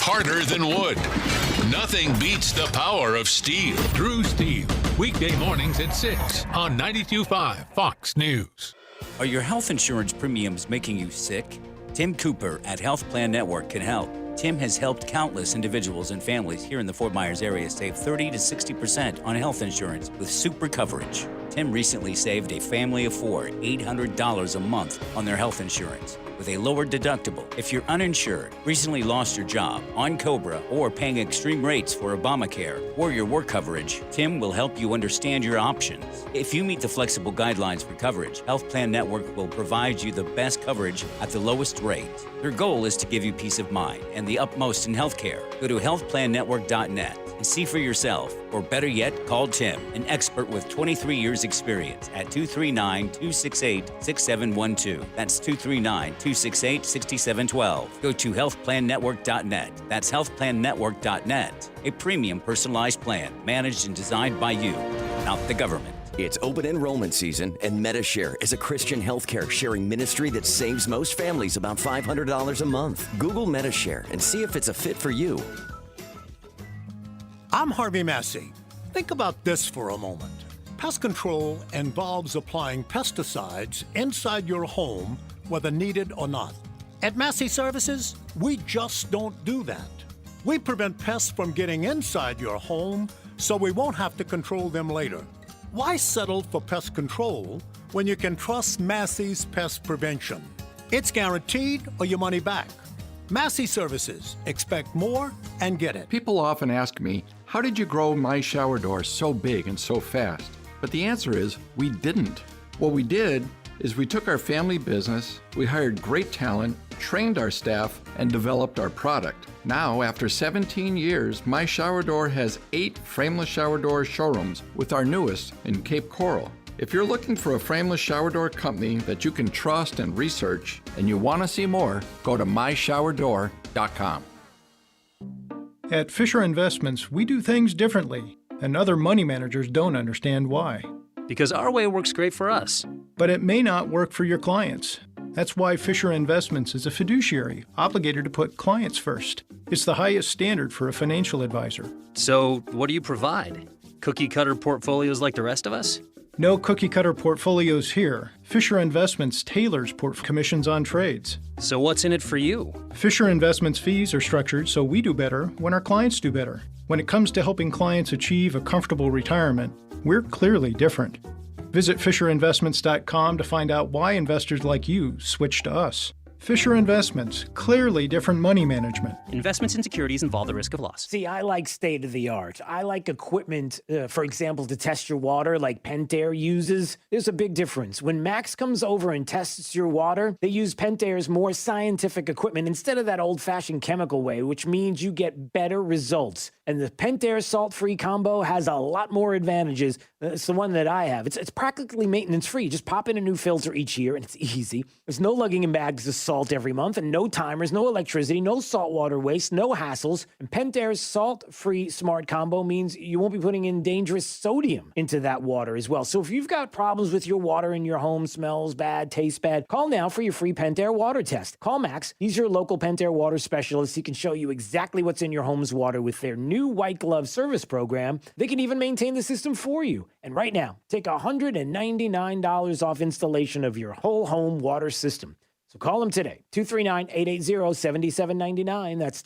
harder than wood. Nothing beats the power of steel. Drew Steel, weekday mornings at 6 on 92.5 Fox News. Are your health insurance premiums making you sick? Tim Cooper at Health Plan Network can help. Tim has helped countless individuals and families here in the Fort Myers area save 30 to 60% on health insurance with super coverage. Tim recently saved a family of four $800 a month on their health insurance with a lower deductible. If you're uninsured, recently lost your job, on COBRA, or paying extreme rates for Obamacare or your work coverage, Tim will help you understand your options. If you meet the flexible guidelines for coverage, Health Plan Network will provide you the best coverage at the lowest rate. Their goal is to give you peace of mind and the utmost in healthcare. Go to healthplannetwork.net and see for yourself, or better yet, call Tim, an expert with 23 years experience at 239-268-6712. That's 239-268-6712. Go to healthplannetwork.net. That's healthplannetwork.net. A premium personalized plan managed and designed by you, not the government. It's open enrollment season, and MediShare is a Christian healthcare sharing ministry that saves most families about $500 a month. Google MediShare and see if it's a fit for you. I'm Harvey Massey. Think about this for a moment. Pest control involves applying pesticides inside your home, whether needed or not. At Massey Services, we just don't do that. We prevent pests from getting inside your home, so we won't have to control them later. Why settle for pest control when you can trust Massey's pest prevention? It's guaranteed or your money back. Massey Services. Expect more and get it. People often ask me, how did you grow my shower door so big and so fast? But the answer is, we didn't. What we did is we took our family business, we hired great talent, trained our staff, and developed our product. Now, after 17 years, my shower door has 8 frameless shower door showrooms, with our newest in Cape Coral. If you're looking for a frameless shower door company that you can trust and research, and you want to see more, go to myshowerdoor.com. At Fisher Investments, we do things differently, and other money managers don't understand why. Because our way works great for us. But it may not work for your clients. That's why Fisher Investments is a fiduciary, obligated to put clients first. It's the highest standard for a financial advisor. So, what do you provide? Cookie-cutter portfolios like the rest of us? No cookie-cutter portfolios here. Fisher Investments tailors commissions on trades. So what's in it for you? Fisher Investments fees are structured so we do better when our clients do better. When it comes to helping clients achieve a comfortable retirement, we're clearly different. Visit FisherInvestments.com to find out why investors like you switch to us. Fisher Investments, clearly different money management. Investments in securities involve the risk of loss. See, I like state-of-the-art. I like equipment, for example, to test your water like Pentair uses. There's a big difference. When Max comes over and tests your water, they use Pentair's more scientific equipment instead of that old-fashioned chemical way, which means you get better results. And the Pentair salt-free combo has a lot more advantages. It's the one that I have. It's practically maintenance-free. Just pop in a new filter each year, and it's easy. There's no lugging in bags of salt every month, and no timers, no electricity, no saltwater waste, no hassles. And Pentair's salt-free smart combo means you won't be putting in dangerous sodium into that water as well. So if you've got problems with your water in your home, smells bad, tastes bad, call now for your free Pentair water test. Call Max. He's your local Pentair water specialist. He can show you exactly what's in your home's water with their new white glove service program. They can even maintain the system for you. And right now, take $199 off installation of your whole home water system. So call them today, 239-880-7799. That's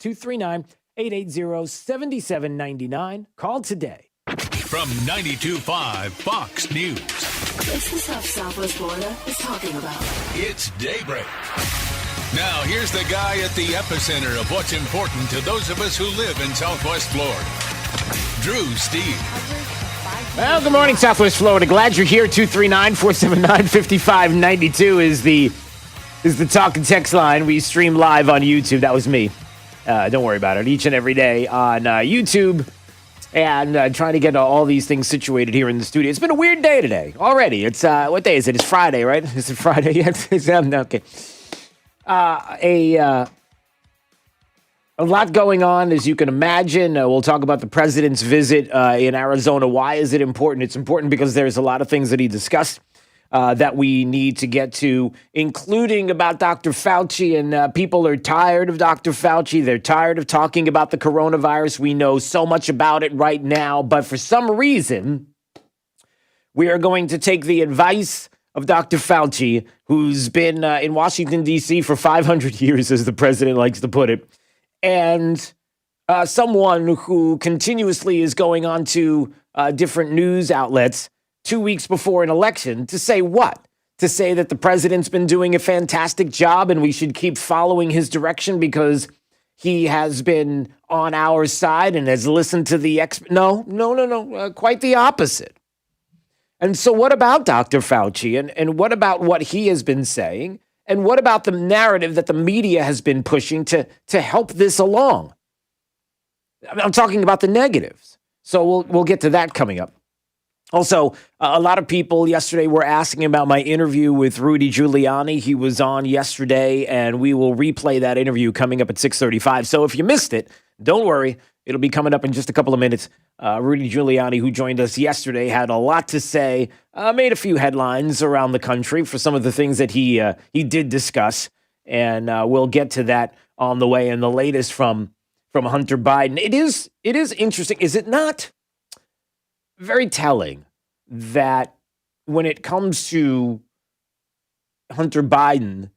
239-880-7799. Call today. From 92.5 Fox News. It's the stuff Southwest Florida is talking about. It's Daybreak. Now, here's the guy at the epicenter of what's important to those of us who live in Southwest Florida. Drew Steve. Well, good morning, Southwest Florida. Glad you're here. 239-479-5592 is the talk and text line. We stream live on YouTube. That was me. Don't worry about it. Each and every day on YouTube. And trying to get all these things situated here in the studio. It's been a weird day today already. It's what day is it? It's Friday, right? Is it Friday yet? Okay. A lot going on, as you can imagine. We'll talk about the president's visit in Arizona. Why is it important? It's important because there's a lot of things that he discussed. that we need to get to, including about Dr. Fauci. And people are tired of Dr. Fauci. They're tired of talking about the coronavirus. We know so much about it right now. But for some reason, we are going to take the advice of Dr. Fauci, who's been in Washington, D.C. for 500 years, as the president likes to put it, and someone who continuously is going on to different news outlets 2 weeks before an election to say what? To say that the president's been doing a fantastic job and we should keep following his direction because he has been on our side and has listened to the No, quite the opposite. And so what about Dr. Fauci? And what about what he has been saying? And what about the narrative that the media has been pushing to help this along? I'm talking about the negatives. So we'll get to that coming up. Also, a lot of people yesterday were asking about my interview with Rudy Giuliani. He was on yesterday, and we will replay that interview coming up at 6:35. So if you missed it, don't worry. It'll be coming up in just a couple of minutes. Rudy Giuliani, who joined us yesterday, had a lot to say, made a few headlines around the country for some of the things that he did discuss, and we'll get to that on the way. And the latest from Hunter Biden. It is interesting, is it not? Very telling that when it comes to Hunter Biden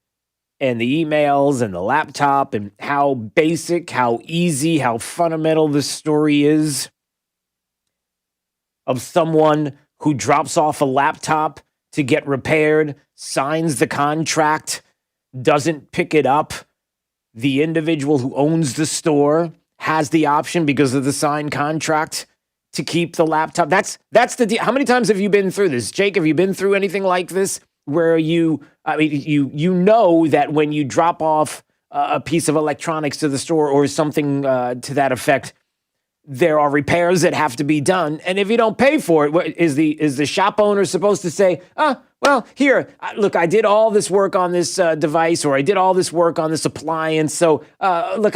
and the emails and the laptop and how basic, how easy, how fundamental this story is of someone who drops off a laptop to get repaired, signs the contract, doesn't pick it up. The individual who owns the store has the option because of the signed contract to keep the laptop. That's the deal. How many times have you been through this? Jake, have you been through anything like this where you know that when you drop off a piece of electronics to the store or something to that effect, there are repairs that have to be done. And if you don't pay for it, is the shop owner supposed to say, well, here, look, I did all this work on this device, or I did all this work on this appliance. So look,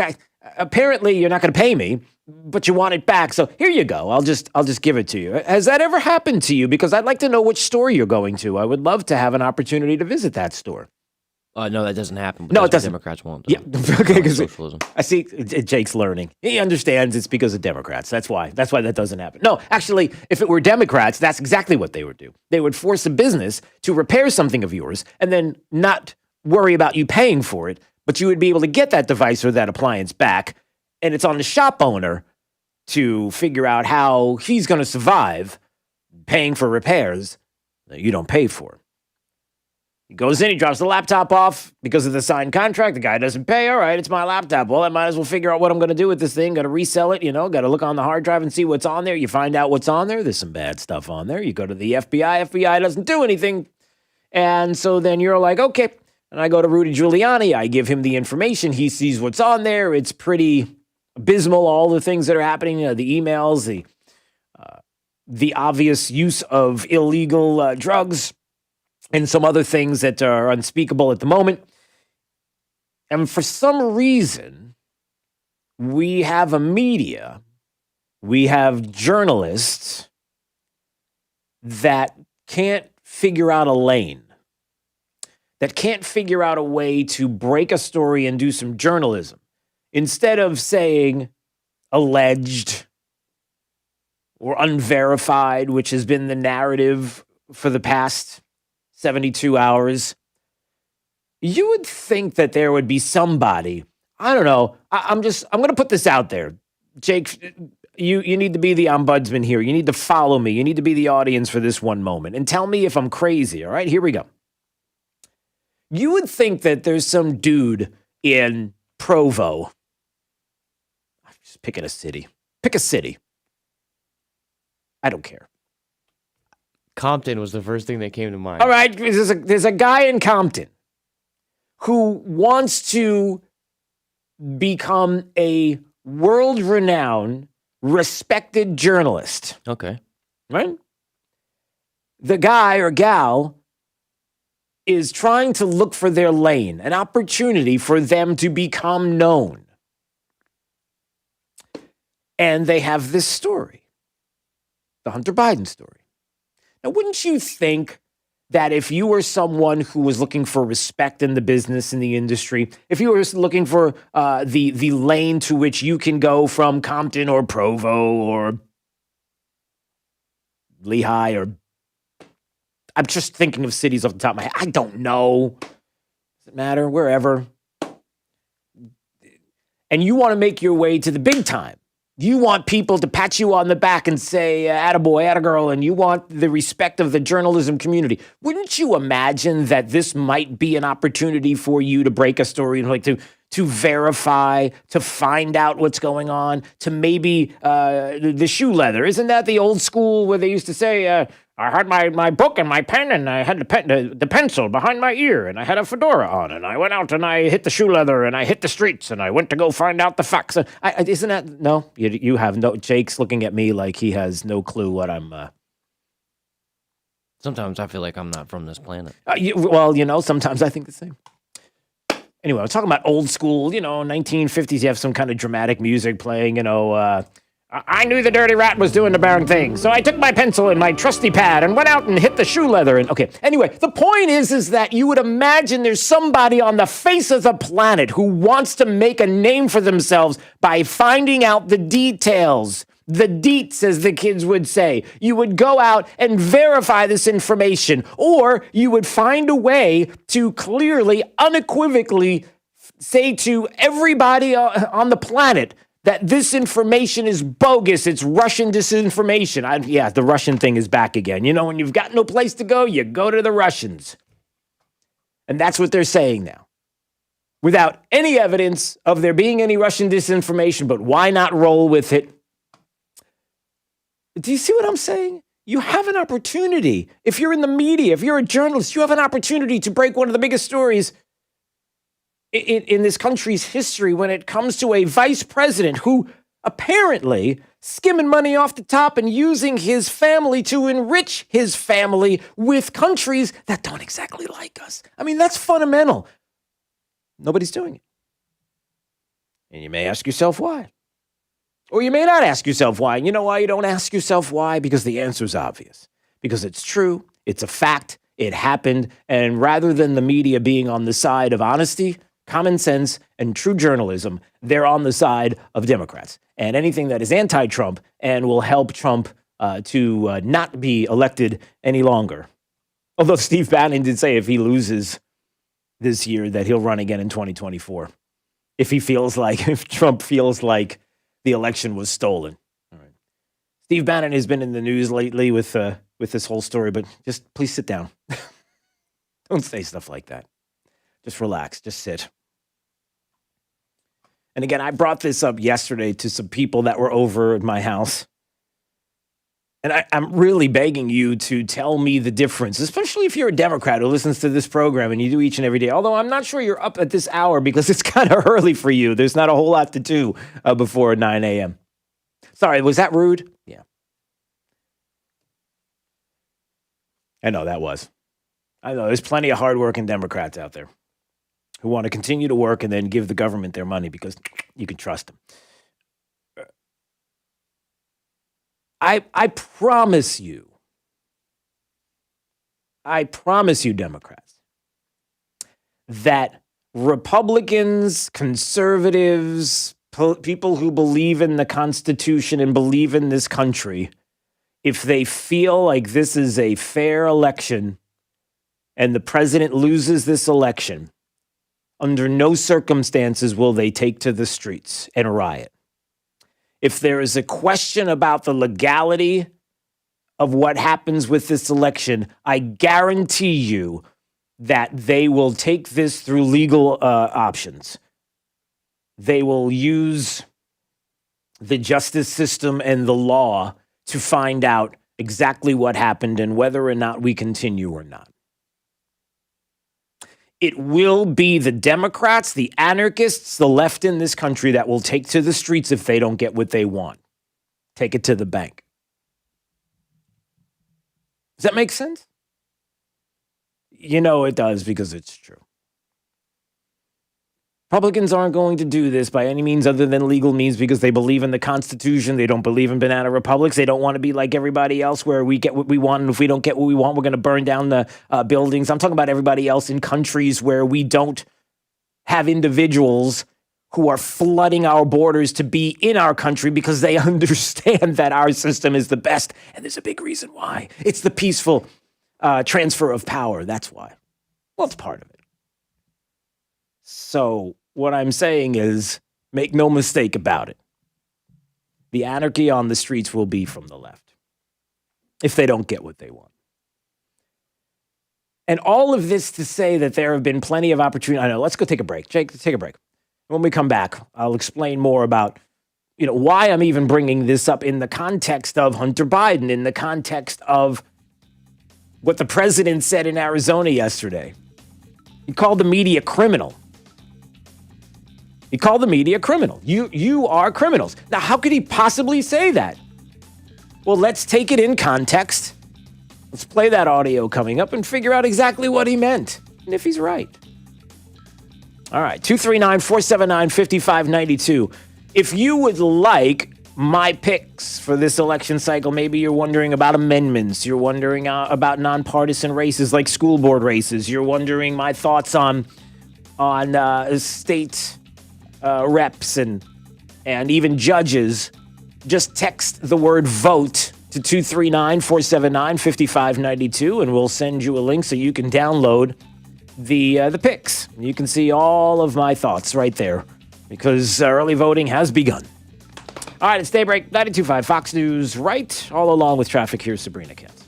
apparently you're not going to pay me, but you want it back. So here you go. I'll just give it to you. Has that ever happened to you? Because I'd like to know which store you're going to. I would love to have an opportunity to visit that store. No, that doesn't happen. No, it doesn't. Democrats won't. Yeah, okay. Because socialism. I see Jake's learning. He understands it's because of Democrats. That's why that doesn't happen. No, actually, if it were Democrats, that's exactly what they would do. They would force a business to repair something of yours and then not worry about you paying for it, but you would be able to get that device or that appliance back, and it's on the shop owner to figure out how he's going to survive paying for repairs that you don't pay for. He goes in, he drops the laptop off because of the signed contract. The guy doesn't pay. All right, it's my laptop. Well, I might as well figure out what I'm going to do with this thing. Got to resell it, got to look on the hard drive and see what's on there. You find out what's on there. There's some bad stuff on there. You go to the FBI. FBI doesn't do anything. And so then you're like, okay. And I go to Rudy Giuliani. I give him the information. He sees what's on there. It's pretty abysmal, all the things that are happening, the emails, the obvious use of illegal drugs, and some other things that are unspeakable at the moment. And for some reason, we have a media, we have journalists that can't figure out a lane, that can't figure out a way to break a story and do some journalism. Instead of saying alleged or unverified, which has been the narrative for the past 72 hours, you would think that there would be somebody, I don't know, I'm going to put this out there. Jake, you need to be the ombudsman here. You need to follow me. You need to be the audience for this one moment and tell me if I'm crazy. All right, here we go. You would think that there's some dude in Provo. I'm just picking a city. Pick a city. I don't care. Compton was the first thing that came to mind. All right, there's a guy in Compton who wants to become a world-renowned, respected journalist. Okay. Right? The guy or gal is trying to look for their lane, an opportunity for them to become known. And they have this story, the Hunter Biden story. Now, wouldn't you think that if you were someone who was looking for respect in the business, in the industry, if you were looking for the lane to which you can go from Compton or Provo or Lehigh, or I'm just thinking of cities off the top of my head. I don't know. Does it matter? Wherever. And you want to make your way to the big time. You want people to pat you on the back and say, attaboy, attagirl, and you want the respect of the journalism community. Wouldn't you imagine that this might be an opportunity for you to break a story, like to verify, to find out what's going on, to maybe the shoe leather? Isn't that the old school where they used to say, I had my book and my pen, and I had the pencil behind my ear, and I had a fedora on, and I went out and I hit the shoe leather, and I hit the streets, and I went to go find out the facts. Isn't that, no, you have no, Jake's looking at me like he has no clue what I'm. Sometimes I feel like I'm not from this planet. Sometimes I think the same. Anyway, I'm talking about old school, 1950s, you have some kind of dramatic music playing, I knew the dirty rat was doing the darn thing, so I took my pencil and my trusty pad and went out and hit the shoe leather. And okay, anyway, the point is that you would imagine there's somebody on the face of the planet who wants to make a name for themselves by finding out the details. The deets, as the kids would say. You would go out and verify this information, or you would find a way to clearly, unequivocally say to everybody on the planet that this information is bogus. It's Russian disinformation. The Russian thing is back again. When you've got no place to go, you go to the Russians. And that's what they're saying now. Without any evidence of there being any Russian disinformation, but why not roll with it? Do you see what I'm saying? You have an opportunity. If you're in the media, if you're a journalist, you have an opportunity to break one of the biggest stories in this country's history when it comes to a vice president who apparently skimming money off the top and using his family to enrich his family with countries that don't exactly like us. I mean, that's fundamental. Nobody's doing it. And you may ask yourself why. Or you may not ask yourself why. And you know why you don't ask yourself why? Because the answer is obvious. Because it's true. It's a fact. It happened. And rather than the media being on the side of honesty, common sense, and true journalism, they're on the side of Democrats. And anything that is anti-Trump and will help Trump to not be elected any longer. Although Steve Bannon did say if he loses this year that he'll run again in 2024. If Trump feels like the election was stolen. All right. Steve Bannon has been in the news lately with this whole story, but just please sit down. Don't say stuff like that. Just relax. Just sit. And again, I brought this up yesterday to some people that were over at my house. And I'm really begging you to tell me the difference, especially if you're a Democrat who listens to this program and you do each and every day. Although I'm not sure you're up at this hour because it's kind of early for you. There's not a whole lot to do before 9 a.m. Sorry, was that rude? Yeah. I know that was. I know there's plenty of hardworking Democrats out there who want to continue to work and then give the government their money because you can trust them. I promise you, Democrats, that Republicans, conservatives, people who believe in the Constitution and believe in this country, if they feel like this is a fair election and the president loses this election, under no circumstances will they take to the streets and riot. If there is a question about the legality of what happens with this election, I guarantee you that they will take this through legal options. They will use the justice system and the law to find out exactly what happened and whether or not we continue or not. It will be the Democrats, the anarchists, the left in this country that will take to the streets if they don't get what they want. Take it to the bank. Does that make sense? You know it does because it's true. Republicans aren't going to do this by any means other than legal means because they believe in the Constitution. They don't believe in banana republics. They don't want to be like everybody else where we get what we want, and if we don't get what we want, we're going to burn down the buildings. I'm talking about everybody else in countries where we don't have individuals who are flooding our borders to be in our country because they understand that our system is the best. And there's a big reason why. It's the peaceful transfer of power. That's why. Well, it's part of it. So what I'm saying is, make no mistake about it. The anarchy on the streets will be from the left if they don't get what they want. And all of this to say that there have been plenty of opportunity. I know, let's go take a break. Jake, let's take a break. When we come back, I'll explain more about, why I'm even bringing this up in the context of Hunter Biden, in the context of what the president said in Arizona yesterday. He called the media criminal. He called the media criminal. You are criminals. Now, how could he possibly say that? Well, let's take it in context. Let's play that audio coming up and figure out exactly what he meant and if he's right. All right, 239-479-5592. If you would like my picks for this election cycle, maybe you're wondering about amendments. You're wondering about nonpartisan races like school board races. You're wondering my thoughts on state reps and even judges. Just text the word vote to 239-479-5592, and we'll send you a link so you can download the picks. You can see all of my thoughts right there because early voting has begun. All right, it's Daybreak 92.5 Fox News, right? All along with traffic, here's Sabrina Katz.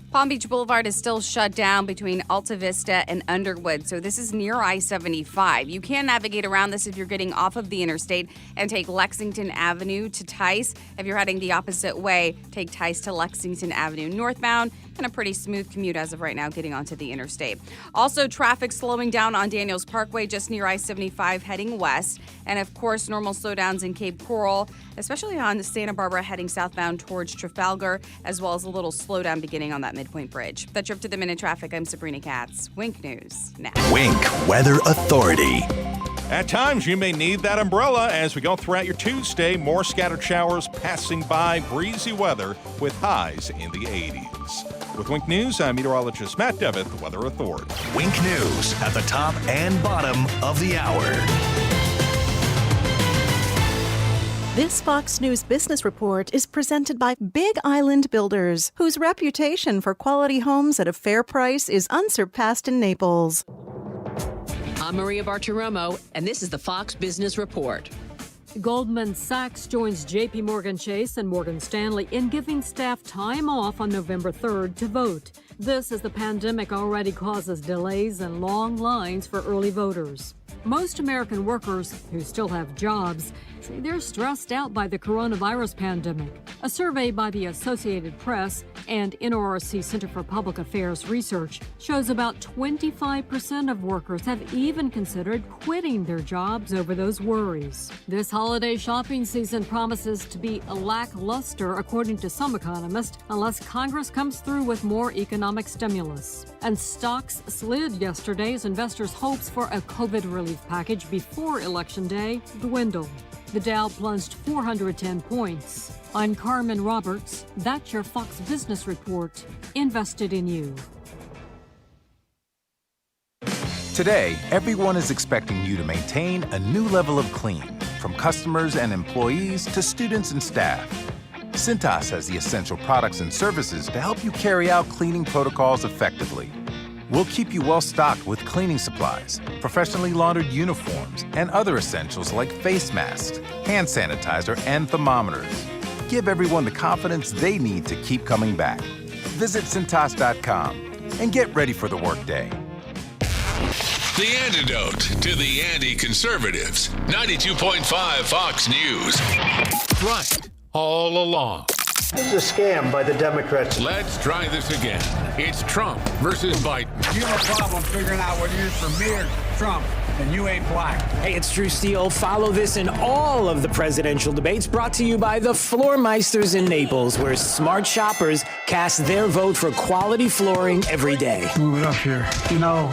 Palm Beach Boulevard is still shut down between Alta Vista and Underwood, so this is near I-75. You can navigate around this if you're getting off of the interstate and take Lexington Avenue to Tice. If you're heading the opposite way, take Tice to Lexington Avenue northbound, and a pretty smooth commute as of right now getting onto the interstate. Also, traffic slowing down on Daniels Parkway just near I-75 heading west, and of course, normal slowdowns in Cape Coral, especially on Santa Barbara heading southbound towards Trafalgar, as well as a little slowdown beginning on that Midpoint Bridge. That's your up to the minute traffic. I'm Sabrina Katz. Wink News now. Wink Weather Authority. At times, you may need that umbrella as we go throughout your Tuesday. More scattered showers passing by, breezy weather with highs in the 80s. With Wink News, I'm meteorologist Matt Devitt, the Weather Authority. Wink News at the top and bottom of the hour. This Fox News Business Report is presented by Big Island Builders, whose reputation for quality homes at a fair price is unsurpassed in Naples. I'm Maria Bartiromo, and this is the Fox Business Report. Goldman Sachs joins J.P. Morgan Chase and Morgan Stanley in giving staff time off on November 3rd to vote. This as the pandemic already causes delays and long lines for early voters. Most American workers who still have jobs say they're stressed out by the coronavirus pandemic. A survey by the Associated Press and NRC Center for Public Affairs Research shows about 25% of workers have even considered quitting their jobs over those worries. This holiday shopping season promises to be lackluster, according to some economists, unless Congress comes through with more economic stimulus. And stocks slid yesterday as investors' hopes for a COVID relief package before Election Day dwindled. The Dow plunged 410 points. I'm Carmen Roberts. That's your Fox Business Report. Invested in you. Today, everyone is expecting you to maintain a new level of clean, from customers and employees to students and staff. Cintas has the essential products and services to help you carry out cleaning protocols effectively. We'll keep you well-stocked with cleaning supplies, professionally laundered uniforms, and other essentials like face masks, hand sanitizer, and thermometers. Give everyone the confidence they need to keep coming back. Visit Cintas.com and get ready for the workday. The antidote to the anti-conservatives. 92.5 Fox News. Right, all along. This is a scam by the Democrats. Let's try this again. It's Trump versus Biden. You have a problem figuring out whether you're for me or Trump, and you ain't black. Hey, it's Drew Steele. Follow this and all of the presidential debates brought to you by the Floormeisters in Naples, where smart shoppers cast their vote for quality flooring every day. Move it up here. You know,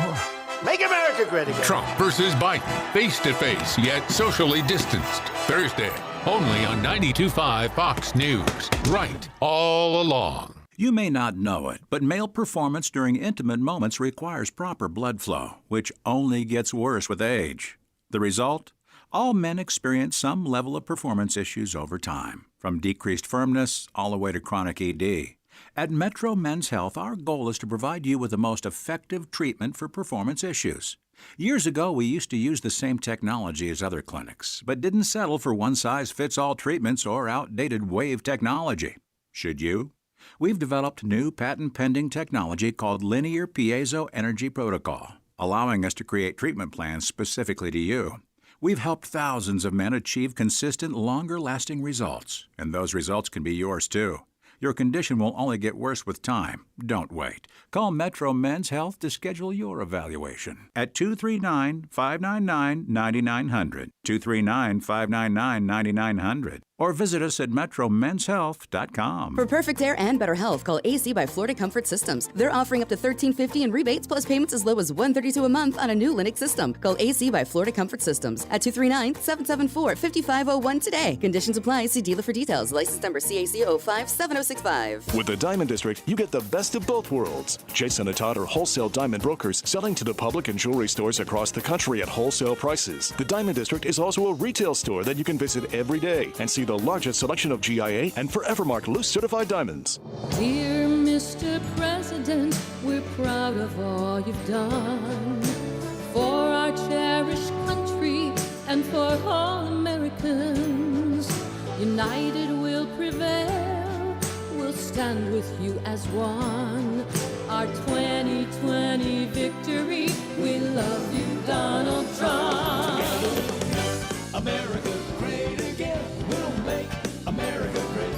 Make America great again. Trump versus Biden, face-to-face yet socially distanced. Thursday, only on 92.5 Fox News. Right all along. You may not know it, but male performance during intimate moments requires proper blood flow, which only gets worse with age. The result? All men experience some level of performance issues over time, from decreased firmness all the way to chronic ED. At Metro Men's Health, our goal is to provide you with the most effective treatment for performance issues. Years ago, we used to use the same technology as other clinics, but didn't settle for one-size-fits-all treatments or outdated wave technology. Should you? We've developed new patent-pending technology called Linear Piezo Energy Protocol, allowing us to create treatment plans specifically to you. We've helped thousands of men achieve consistent, longer-lasting results, and those results can be yours too. Your condition will only get worse with time. Don't wait. Call Metro Men's Health to schedule your evaluation at 239-599-9900, 239-599-9900, or visit us at metromenshealth.com. For perfect hair and better health, call AC by Florida Comfort Systems. They're offering up to $13.50 in rebates plus payments as low as $132 a month on a new Linux system. Call AC by Florida Comfort Systems at 239-774-5501 today. Conditions apply. See dealer for details. License number CAC 057065. With the Diamond District, you get the best of both worlds. Jason and Todd are wholesale diamond brokers selling to the public and jewelry stores across the country at wholesale prices. The Diamond District is also a retail store that you can visit every day and see the largest selection of GIA and Forevermark loose certified diamonds. Dear Mr. President, we're proud of all you've done for our cherished country and for all Americans. United we'll prevail, we'll stand with you as one. Our 2020 victory, we love you, Donald Trump. America great again. We'll make America great.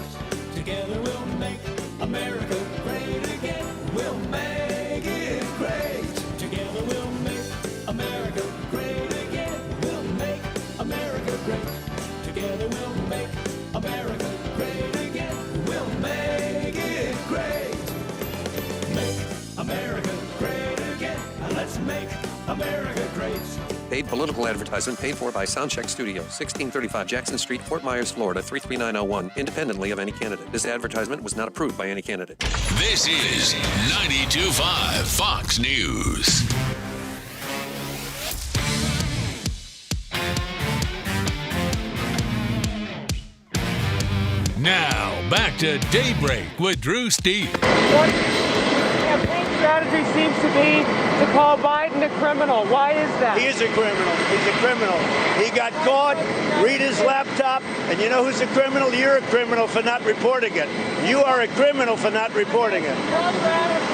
Together we'll make America great again. We'll make it great. Together we'll make America great again. We'll make America great. Together we'll make America great again. We'll make it great. Make America great again. Let's make America great. Paid political advertisement paid for by Soundcheck Studio, 1635 Jackson Street, Fort Myers, Florida, 33901, independently of any candidate. This advertisement was not approved by any candidate. This is 92.5 Fox News. Now, back to Daybreak with Drew Steve. What campaign strategy seems to be to call Biden a criminal. Why is that? He is a criminal. He's a criminal. He got caught, read his laptop, and you know who's a criminal? You're a criminal for not reporting it. You are a criminal for not reporting it.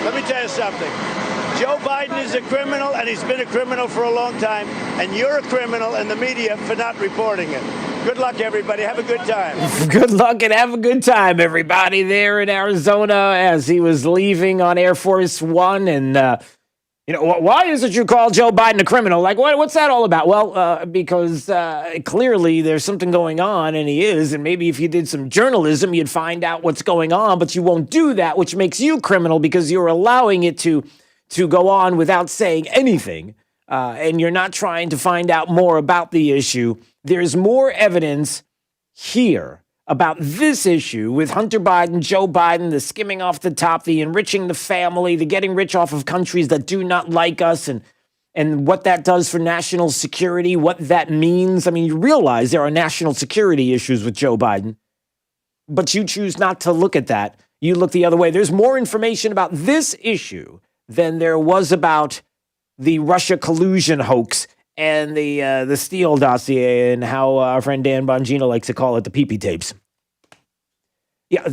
Let me tell you something. Joe Biden is a criminal, and he's been a criminal for a long time, and you're a criminal in the media for not reporting it. Good luck, everybody. Have a good time. Good luck and have a good time, everybody, there in Arizona as he was leaving on Air Force One. And, why is it you call Joe Biden a criminal? Like, what's that all about? Well, because clearly there's something going on, and he is. And maybe if you did some journalism, you'd find out what's going on. But you won't do that, which makes you criminal because you're allowing it to go on without saying anything. And you're not trying to find out more about the issue. There's more evidence here about this issue with Hunter Biden, Joe Biden, the skimming off the top, the enriching the family, the getting rich off of countries that do not like us, and what that does for national security, what that means. I mean, you realize there are national security issues with Joe Biden, but you choose not to look at that. You look the other way. There's more information about this issue than there was about the Russia collusion hoax and the Steele dossier and how our friend Dan Bongino likes to call it the pee-pee tapes. Yeah,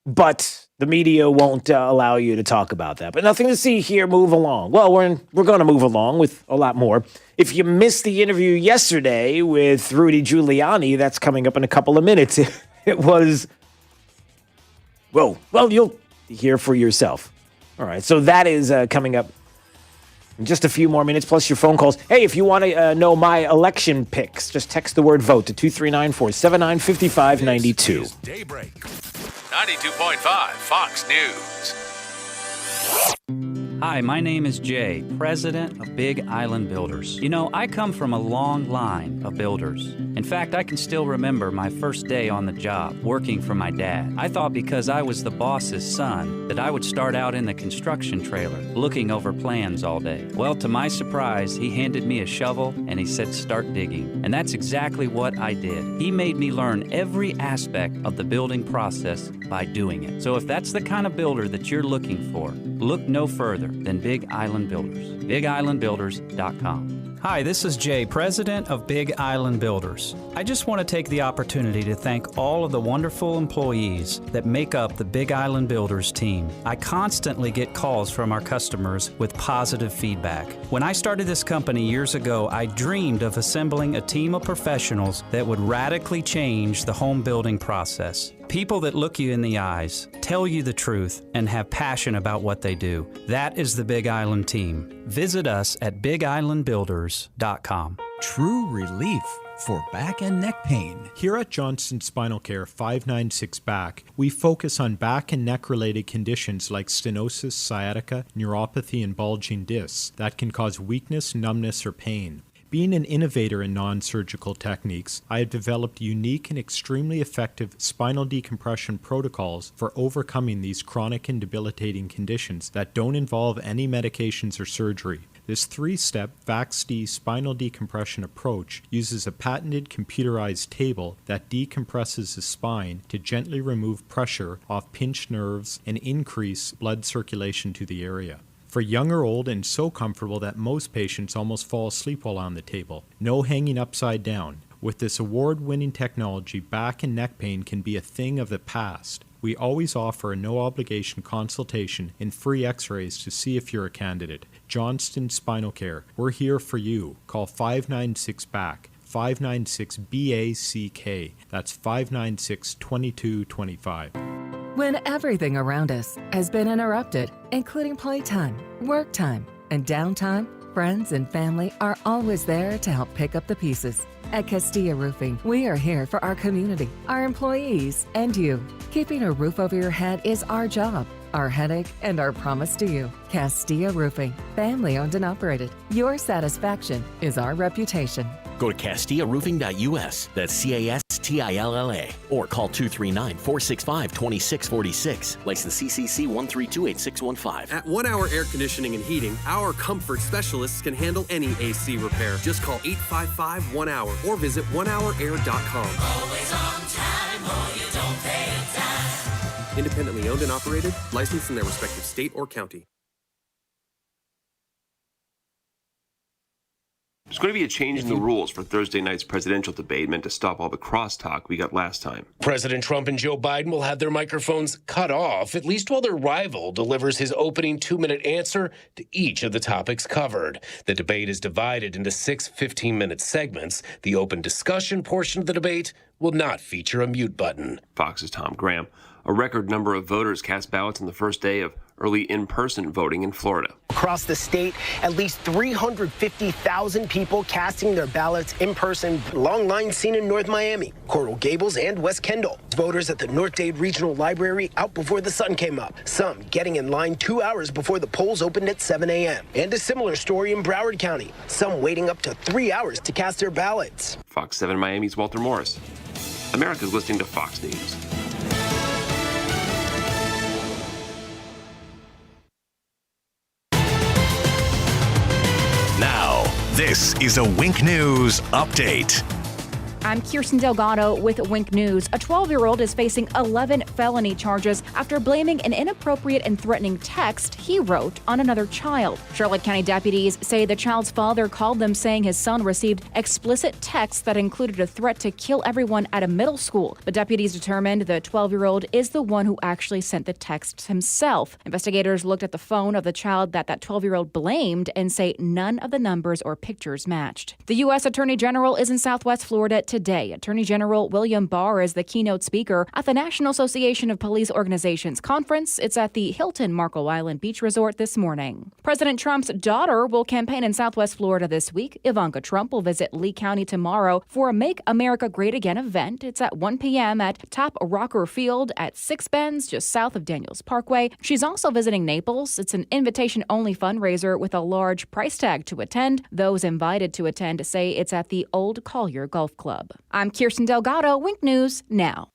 but the media won't allow you to talk about that. But nothing to see here. Move along. Well, we're going to move along with a lot more. If you missed the interview yesterday with Rudy Giuliani, that's coming up in a couple of minutes. It was, well, you'll hear for yourself. All right, so that is coming up in just a few more minutes, plus your phone calls. Hey, if you want to know my election picks, just text the word VOTE to 239-479-5592. Daybreak, 92.5 Fox News. Hi, my name is Jay, president of Big Island Builders. You know, I come from a long line of builders. In fact, I can still remember my first day on the job, working for my dad. I thought because I was the boss's son that I would start out in the construction trailer, looking over plans all day. Well, to my surprise, he handed me a shovel and he said, start digging. And that's exactly what I did. He made me learn every aspect of the building process by doing it. So if that's the kind of builder that you're looking for, look no further than Big Island Builders. BigIslandBuilders.com. Hi, this is Jay, president of Big Island Builders. I just want to take the opportunity to thank all of the wonderful employees that make up the Big Island Builders team. I constantly get calls from our customers with positive feedback. When I started this company years ago, I dreamed of assembling a team of professionals that would radically change the home building process. People that look you in the eyes, tell you the truth, and have passion about what they do. That is the Big Island team. Visit us at BigIslandBuilders.com. True relief for back and neck pain. Here at Johnston Spinal Care 596 Back, we focus on back and neck related conditions like stenosis, sciatica, neuropathy, and bulging discs that can cause weakness, numbness, or pain. Being an innovator in non-surgical techniques, I have developed unique and extremely effective spinal decompression protocols for overcoming these chronic and debilitating conditions that don't involve any medications or surgery. This 3-step VAX-D spinal decompression approach uses a patented computerized table that decompresses the spine to gently remove pressure off pinched nerves and increase blood circulation to the area. For young or old, and so comfortable that most patients almost fall asleep while on the table. No hanging upside down. With this award-winning technology, back and neck pain can be a thing of the past. We always offer a no-obligation consultation and free x-rays to see if you're a candidate. Johnston Spinal Care. We're here for you. Call 596-BACK. 596-BACK. That's 596-2225. When everything around us has been interrupted, including playtime, work time, and downtime, friends and family are always there to help pick up the pieces. At Castilla Roofing, we are here for our community, our employees, and you. Keeping a roof over your head is our job, our headache, and our promise to you. Castilla Roofing, family owned and operated. Your satisfaction is our reputation. Go to CastillaRoofing.us, that's CASTILLA, or call 239-465-2646. License CCC 1328615. At 1 Hour Air Conditioning and Heating, our comfort specialists can handle any AC repair. Just call 855-1-HOUR or visit onehourair.com. Always on time or you don't pay a dime. Independently owned and operated, licensed in their respective state or county. There's going to be a change in the rules for Thursday night's presidential debate meant to stop all the crosstalk we got last time. President Trump and Joe Biden will have their microphones cut off, at least while their rival delivers his opening 2-minute answer to each of the topics covered. The debate is divided into 6 15-minute segments. The open discussion portion of the debate will not feature a mute button. Fox's Tom Graham. A record number of voters cast ballots on the first day of early in-person voting in Florida. Across the state, at least 350,000 people casting their ballots in person. Long lines seen in North Miami, Coral Gables, and West Kendall. Voters at the North Dade Regional Library out before the sun came up. Some getting in line 2 hours before the polls opened at 7 a.m. And a similar story in Broward County. Some waiting up to 3 hours to cast their ballots. Fox 7 Miami's Walter Morris. America's listening to Fox News. Now, this is a Wink News update. I'm Kirsten Delgado with Wink News. A 12-year-old is facing 11 felony charges after blaming an inappropriate and threatening text he wrote on another child. Charlotte County deputies say the child's father called them saying his son received explicit texts that included a threat to kill everyone at a middle school. But deputies determined the 12-year-old is the one who actually sent the texts himself. Investigators looked at the phone of the child that 12-year-old blamed and say none of the numbers or pictures matched. The U.S. Attorney General is in Southwest Florida today today. Attorney General William Barr is the keynote speaker at the National Association of Police Organizations conference. It's at the Hilton Marco Island Beach Resort this morning. President Trump's daughter will campaign in Southwest Florida this week. Ivanka Trump will visit Lee County tomorrow for a Make America Great Again event. It's at 1 p.m. at Top Rocker Field at Six Bends, just south of Daniels Parkway. She's also visiting Naples. It's an invitation-only fundraiser with a large price tag to attend. Those invited to attend say it's at the Old Collier Golf Club. I'm Kirsten Delgado, Wink News Now.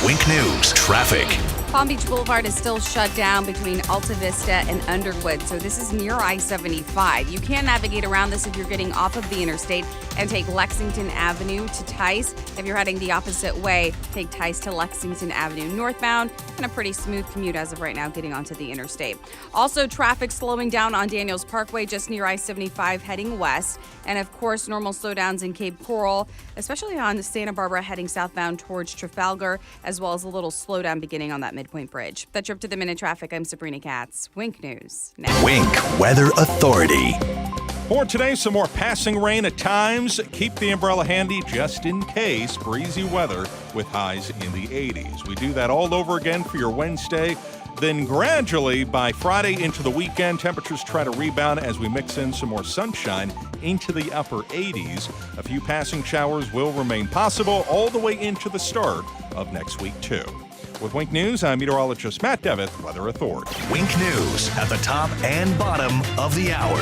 Wink News traffic. Palm Beach Boulevard is still shut down between Alta Vista and Underwood, so this is near I-75. You can navigate around this if you're getting off of the interstate and take Lexington Avenue to Tice. If you're heading the opposite way, take Tice to Lexington Avenue northbound, and a pretty smooth commute as of right now getting onto the interstate. Also, traffic slowing down on Daniels Parkway just near I-75 heading west, and of course, normal slowdowns in Cape Coral, especially on Santa Barbara heading southbound towards Trafalgar, as well as a little slowdown beginning on that Midpoint Bridge. That's your up to the minute traffic. I'm Sabrina Katz. Wink News now. Wink Weather Authority. For today, some more passing rain at times. Keep the umbrella handy just in case. Breezy weather with highs in the 80s. We do that all over again for your Wednesday. Then gradually, by Friday into the weekend, temperatures try to rebound as we mix in some more sunshine into the upper 80s. A few passing showers will remain possible all the way into the start of next week, too. With Wink News, I'm meteorologist Matt Devitt, Weather Authority. Wink News at the top and bottom of the hour.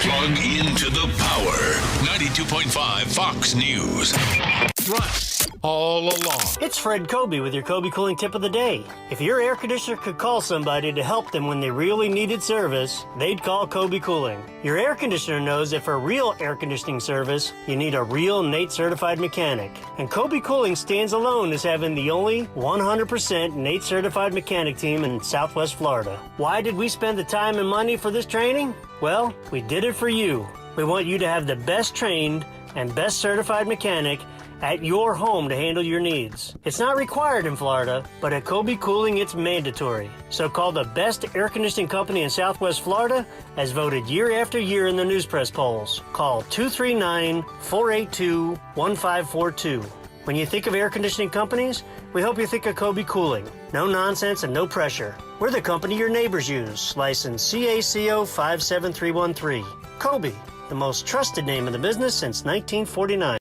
Plug into the power. 92.5 Fox News. Right. All along. It's Fred Kobe with your Kobe Cooling Tip of the Day. If your air conditioner could call somebody to help them when they really needed service, they'd call Kobe Cooling. Your air conditioner knows that for real air conditioning service, you need a real NATE certified mechanic. And Kobe Cooling stands alone as having the only 100% NATE certified mechanic team in Southwest Florida. Why did we spend the time and money for this training? Well, we did it for you. We want you to have the best trained and best certified mechanic at your home to handle your needs. It's not required in Florida, but at Kobe Cooling, it's mandatory. So call the best air conditioning company in Southwest Florida, as voted year after year in the News Press polls. Call 239-482-1542. When you think of air conditioning companies, we hope you think of Kobe Cooling. No nonsense and no pressure. We're the company your neighbors use. License CACO 57313. Kobe, the most trusted name in the business since 1949.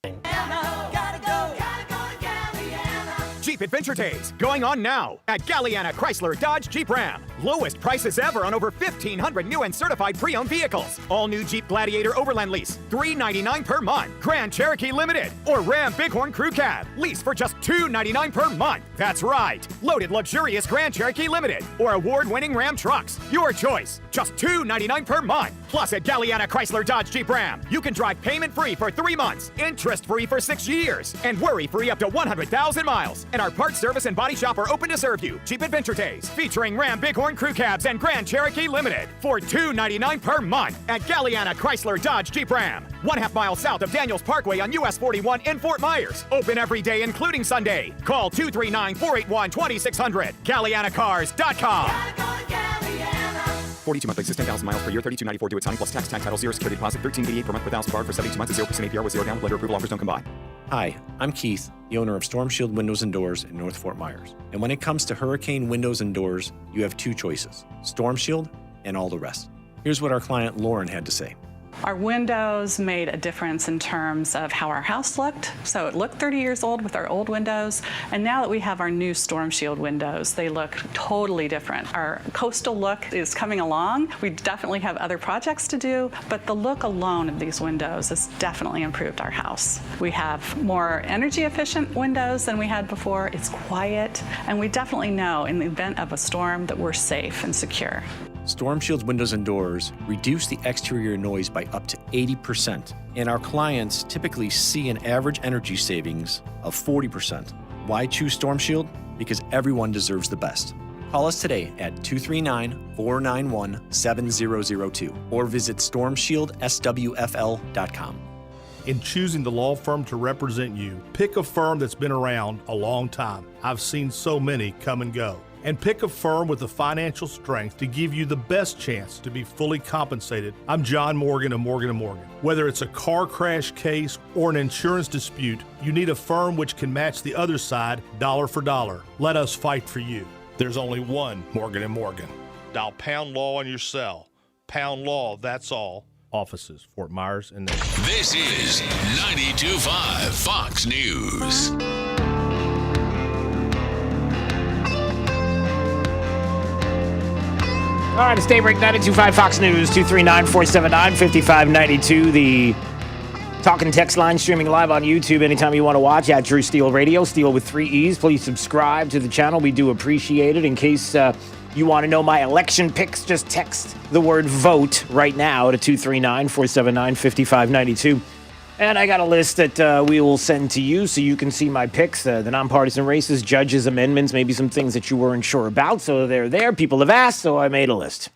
Jeep Adventure Days going on now at Galliana Chrysler Dodge Jeep Ram. Lowest prices ever on over 1,500 new and certified pre-owned vehicles. All new Jeep Gladiator Overland lease, $399 per month. Grand Cherokee Limited or Ram Bighorn Crew Cab, lease for just $299 per month. That's right, loaded luxurious Grand Cherokee Limited or award-winning Ram trucks. Your choice, just $299 per month. Plus at Galliana Chrysler Dodge Jeep Ram, you can drive payment-free for 3 months, interest-free for 6 years, and worry-free up to 100,000 miles. And our parts service and body shop are open to serve you. Jeep Adventure Days, featuring Ram Bighorn Crew Cabs and Grand Cherokee Limited for $299 per month at Galliana Chrysler Dodge Jeep Ram. 1/2 mile south of Daniels Parkway on US 41 in Fort Myers. Open every day, including Sunday. Call 239-481-2600. GallianaCars.com. 42 monthly, 10,000 miles per year, $32.94 due at signing plus tax title, 0 security deposit, $13.88 per month per thousand borrowed for 72 months, 0% APR with 0 down. Lender approval offers don't combine. Hi, I'm Keith, the owner of Storm Shield Windows and Doors in North Fort Myers. And when it comes to hurricane windows and doors, you have 2 choices, Storm Shield and all the rest. Here's what our client Lauren had to say. Our windows made a difference in terms of how our house looked. So it looked 30 years old with our old windows. And now that we have our new Storm Shield windows, they look totally different. Our coastal look is coming along. We definitely have other projects to do, but the look alone of these windows has definitely improved our house. We have more energy efficient windows than we had before. It's quiet, and we definitely know in the event of a storm that we're safe and secure. Storm Shield's windows and doors reduce the exterior noise by up to 80%, and our clients typically see an average energy savings of 40%. Why choose Storm Shield? Because everyone deserves the best. Call us today at 239-491-7002 or visit stormshieldSWFL.com. In choosing the law firm to represent you, pick a firm that's been around a long time. I've seen so many come and go. and pick a firm with the financial strength to give you the best chance to be fully compensated. I'm John Morgan of Morgan & Morgan. Whether it's a car crash case or an insurance dispute, you need a firm which can match the other side dollar for dollar. Let us fight for you. There's only one Morgan & Morgan. Dial Pound Law on your cell. Pound Law, that's all. Offices, Fort Myers and Naples. This is 92.5 Fox News. All right, it's Daybreak 92.5 Fox News, 239-479-5592. The talk and text line streaming live on YouTube anytime you want to watch at Drew Steele Radio, Steele with 3 E's. Please subscribe to the channel. We do appreciate it. In case you want to know my election picks, just text the word vote right now to 239-479-5592. And I got a list that we will send to you so you can see my picks, the nonpartisan races, judges, amendments, maybe some things that you weren't sure about. So they're there. People have asked, so I made a list.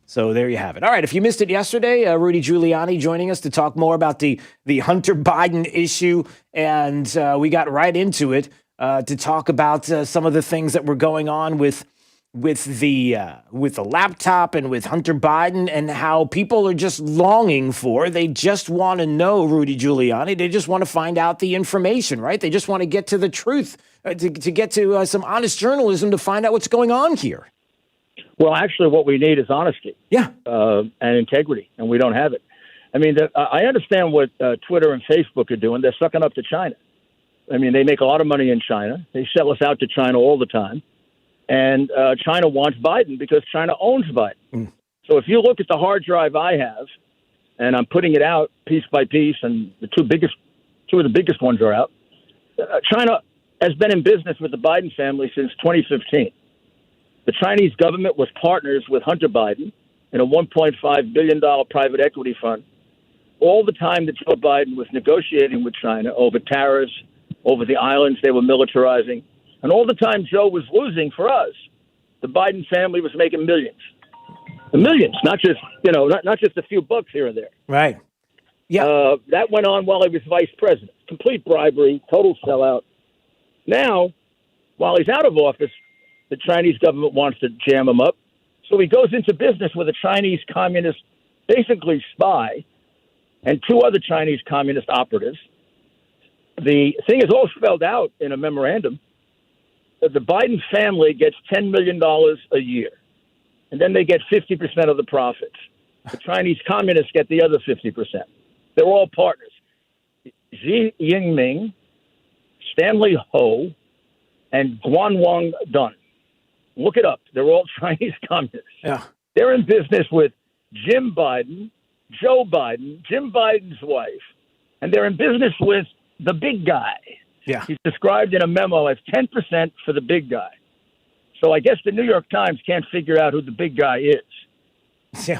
So there you have it. All right, if you missed it yesterday, Rudy Giuliani joining us to talk more about the Hunter Biden issue. And we got right into it to talk about some of the things that were going on with the laptop and with Hunter Biden and how people are just longing for. They just want to know, Rudy Giuliani. They just want to find out the information, right? They just want to get to the truth, to get to some honest journalism to find out what's going on here. Well, actually, what we need is honesty, and integrity, and we don't have it. I mean, I understand what Twitter and Facebook are doing. They're sucking up to China. I mean, they make a lot of money in China. They sell us out to China all the time. And China wants Biden because China owns Biden. So if you look at the hard drive I have, and I'm putting it out piece by piece, and the two of the biggest ones are out, China has been in business with the Biden family since 2015. The Chinese government was partners with Hunter Biden in a $1.5 billion private equity fund all the time that Joe Biden was negotiating with China over tariffs, over the islands they were militarizing. And all the time Joe was losing for us, the Biden family was making millions. Millions, not just a few bucks here and there. Right. Yeah. That went on while he was vice president. Complete bribery, total sellout. Now, while he's out of office, the Chinese government wants to jam him up. So he goes into business with a Chinese communist, basically spy, and 2 other Chinese communist operatives. The thing is all spelled out in a memorandum. The Biden family gets $10 million a year, and then they get 50% of the profits. The Chinese communists get the other 50%. They're all partners. Xi Jinping, Stanley Ho, and Guanwang Dun. Look it up. They're all Chinese communists. Yeah. They're in business with Jim Biden, Joe Biden, Jim Biden's wife, and they're in business with the big guy. Yeah. He's described in a memo as 10% for the big guy. So I guess the New York Times can't figure out who the big guy is. Yeah.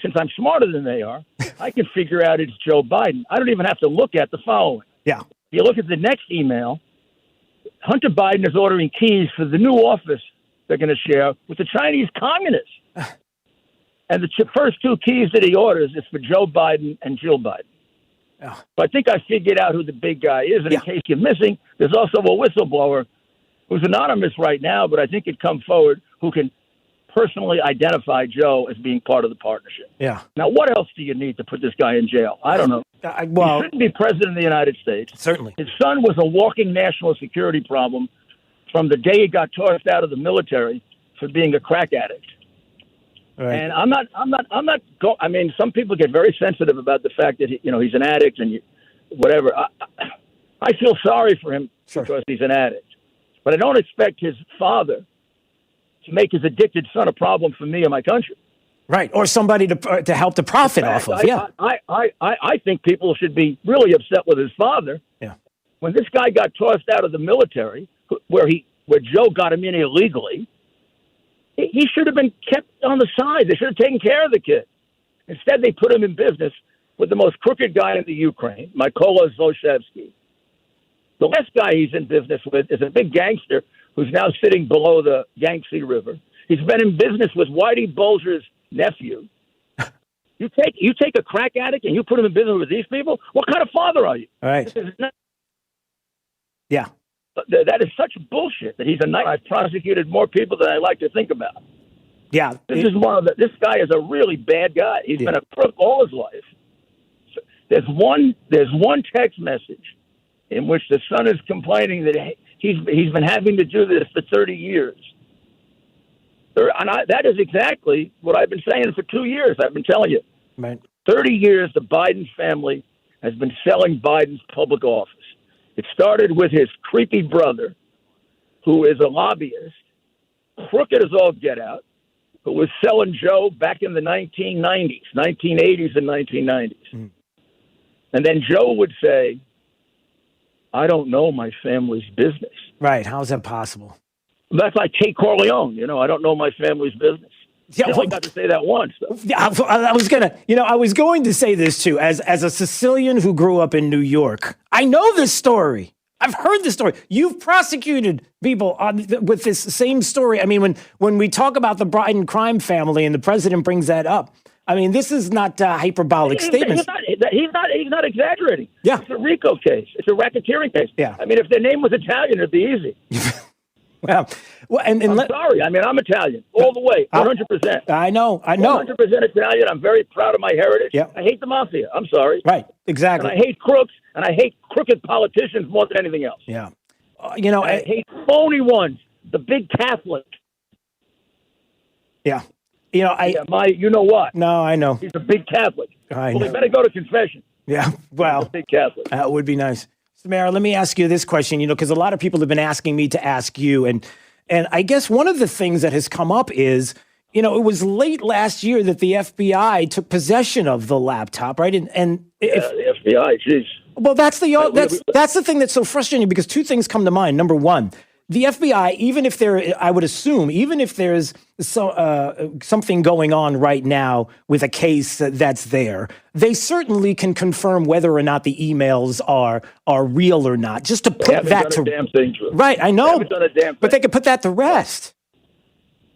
Since I'm smarter than they are, I can figure out it's Joe Biden. I don't even have to look at the following. Yeah. If you look at the next email, Hunter Biden is ordering keys for the new office they're going to share with the Chinese communists. And the first 2 keys that he orders is for Joe Biden and Jill Biden. Yeah. So I think I figured out who the big guy is. And in case you're missing, there's also a whistleblower who's anonymous right now, but I think he'd come forward who can personally identify Joe as being part of the partnership. Yeah. Now, what else do you need to put this guy in jail? I don't know. He shouldn't be president of the United States. Certainly. His son was a walking national security problem from the day he got tossed out of the military for being a crack addict. Right. And I mean, some people get very sensitive about the fact that he's an addict and whatever. I feel sorry for him because he's an addict, but I don't expect his father to make his addicted son a problem for me and my country. Right, or somebody to help to profit off of. Yeah, I think people should be really upset with his father. Yeah, when this guy got tossed out of the military, where Joe got him in illegally. He should have been kept on the side. They should have taken care of the kid. Instead, they put him in business with the most crooked guy in the Ukraine, Mykola Zlochevsky. The last guy he's in business with is a big gangster who's now sitting below the Yangtze River. He's been in business with Whitey Bulger's nephew. You take a crack addict and you put him in business with these people? What kind of father are you? All right. Yeah. That is such bullshit that he's a night. I've prosecuted more people than I like to think about. Yeah. This guy is a really bad guy. He's been a crook all his life. So there's one text message in which the son is complaining that he's been having to do this for 30 years. And that is exactly what I've been saying for 2 years. I've been telling you. Right. 30 years the Biden family has been selling Biden's public office. It started with his creepy brother, who is a lobbyist, crooked as all get out, who was selling Joe back in the 1980s and 1990s. Mm. And then Joe would say, I don't know my family's business. Right. How is that possible? That's like Kate Corleone. I don't know my family's business. Yeah, I got to say that once. Though. Yeah, I was going to say this too. As a Sicilian who grew up in New York, I know this story. I've heard this story. You've prosecuted people with this same story. I mean, when we talk about the Biden crime family and the president brings that up, I mean, this is not hyperbolic statements. He's not exaggerating. Yeah, it's a RICO case. It's a racketeering case. Yeah. I mean, if their name was Italian, it'd be easy. Well, and I'm sorry. I mean, I'm Italian all the way, 100%. I know. 100% Italian. I'm very proud of my heritage. Yeah. I hate the mafia. I'm sorry. Right. Exactly. And I hate crooks, and I hate crooked politicians more than anything else. Yeah. I hate phony ones. The big Catholic. Yeah. You know what? No, I know. He's a big Catholic. I know. They better go to confession. Yeah. Well, He's a big Catholic. That would be nice. Samara, let me ask you this question, because a lot of people have been asking me to ask you. And I guess one of the things that has come up is, it was late last year that the FBI took possession of the laptop, right? The FBI, jeez. Well, that's the thing that's so frustrating, because two things come to mind. Number one, the FBI, I would assume, even if there's something going on right now with a case that's there, they certainly can confirm whether or not the emails are real or not. Just to put that to damn thing to it. Right, I know, They haven't done a damn thing. but they can put that to rest.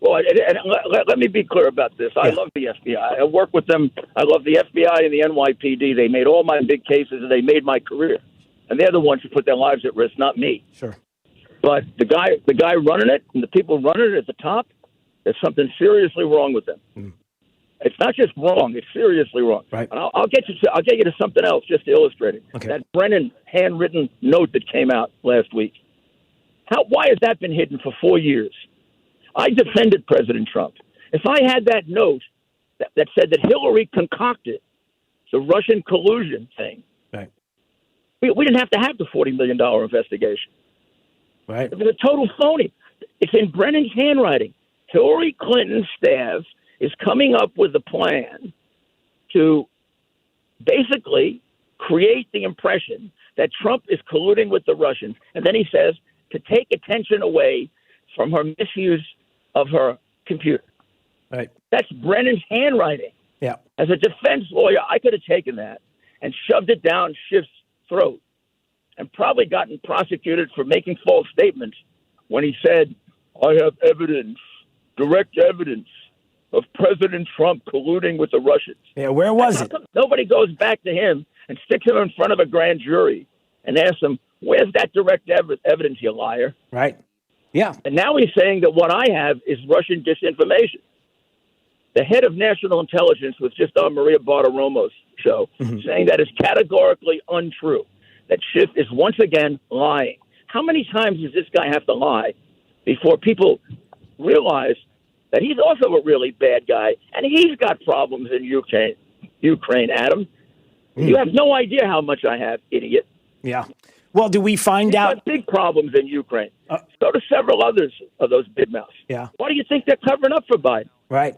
Well, and let me be clear about this. I love the FBI. I work with them. I love the FBI and the NYPD. They made all my big cases, and they made my career. And they're the ones who put their lives at risk, not me. Sure. But the guy running it and the people running it at the top, there's something seriously wrong with them. Mm. It's not just wrong; it's seriously wrong. Right. And I'll get you to something else just to illustrate it. Okay. That Brennan handwritten note that came out last week. Why has that been hidden for 4 years? I defended President Trump. If I had that note that said that Hillary concocted the Russian collusion thing, right, we didn't have to have the $40 million investigation. Right. It was a total phony. It's in Brennan's handwriting. Hillary Clinton's staff is coming up with a plan to basically create the impression that Trump is colluding with the Russians. And then he says to take attention away from her misuse of her computer. Right. That's Brennan's handwriting. Yeah. As a defense lawyer, I could have taken that and shoved it down Schiff's throat and probably gotten prosecuted for making false statements when he said, I have evidence, direct evidence of President Trump colluding with the Russians. Yeah, where was it? Nobody goes back to him and sticks him in front of a grand jury and asks him, where's that direct evidence, you liar? Right. Yeah. And now he's saying that what I have is Russian disinformation. The head of national intelligence was just on Maria Bartiromo's show, saying that is categorically untrue, that Schiff is once again lying. How many times does this guy have to lie before people realize that he's also a really bad guy and he's got problems in Ukraine, Adam? You have no idea how much I have, idiot. Yeah. Well, do we find out? Got big problems in Ukraine. So do several others of those big mouths. Yeah. Why do you think they're covering up for Biden? Right.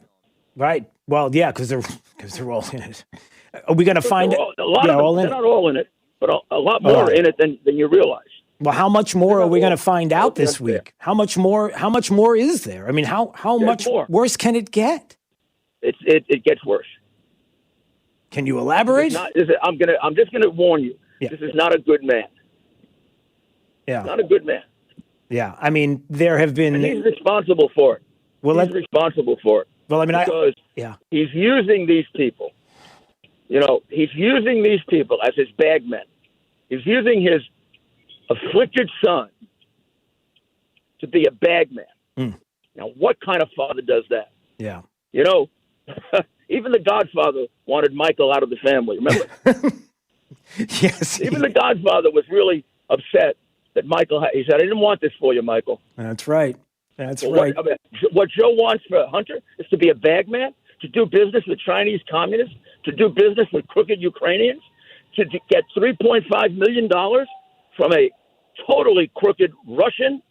Right. Well, yeah, because they're all in it. Are we going to find it? A lot of them, they're not all in it, but a lot more in it than you realize. Well, how much more are we going to find out this week? How much more is there? I mean, how much worse can it get? It gets worse. Can you elaborate? I'm just gonna warn you. Yeah. This is not a good man. Yeah. Not a good man. Yeah. I mean, there have been. And he's responsible for it. Well, he's responsible for it. Well, I mean, because he's using these people. He's using these people as his bagmen. He's using his afflicted son to be a bagman. Now, what kind of father does that? Yeah. You know, even the Godfather wanted Michael out of the family. Remember? Yes. Even the Godfather was really upset that Michael. He said, "I didn't want this for you, Michael." That's right. That's Well, right. What Joe wants for Hunter is to be a bagman, to do business with Chinese communists, to do business with crooked Ukrainians, to get $3.5 million from a totally crooked Russian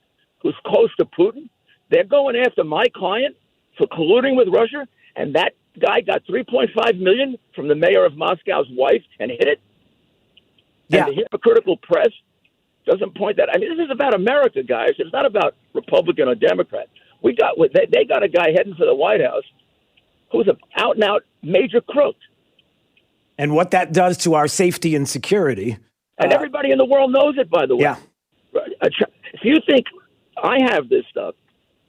who's close to Putin. They're going after my client for colluding with Russia, and that guy got $3.5 million from the mayor of Moscow's wife and hid it. Yeah. And the hypocritical press doesn't point that. I mean, this is about America, guys. It's not about Republican or Democrat. They got a guy heading for the White House who's an out-and-out major crook. And what that does to our safety and security. And everybody in the world knows it, by the way. Yeah. If you think I have this stuff,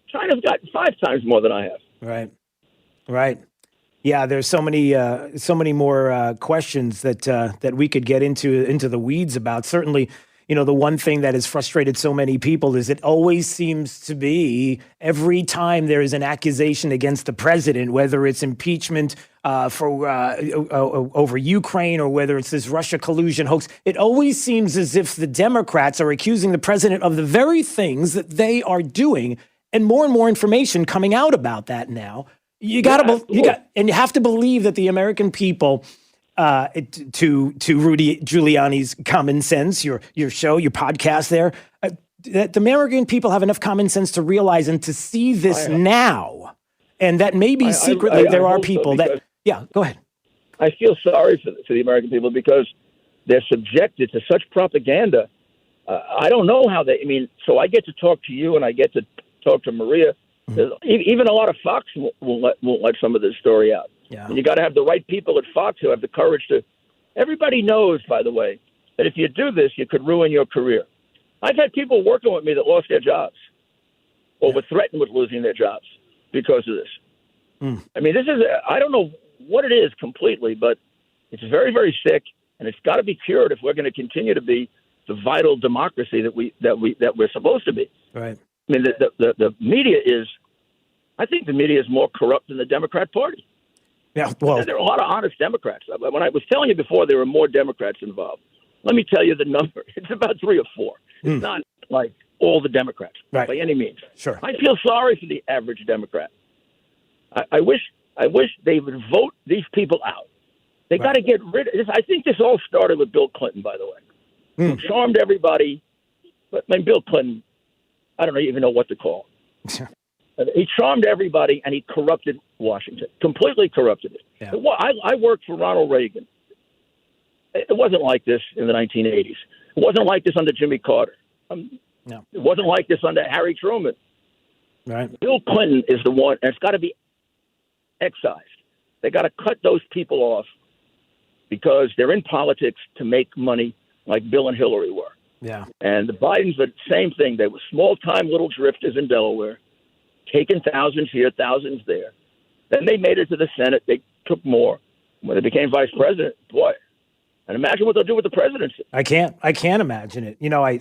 China's got 5 times more than I have. Right. Right. Yeah, there's so many more questions that we could get into the weeds about. Certainly, you know, the one thing that has frustrated so many people is it always seems to be every time there is an accusation against the president, whether it's impeachment over Ukraine or whether it's this Russia collusion hoax, it always seems as if the Democrats are accusing the president of the very things that they are doing, and more information coming out about that now. You have to believe that the American people, to Rudy Giuliani's common sense, your show, your podcast there, that the American people have enough common sense to realize and to see this now, and that maybe secretly there are people that. Yeah, go ahead. I feel sorry for the American people because they're subjected to such propaganda. I don't know how they. I mean, so I get to talk to you, and I get to talk to Maria. Even a lot of Fox won't let some of this story out. Yeah. And you got to have the right people at Fox who have the courage to. Everybody knows, by the way, that if you do this, you could ruin your career. I've had people working with me that lost their jobs or were threatened with losing their jobs because of this. I mean, this is. I don't know what it is completely, but it's very, very sick, and it's got to be cured if we're going to continue to be the vital democracy that we're supposed to be. Right. I mean, the media is. I think the media is more corrupt than the Democrat Party. Yeah, well, there are a lot of honest Democrats. When I was telling you before, there were more Democrats involved. Let me tell you the number. It's about 3 or 4. It's not like all the Democrats by any means. Sure. I feel sorry for the average Democrat. I wish they would vote these people out. They got to get rid of this. I think this all started with Bill Clinton, by the way, who charmed everybody. But I mean, Bill Clinton, I don't even know what to call him. He charmed everybody, and he corrupted Washington, completely corrupted it. Yeah. I worked for Ronald Reagan. It wasn't like this in the 1980s. It wasn't like this under Jimmy Carter. No. It wasn't like this under Harry Truman. Right. Bill Clinton is the one, and it's got to be excised. They got to cut those people off because they're in politics to make money like Bill and Hillary were. Yeah. And the Bidens, the same thing. They were small-time little drifters in Delaware, taking thousands here, thousands there. Then they made it to the Senate. They took more. When they became vice president, boy, and imagine what they'll do with the presidency. I can't imagine it. You know, I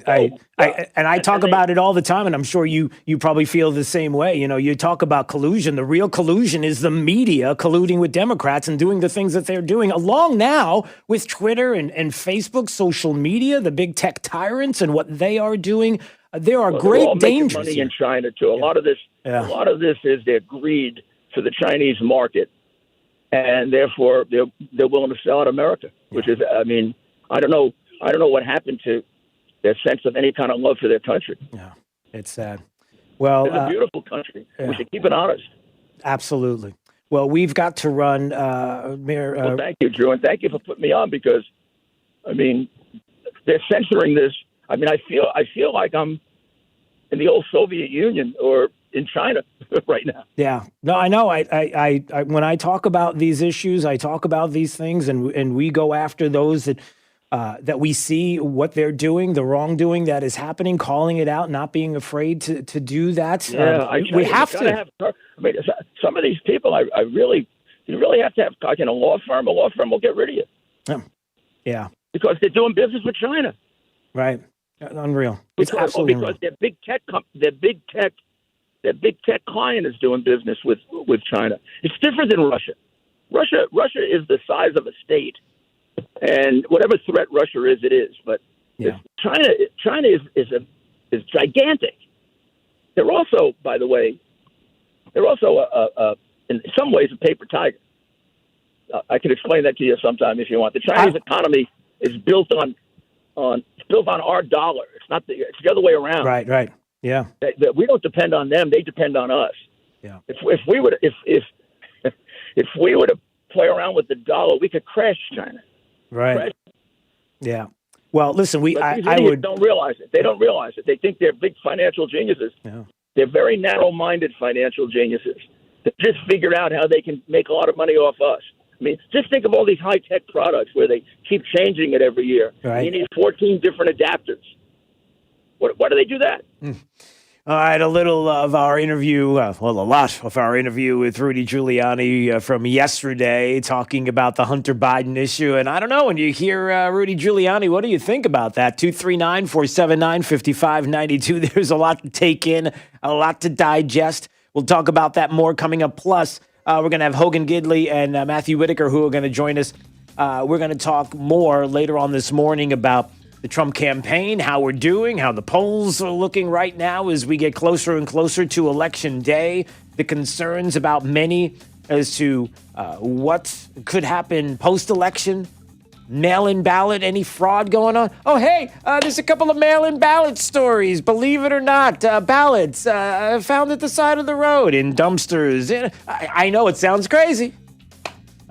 talk about it all the time, and I'm sure you probably feel the same way. You know, you talk about collusion. The real collusion is the media colluding with Democrats and doing the things that they're doing, along now with Twitter and Facebook, social media, the big tech tyrants and what they are doing. There are great dangers. Money in China too. A lot of this is their greed for the Chinese market, and therefore they're willing to sell out America. Which is, I mean, I don't know what happened to their sense of any kind of love for their country. Yeah, it's sad. Well, it's a beautiful country. Yeah. We should keep it honest. Absolutely. Well, we've got to run. Well, thank you, Drew, and thank you for putting me on because, I mean, they're censoring this. I mean, I feel like I'm in the old Soviet Union or in China right now. Yeah, no, I know. I when I talk about these issues, I talk about these things, and we go after those that we see what they're doing, the wrongdoing that is happening, calling it out, not being afraid to do that. Yeah, we have to. I mean, some of these people, you really have to have like in a law firm. A law firm will get rid of you. Yeah, because they're doing business with China. Right. Unreal. It's absolutely because unreal. their big tech client is doing business with China. It's different than Russia. Russia is the size of a state, and whatever threat Russia is, it is. But China is gigantic. They're also, by the way, in some ways a paper tiger. I can explain that to you sometime if you want. The Chinese economy is built on our dollar. It's the other way around. Right. Yeah. We don't depend on them; they depend on us. Yeah. If we were to play around with the dollar, we could crash China. Right. Crash. Yeah. Well, listen, These idiots don't realize it. They don't realize it. They think they're big financial geniuses. Yeah. They're very narrow-minded financial geniuses. They just figured out how they can make a lot of money off us. I mean, just think of all these high-tech products where they keep changing it every year. Right. You need 14 different adapters. Why do they do that? All right, a little of our interview, a lot of our interview with Rudy Giuliani from yesterday, talking about the Hunter Biden issue. And I don't know, when you hear Rudy Giuliani, what do you think about that? 239-479-5592. There's a lot to take in, a lot to digest. We'll talk about that more coming up. Plus, we're going to have Hogan Gidley and Matthew Whitaker who are going to join us. We're going to talk more later on this morning about the Trump campaign, how we're doing, how the polls are looking right now as we get closer and closer to Election Day, the concerns about many as to what could happen post-election, mail-in ballot, any fraud going on. Oh, hey, there's a couple of mail-in ballot stories, believe it or not. Ballots found at the side of the road in dumpsters. I know it sounds crazy.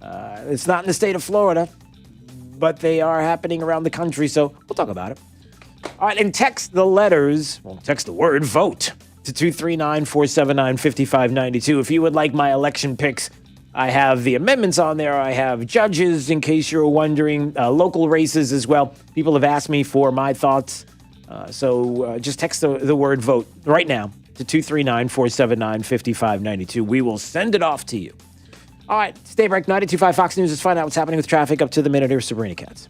It's not in the state of Florida, but they are happening around the country, so we'll talk about it. All right, and text the word VOTE to 239-479-5592. If you would like my election picks, I have the amendments on there. I have judges, in case you're wondering, local races as well. People have asked me for my thoughts, so just text the word VOTE right now to 239-479-5592. We will send it off to you. All right, stay break. 92.5 Fox News. Let's find out what's happening with traffic up to the minute. Here's Sabrina Katz.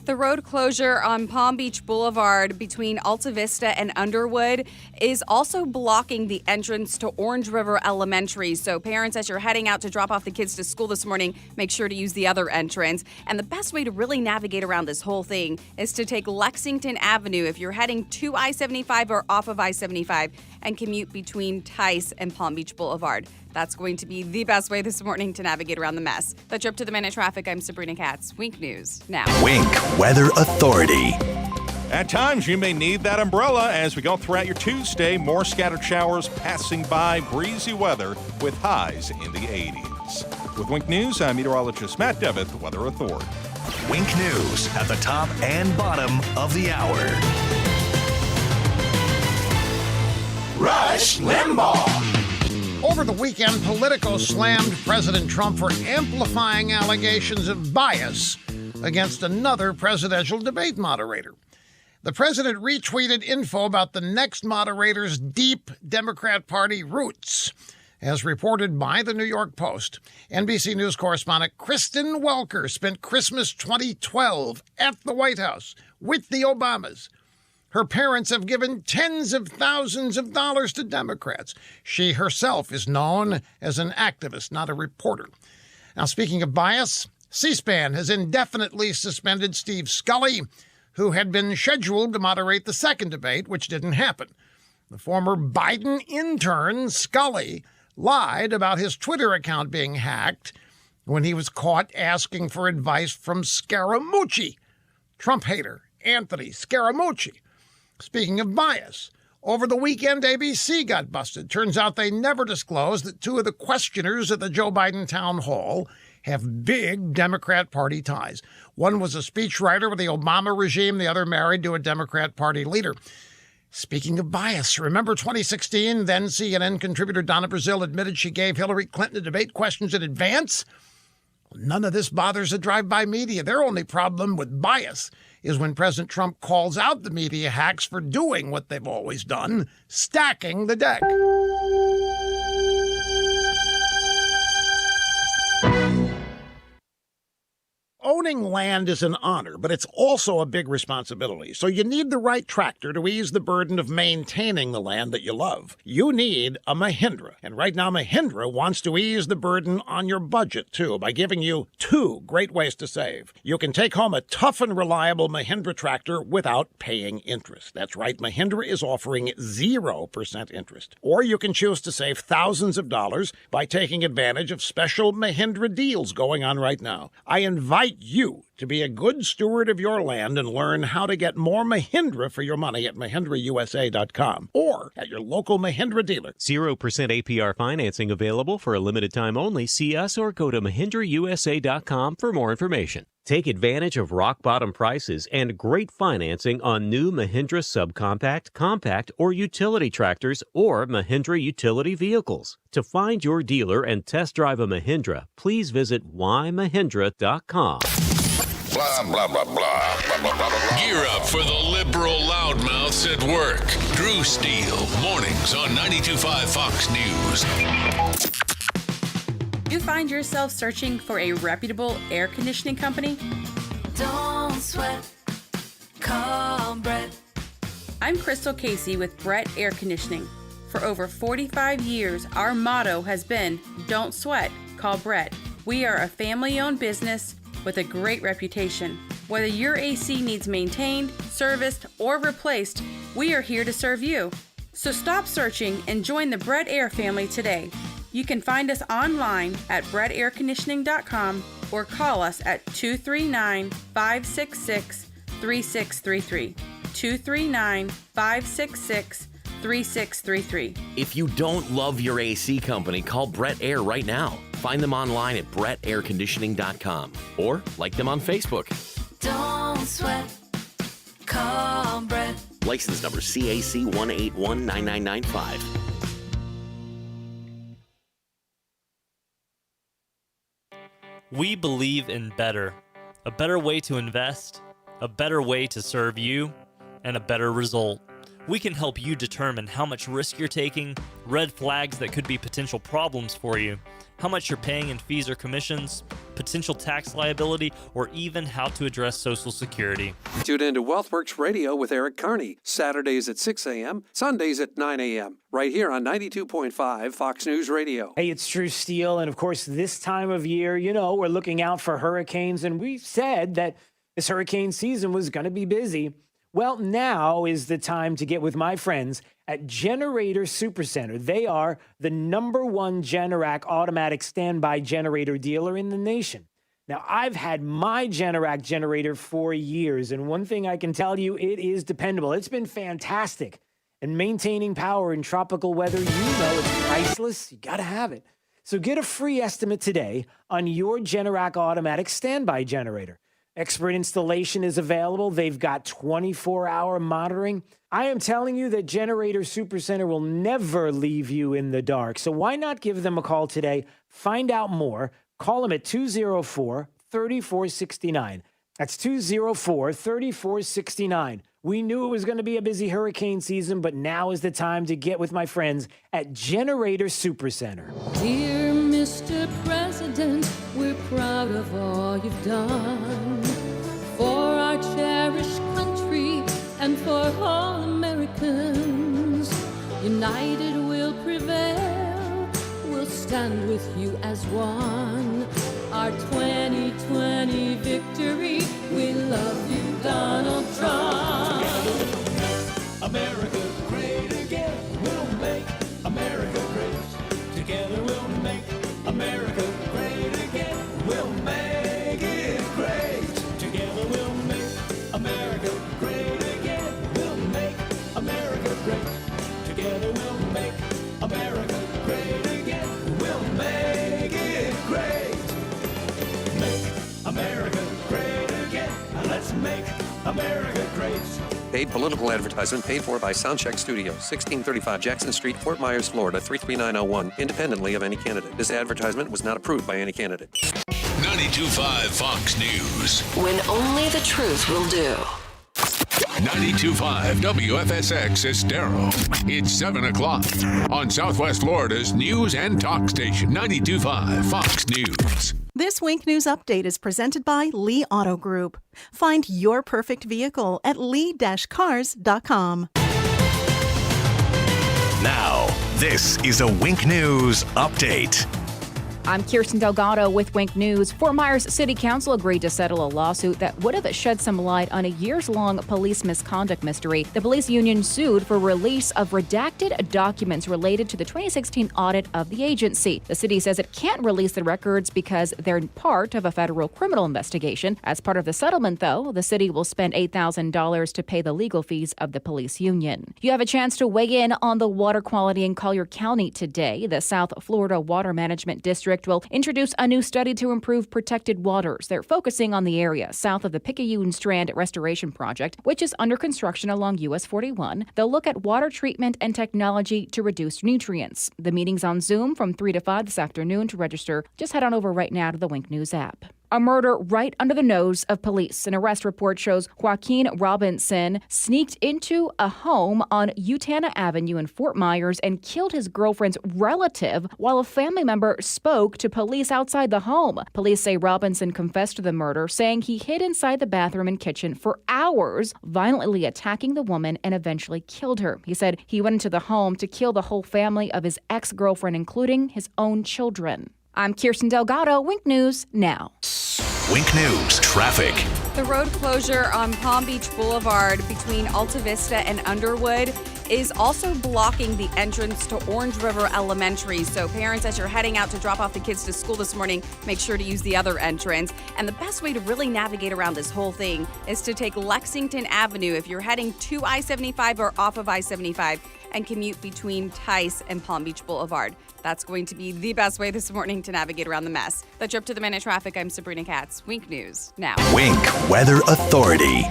The road closure on Palm Beach Boulevard between Alta Vista and Underwood is also blocking the entrance to Orange River Elementary. So parents, as you're heading out to drop off the kids to school this morning, make sure to use the other entrance. And the best way to really navigate around this whole thing is to take Lexington Avenue if you're heading to I-75 or off of I-75 and commute between Tice and Palm Beach Boulevard. That's going to be the best way this morning to navigate around the mess. That's your up-to-the-minute traffic. I'm Sabrina Katz. Wink News now. Wink Weather Authority. At times, you may need that umbrella as we go throughout your Tuesday. More scattered showers passing by, breezy weather with highs in the 80s. With Wink News, I'm meteorologist Matt Devitt, the Weather Authority. Wink News at the top and bottom of the hour. Rush Limbaugh. Over the weekend, Politico slammed President Trump for amplifying allegations of bias against another presidential debate moderator. The president retweeted info about the next moderator's deep Democrat Party roots, as reported by the New York Post. NBC News correspondent Kristen Welker spent Christmas 2012 at the White House with the Obamas. Her parents have given tens of thousands of dollars to Democrats. She herself is known as an activist, not a reporter. Now, speaking of bias, C-SPAN has indefinitely suspended Steve Scully, who had been scheduled to moderate the second debate, which didn't happen. The former Biden intern, Scully, lied about his Twitter account being hacked when he was caught asking for advice from Scaramucci, Trump hater Anthony Scaramucci. Speaking of bias, over the weekend, ABC got busted. Turns out they never disclosed that two of the questioners at the Joe Biden town hall have big Democrat Party ties. One was a speechwriter with the Obama regime, the other married to a Democrat Party leader. Speaking of bias, remember 2016? Then CNN contributor Donna Brazile admitted she gave Hillary Clinton debate questions in advance. None of this bothers the drive-by media. Their only problem with bias is when President Trump calls out the media hacks for doing what they've always done, stacking the deck. owning land is an honor, but it's also a big responsibility. So you need the right tractor to ease the burden of maintaining the land that you love. You need a Mahindra. And right now, Mahindra wants to ease the burden on your budget, too, by giving you 2 great ways to save. You can take home a tough and reliable Mahindra tractor without paying interest. That's right, Mahindra is offering 0% interest. Or you can choose to save thousands of dollars by taking advantage of special Mahindra deals going on right now. I invite you to be a good steward of your land and learn how to get more Mahindra for your money at MahindraUSA.com or at your local Mahindra dealer. 0% APR financing available for a limited time only. See us or go to MahindraUSA.com for more information. Take advantage of rock-bottom prices and great financing on new Mahindra subcompact, compact, or utility tractors or Mahindra utility vehicles. To find your dealer and test drive a Mahindra, please visit whymahindra.com. Blah, blah, blah, blah, blah, blah, blah, blah. Gear up for the liberal loudmouths at work. Drew Steele, mornings on 92.5 Fox News. You find yourself searching for a reputable air conditioning company? Don't sweat. Call Brett. I'm Crystal Casey with Brett Air Conditioning. For over 45 years, our motto has been, don't sweat, call Brett. We are a family-owned business with a great reputation. Whether your AC needs maintained, serviced, or replaced, we are here to serve you. So stop searching and join the Brett Air family today. You can find us online at brettairconditioning.com or call us at 239-566-3633. 239-566-3633. If you don't love your AC company, call Brett Air right now. Find them online at brettairconditioning.com or like them on Facebook. Don't sweat. Call Brett. License number CAC 1819995. We believe in better. A better way to invest, a better way to serve you, and a better result. We can help you determine how much risk you're taking, red flags that could be potential problems for you, how much you're paying in fees or commissions, potential tax liability, or even how to address Social Security. Tune in to WealthWorks Radio with Eric Carney, Saturdays at 6 a.m., Sundays at 9 a.m., right here on 92.5 Fox News Radio. Hey, it's Drew Steele, and of course, this time of year, we're looking out for hurricanes, and we said that this hurricane season was going to be busy. Well, now is the time to get with my friends at Generator Supercenter. They are the #1 Generac automatic standby generator dealer in the nation. Now, I've had my Generac generator for years, and one thing I can tell you, it is dependable. It's been fantastic. And maintaining power in tropical weather, it's priceless. You got to have it. So get a free estimate today on your Generac automatic standby generator. Expert installation is available. They've got 24-hour monitoring. I am telling you that Generator Supercenter will never leave you in the dark. So why not give them a call today? Find out more. Call them at 204-3469. That's 204-3469. We knew it was going to be a busy hurricane season, but now is the time to get with my friends at Generator Supercenter. Dear Mr. President, we're proud of all you've done for our cherished country and for all Americans. United we'll prevail, we'll stand with you as one. Our 2020 victory, we love you, Donald Trump. America great again, we'll make America great. Together we'll make America great again, we'll make it great. Together we'll make America great again, we'll make America great. Together we'll make America great again, we'll make it great. Make America great again, let's make America great. Paid political advertisement paid for by Soundcheck Studios, 1635 Jackson Street, Fort Myers, Florida, 33901, independently of any candidate. This advertisement was not approved by any candidate. 92.5 Fox News. When only the truth will do. 92.5 WFSX Estero. It's 7 o'clock on Southwest Florida's news and talk station, 92.5 Fox News. This Wink News Update is presented by Lee Auto Group. Find your perfect vehicle at lee-cars.com. Now, this is a Wink News Update. I'm Kirsten Delgado with Wink News. Fort Myers City Council agreed to settle a lawsuit that would have shed some light on a years-long police misconduct mystery. The police union sued for release of redacted documents related to the 2016 audit of the agency. The city says it can't release the records because they're part of a federal criminal investigation. As part of the settlement, though, the city will spend $8,000 to pay the legal fees of the police union. You have a chance to weigh in on the water quality in Collier County today. The South Florida Water Management District will introduce a new study to improve protected waters. They're focusing on the area south of the Picayune Strand Restoration Project, which is under construction along US 41. They'll look at water treatment and technology to reduce nutrients. The meeting's on Zoom from 3 to 5 this afternoon. To register, just head on over right now to the Wink News app. A murder right under the nose of police. An arrest report shows Joaquin Robinson sneaked into a home on Utana Avenue in Fort Myers and killed his girlfriend's relative while a family member spoke to police outside the home. Police say Robinson confessed to the murder, saying he hid inside the bathroom and kitchen for hours, violently attacking the woman and eventually killed her. He said he went into the home to kill the whole family of his ex-girlfriend, including his own children. I'm Kirsten Delgado, Wink News Now. Wink News Traffic. The road closure on Palm Beach Boulevard between Alta Vista and Underwood is also blocking the entrance to Orange River Elementary. So parents, as you're heading out to drop off the kids to school this morning, make sure to use the other entrance. And the best way to really navigate around this whole thing is to take Lexington Avenue if you're heading to I-75 or off of I-75 and commute between Tice and Palm Beach Boulevard. That's going to be the best way this morning to navigate around the mess. That's your Up to the Minute Traffic. I'm Sabrina Katz. Wink News Now. Wink Weather Authority.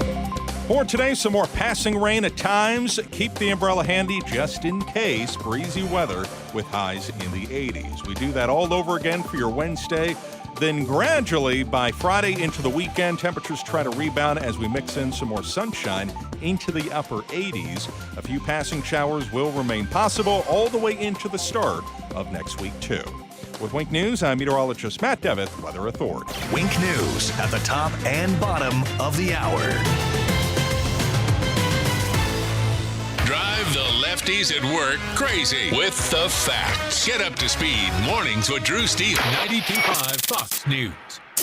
For today, some more passing rain at times. Keep the umbrella handy just in case. Breezy weather with highs in the 80s. We do that all over again for your Wednesday. Then gradually, by Friday into the weekend, temperatures try to rebound as we mix in some more sunshine into the upper 80s. A few passing showers will remain possible all the way into the start of next week, too. With Wink News, I'm meteorologist Matt Devitt, Weather Authority. Wink News at the top and bottom of the hour. Drive the lefties at work crazy with the facts. Get up to speed. Mornings with Drew Steele. 92.5 Fox News.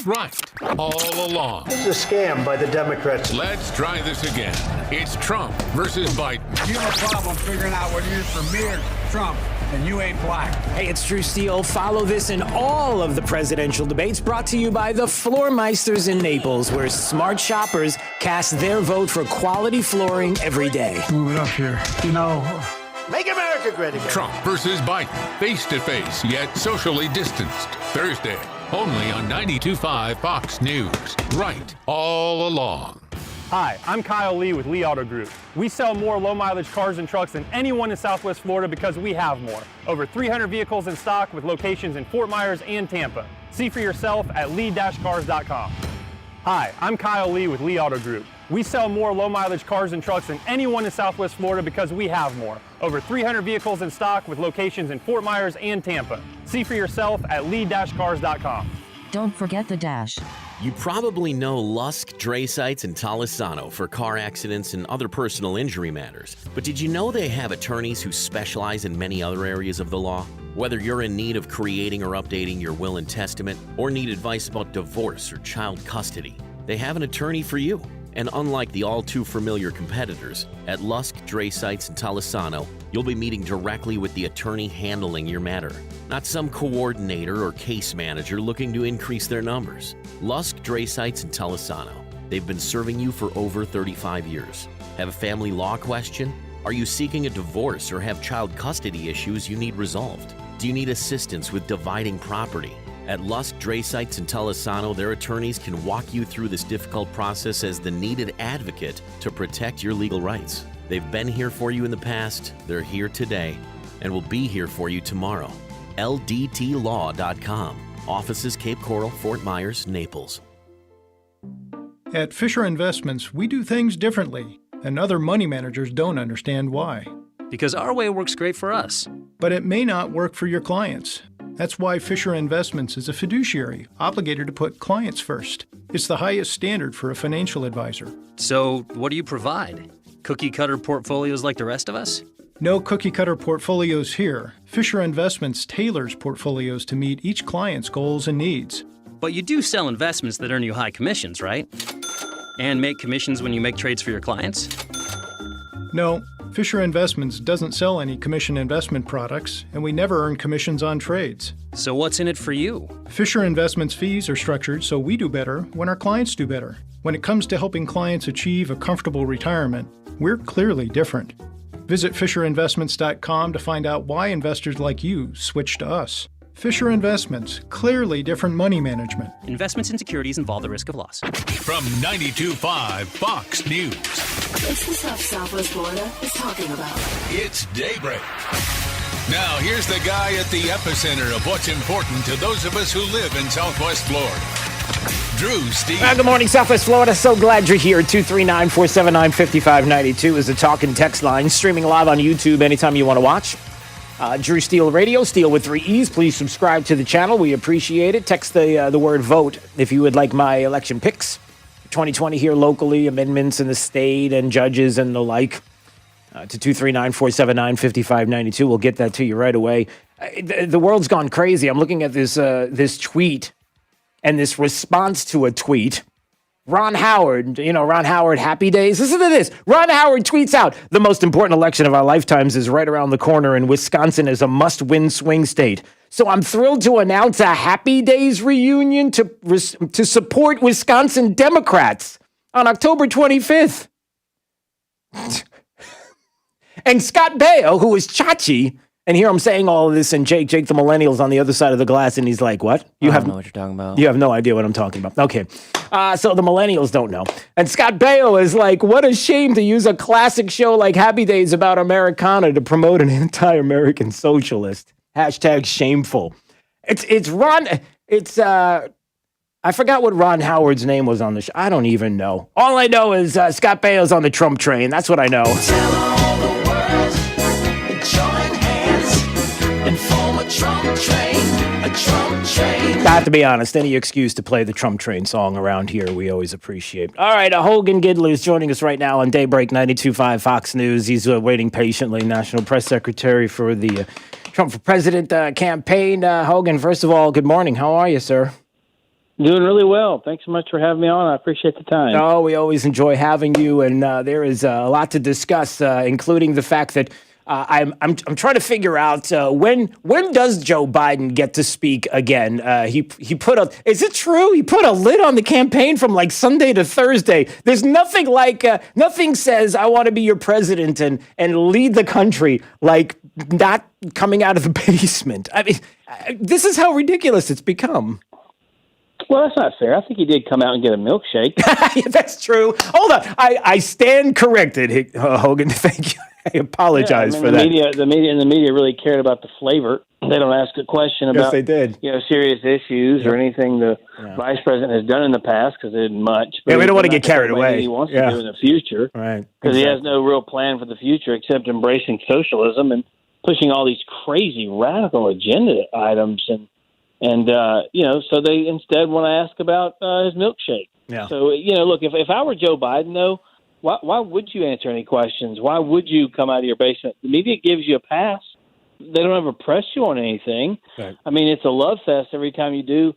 Right. All along. This is a scam by the Democrats. Let's try this again. It's Trump versus Biden. You have a problem figuring out whether you're for me or Trump, and you ain't black. Hey, it's Drew Steele. Follow this and all of the presidential debates brought to you by the Floormeisters in Naples, where smart shoppers cast their vote for quality flooring every day. Move it up here. You know, Make America great again. Trump versus Biden. Face to face, yet socially distanced. Thursday, only on 92.5 Fox News. Right. All along. Hi, I'm Kyle Lee with Lee Auto Group. We sell more low-mileage cars and trucks than anyone in Southwest Florida because we have more. Over 300 vehicles in stock with locations in Fort Myers and Tampa. See for yourself at lee-cars.com. Hi, I'm Kyle Lee with Lee Auto Group. We sell more low-mileage cars and trucks than anyone in Southwest Florida because we have more. Over 300 vehicles in stock with locations in Fort Myers and Tampa. See for yourself at lee-cars.com. Don't forget the dash. You probably know Lusk, Dre Sites, and Talisano for car accidents and other personal injury matters. But did you know they have attorneys who specialize in many other areas of the law? Whether you're in need of creating or updating your will and testament, or need advice about divorce or child custody, they have an attorney for you. And unlike the all-too-familiar competitors, at Lusk, Dre Sites, and Talisano, you'll be meeting directly with the attorney handling your matter, not some coordinator or case manager looking to increase their numbers. Lusk, Dre Sites, and Talisano. They've been serving you for over 35 years. Have a family law question? Are you seeking a divorce or have child custody issues you need resolved? Do you need assistance with dividing property? At Lusk, Dre Sites, and Talisano, their attorneys can walk you through this difficult process as the needed advocate to protect your legal rights. They've been here for you in the past, they're here today, and will be here for you tomorrow. LDTlaw.com. Offices Cape Coral, Fort Myers, Naples. At Fisher Investments, we do things differently, and other money managers don't understand why. Because our way works great for us. But it may not work for your clients. That's why Fisher Investments is a fiduciary, obligated to put clients first. It's the highest standard for a financial advisor. So, what do you provide? Cookie-cutter portfolios like the rest of us? No cookie-cutter portfolios here. Fisher Investments tailors portfolios to meet each client's goals and needs. But you do sell investments that earn you high commissions, right? And make commissions when you make trades for your clients? No, Fisher Investments doesn't sell any commission investment products, and we never earn commissions on trades. So what's in it for you? Fisher Investments fees are structured so we do better when our clients do better. When it comes to helping clients achieve a comfortable retirement, we're clearly different. Visit FisherInvestments.com to find out why investors like you switch to us. Fisher Investments, clearly different money management. Investments in securities involve the risk of loss. From 92.5 Fox News. It's the stuff Southwest Florida is talking about. It's Daybreak. Now, here's the guy at the epicenter of what's important to those of us who live in Southwest Florida. Drew Steve. Good morning, Southwest Florida. So glad you're here. 239-479-5592 is the talk and text line. Streaming live on YouTube anytime you want to watch. Drew Steele Radio, Steele with 3 E's. Please subscribe to the channel. We appreciate it. Text the word vote if you would like my election picks. 2020 here locally, amendments in the state and judges and the like. To 239-479-5592. We'll get that to you right away. The world's gone crazy. I'm looking at this tweet and this response to a tweet. Ron Howard, Ron Howard, happy days. Listen to this. Ron Howard tweets out, the most important election of our lifetimes is right around the corner, and Wisconsin is a must-win swing state. So I'm thrilled to announce a Happy Days reunion to support Wisconsin Democrats on October 25th. And Scott Baio, who is Chachi, and here I'm saying all of this, and Jake the millennial's on the other side of the glass, and he's like, what? I don't know what you're talking about. You have no idea what I'm talking about. Okay. So the millennials don't know. And Scott Baio is like, what a shame to use a classic show like Happy Days about Americana to promote an anti-American socialist. Hashtag shameful. It's Ron. I forgot what Ron Howard's name was on the show. I don't even know. All I know is Scott Baio's on the Trump train. That's what I know. Tell all the world, join hands and form a Trump train, a Trump train. I have to be honest, any excuse to play the Trump train song around here, we always appreciate. All right, Hogan Gidley is joining us right now on Daybreak 92.5 Fox News. He's waiting patiently, National Press Secretary for the Trump for President campaign. Hogan, first of all, good morning. How are you, sir? Doing really well. Thanks so much for having me on. I appreciate the time. Oh, we always enjoy having you, and there is a lot to discuss, including the fact that I'm trying to figure out when does Joe Biden get to speak again? He put is it true? He put a lid on the campaign from like Sunday to Thursday. There's nothing like nothing says I want to be your president and lead the country like not coming out of the basement. I mean, this is how ridiculous it's become. Well, that's not fair. I think he did come out and get a milkshake. Yeah, that's true. Hold on. I stand corrected, Hogan. Thank you. I apologize for that. The media really cared about the flavor. They don't ask a question about they did. Serious issues or anything the vice president has done in the past because they didn't much. But we don't want to get carried away. He wants to do in the future, right? Because he has no real plan for the future except embracing socialism and pushing all these crazy radical agenda items and so they instead want to ask about his milkshake. Yeah. So look, if I were Joe Biden though. Why would you answer any questions? Why would you come out of your basement? The media gives you a pass. They don't ever press you on anything. Right. I mean, it's a love fest every time you do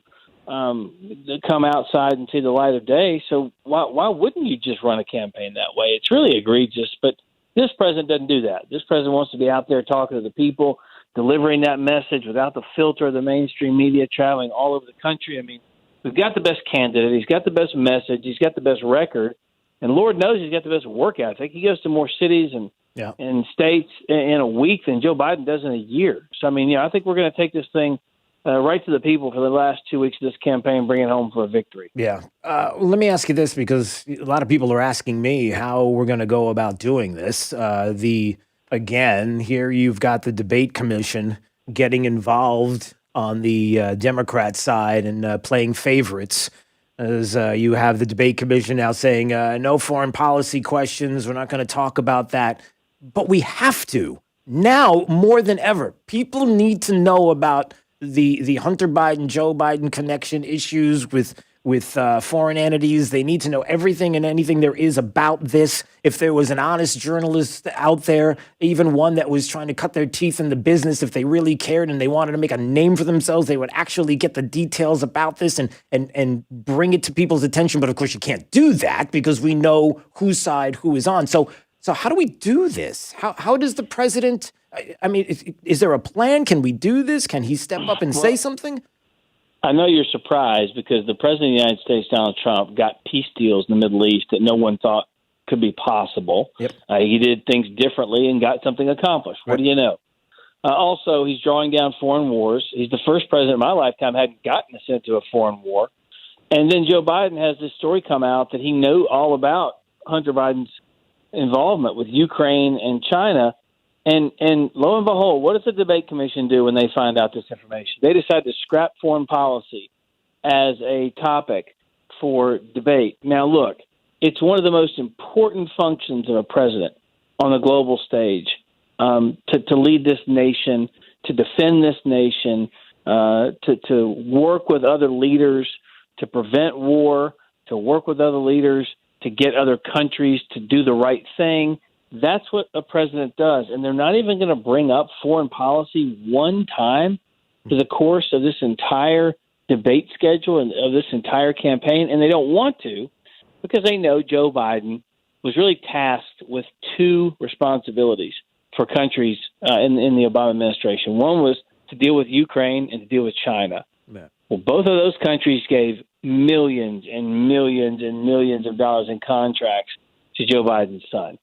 come outside and see the light of day. So why wouldn't you just run a campaign that way? It's really egregious, but this president doesn't do that. This president wants to be out there talking to the people, delivering that message without the filter of the mainstream media traveling all over the country. I mean, we've got the best candidate. He's got the best message. He's got the best record. And Lord knows he's got the best work ethic. He goes to more cities and states in a week than Joe Biden does in a year. So, I mean, I think we're going to take this thing right to the people for the last 2 weeks of this campaign, bring it home for a victory. Yeah. Let me ask you this, because a lot of people are asking me how we're going to go about doing this. Again, here you've got the debate commission getting involved on the Democrat side and playing favorites. As you have the debate commission now saying no foreign policy questions. We're not going to talk about that. But we have to. Now, more than ever, people need to know about the Hunter Biden, Joe Biden connection issues with foreign entities. They need to know everything and anything there is about this. If there was an honest journalist out there, even one that was trying to cut their teeth in the business, if they really cared and they wanted to make a name for themselves, they would actually get the details about this and bring it to people's attention. But of course, you can't do that because we know whose side who is on. So how do we do this? How does the president? I mean, is there a plan? Can we do this? Can he step up and say something? I know you're surprised because the president of the United States, Donald Trump, got peace deals in the Middle East that no one thought could be possible. Yep. He did things differently and got something accomplished. What do you know? Also, he's drawing down foreign wars. He's the first president in my lifetime who hadn't gotten us into a foreign war. And then Joe Biden has this story come out that he knew all about Hunter Biden's involvement with Ukraine and China. And lo and behold, what does the debate commission do when they find out this information? They decide to scrap foreign policy as a topic for debate. Now, look, it's one of the most important functions of a president on the global stage, to lead this nation, to defend this nation, to work with other leaders, to prevent war, to work with other leaders, to get other countries to do the right thing. That's what a president does. And they're not even going to bring up foreign policy one time to the course of this entire debate schedule and of this entire campaign. And they don't want to because they know Joe Biden was really tasked with two responsibilities for countries in the Obama administration. One was to deal with Ukraine and to deal with China. Yeah. Well, both of those countries gave millions and millions and millions of dollars in contracts to Joe Biden's son.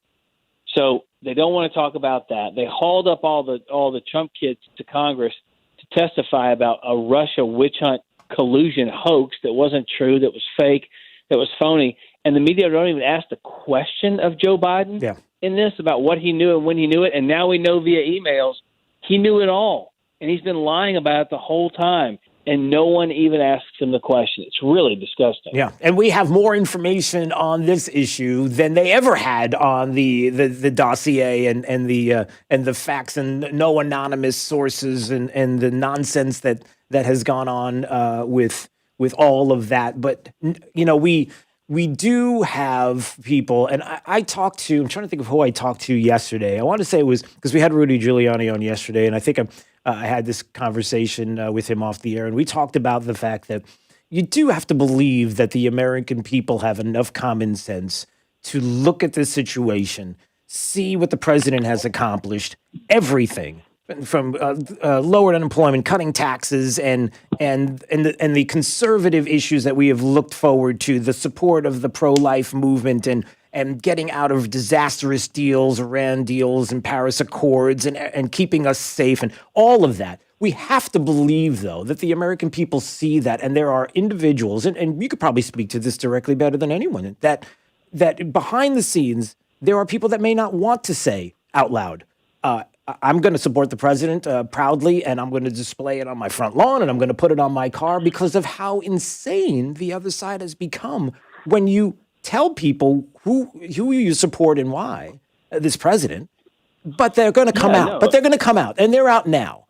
So they don't want to talk about that. They hauled up all the Trump kids to Congress to testify about a Russia witch hunt collusion hoax that wasn't true, that was fake, that was phony. And the media don't even ask the question of Joe Biden in this about what he knew and when he knew it. And now we know via emails he knew it all. And he's been lying about it the whole time. And no one even asks him the question. It's really disgusting. Yeah, and we have more information on this issue than they ever had on the dossier and the facts and no anonymous sources and the nonsense that has gone on with all of that. But you know, we do have people, and I talked to. I'm trying to think of who I talked to yesterday. I want to say it was because we had Rudy Giuliani on yesterday, and I think I had this conversation with him off the air, and we talked about the fact that you do have to believe that the American people have enough common sense to look at this situation, see what the president has accomplished, everything from lowered unemployment, cutting taxes, and the conservative issues that we have looked forward to, the support of the pro-life movement and getting out of disastrous deals, Iran deals and Paris Accords and keeping us safe and all of that. We have to believe, though, that the American people see that, and there are individuals, and you could probably speak to this directly better than anyone, that behind the scenes, there are people that may not want to say out loud, I'm going to support the president proudly, and I'm going to display it on my front lawn, and I'm going to put it on my car because of how insane the other side has become when you tell people who you support and why, this president, but they're going to come out. But they're going to come out, and they're out now.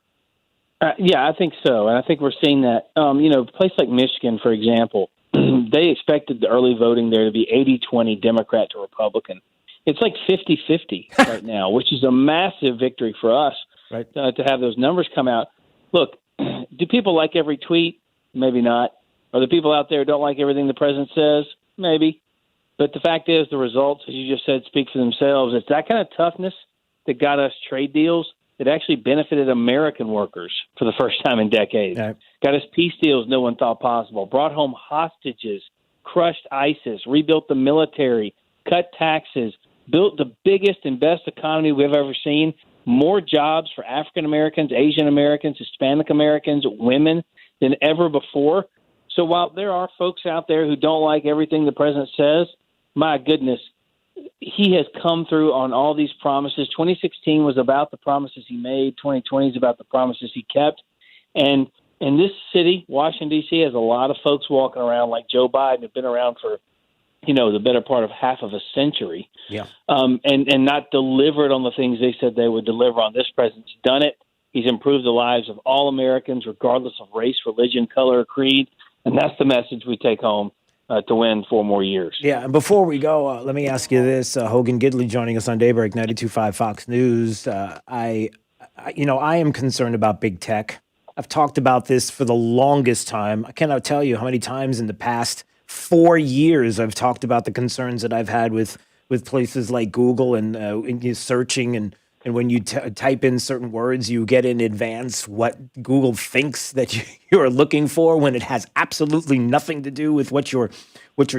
Yeah, I think so, and I think we're seeing that. A place like Michigan, for example, they expected the early voting there to be 80-20 Democrat to Republican. It's like 50-50 right now, which is a massive victory for us to have those numbers come out. Look, do people like every tweet? Maybe not. Are the people out there who don't like everything the president says? Maybe. But the fact is the results, as you just said, speak for themselves. It's that kind of toughness that got us trade deals that actually benefited American workers for the first time in decades. Right. Got us peace deals no one thought possible, brought home hostages, crushed ISIS, rebuilt the military, cut taxes, built the biggest and best economy we've ever seen, more jobs for African Americans, Asian Americans, Hispanic Americans, women than ever before. So while there are folks out there who don't like everything the president says, my goodness, he has come through on all these promises. 2016 was about the promises he made. 2020 is about the promises he kept. And in this city, Washington, D.C., has a lot of folks walking around like Joe Biden, who've been around for, the better part of half of a century. Yeah. And not delivered on the things they said they would deliver on. This president's done it. He's improved the lives of all Americans, regardless of race, religion, color, or creed. And that's the message we take home to win 4 more years. Yeah, and before we go, let me ask you this. Hogan Gidley joining us on Daybreak 92.5 Fox News. I am concerned about big tech. I've talked about this for the longest time. I cannot tell you how many times in the past 4 years I've talked about the concerns that I've had with places like Google and searching and when you type in certain words, you get in advance what Google thinks that you are looking for when it has absolutely nothing to do with what you're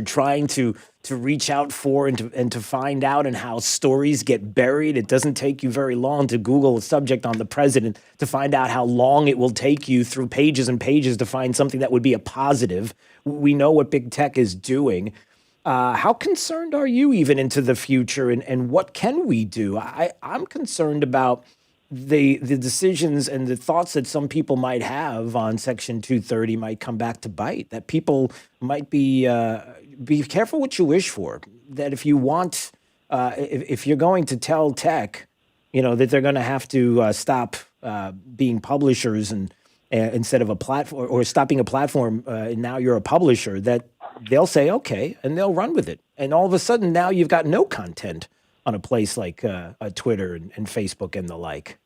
trying to reach out for and to find out, and how stories get buried. It doesn't take you very long to Google a subject on the president to find out how long it will take you through pages and pages to find something that would be a positive. We know what big tech is doing. How concerned are you even into the future, and what can we do? I'm concerned about the decisions and the thoughts that some people might have on Section 230 might come back to bite, that people might be careful what you wish for, that if you want, if you're going to tell tech, that they're going to have to stop being publishers and instead of a platform, or stopping a platform, and now you're a publisher, that they'll say, okay, and they'll run with it. And all of a sudden now you've got no content on a place like Twitter and Facebook and the like.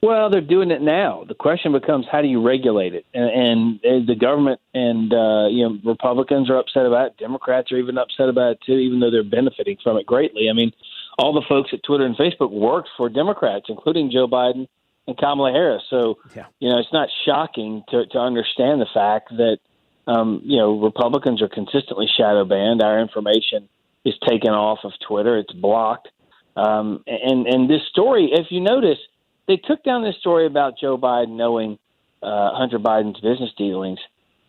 Well, they're doing it now. The question becomes, how do you regulate it? And the government and Republicans are upset about it. Democrats are even upset about it too, even though they're benefiting from it greatly. I mean, all the folks at Twitter and Facebook worked for Democrats, including Joe Biden and Kamala Harris. So, it's not shocking to understand the fact that Republicans are consistently shadow banned. Our information is taken off of Twitter. It's blocked. And this story, if you notice, they took down this story about Joe Biden knowing Hunter Biden's business dealings,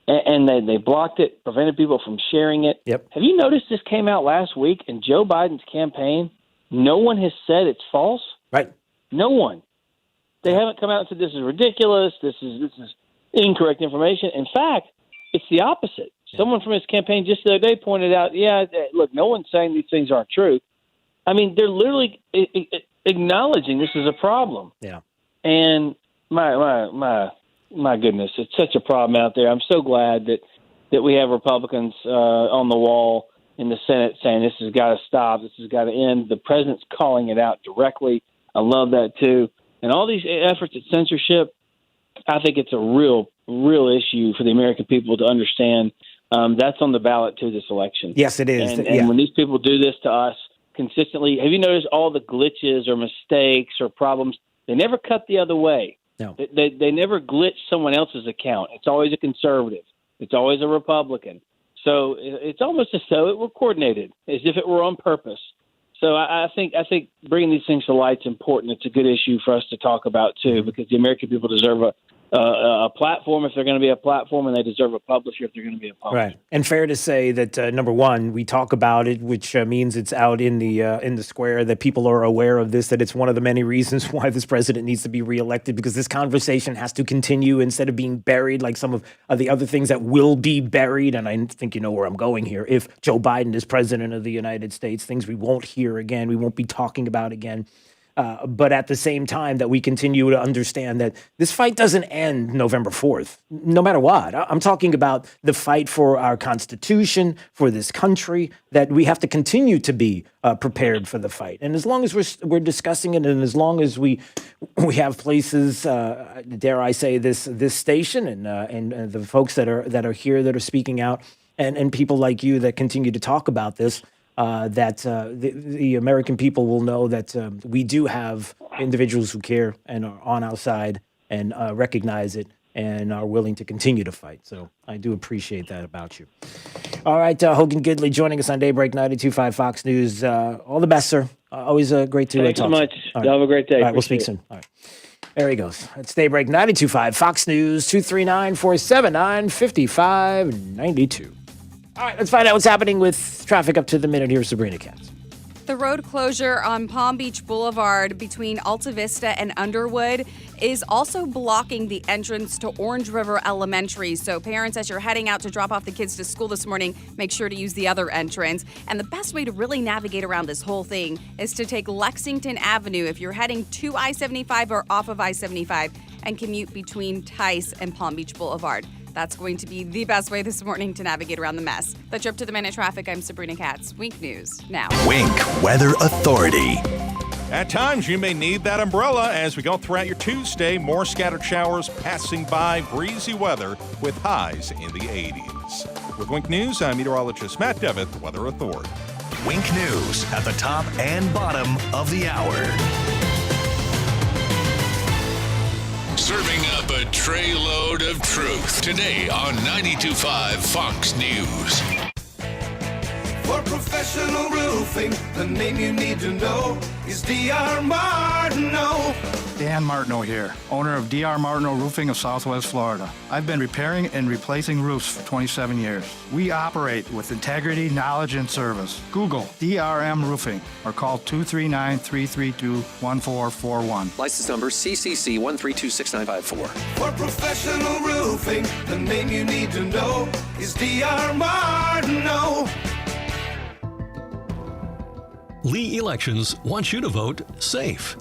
and they blocked it, prevented people from sharing it. Yep. Have you noticed this came out last week, and Joe Biden's campaign, no one has said it's false? Right. No one. They haven't come out and said this is ridiculous, this is incorrect information. In fact, it's the opposite. Someone from his campaign just the other day pointed out, look, no one's saying these things aren't true. I mean, they're literally acknowledging this is a problem. Yeah. And my goodness, it's such a problem out there. I'm so glad that we have Republicans on the wall in the Senate saying this has got to stop, this has got to end. The president's calling it out directly. I love that too. And all these efforts at censorship, I think it's a real issue for the American people to understand. That's on the ballot too this election. Yes, it is. And when these people do this to us consistently, have you noticed all the glitches or mistakes or problems? They never cut the other way. No. They never glitch someone else's account. It's always a conservative. It's always a Republican. So it's almost as though it were coordinated, as if it were on purpose. So I think bringing these things to light is important. It's a good issue for us to talk about too, because the American people deserve a platform if they're going to be a platform, and they deserve a publisher if they're going to be a publisher. Right. And fair to say that number one, we talk about it, which means it's out in the square, that people are aware of this, that it's one of the many reasons why this president needs to be reelected, because this conversation has to continue instead of being buried like some of the other things that will be buried. And I think you know where I'm going here. If Joe Biden is president of the United States, things we won't hear again, we won't be talking about again. But at the same time, that we continue to understand that this fight doesn't end November 4th, no matter what. I'm talking about the fight for our Constitution, for this country, that we have to continue to be prepared for the fight. And as long as we're discussing it, and as long as we have places, dare I say, this station and the folks that are here that are speaking out, and people like you that continue to talk about this, that the American people will know that we do have individuals who care and are on our side and recognize it and are willing to continue to fight. So I do appreciate that about you. All right, Hogan Gidley joining us on Daybreak 92.5 Fox News. All the best, sir. Always great to talk. Thanks so much. All right. Have a great day. All right, we'll speak soon. All right. There he goes. It's Daybreak 92.5 Fox News, 239-479-5592. All right, let's find out what's happening with traffic up to the minute. Here's Sabrina Katz. The road closure on Palm Beach Boulevard between Alta Vista and Underwood is also blocking the entrance to Orange River Elementary. So parents, as you're heading out to drop off the kids to school this morning, make sure to use the other entrance. And the best way to really navigate around this whole thing is to take Lexington Avenue if you're heading to I-75 or off of I-75 and commute between Tice and Palm Beach Boulevard. That's going to be the best way this morning to navigate around the mess. That's your up-to-the-minute traffic. I'm Sabrina Katz. Wink News now. Wink Weather Authority. At times, you may need that umbrella as we go throughout your Tuesday. More scattered showers passing by, breezy weather with highs in the 80s. With Wink News, I'm meteorologist Matt Devitt, the Weather Authority. Wink News at the top and bottom of the hour. Serving up a tray load of truth today on 92.5 Fox News. For professional roofing, the name you need to know is D.R. Martineau. Dan Martineau here, owner of D.R. Martineau Roofing of Southwest Florida. I've been repairing and replacing roofs for 27 years. We operate with integrity, knowledge, and service. Google DRM Roofing or call 239-332-1441. License number CCC 1326954. For professional roofing, the name you need to know is D.R. Martineau. Lee Elections wants you to vote safe.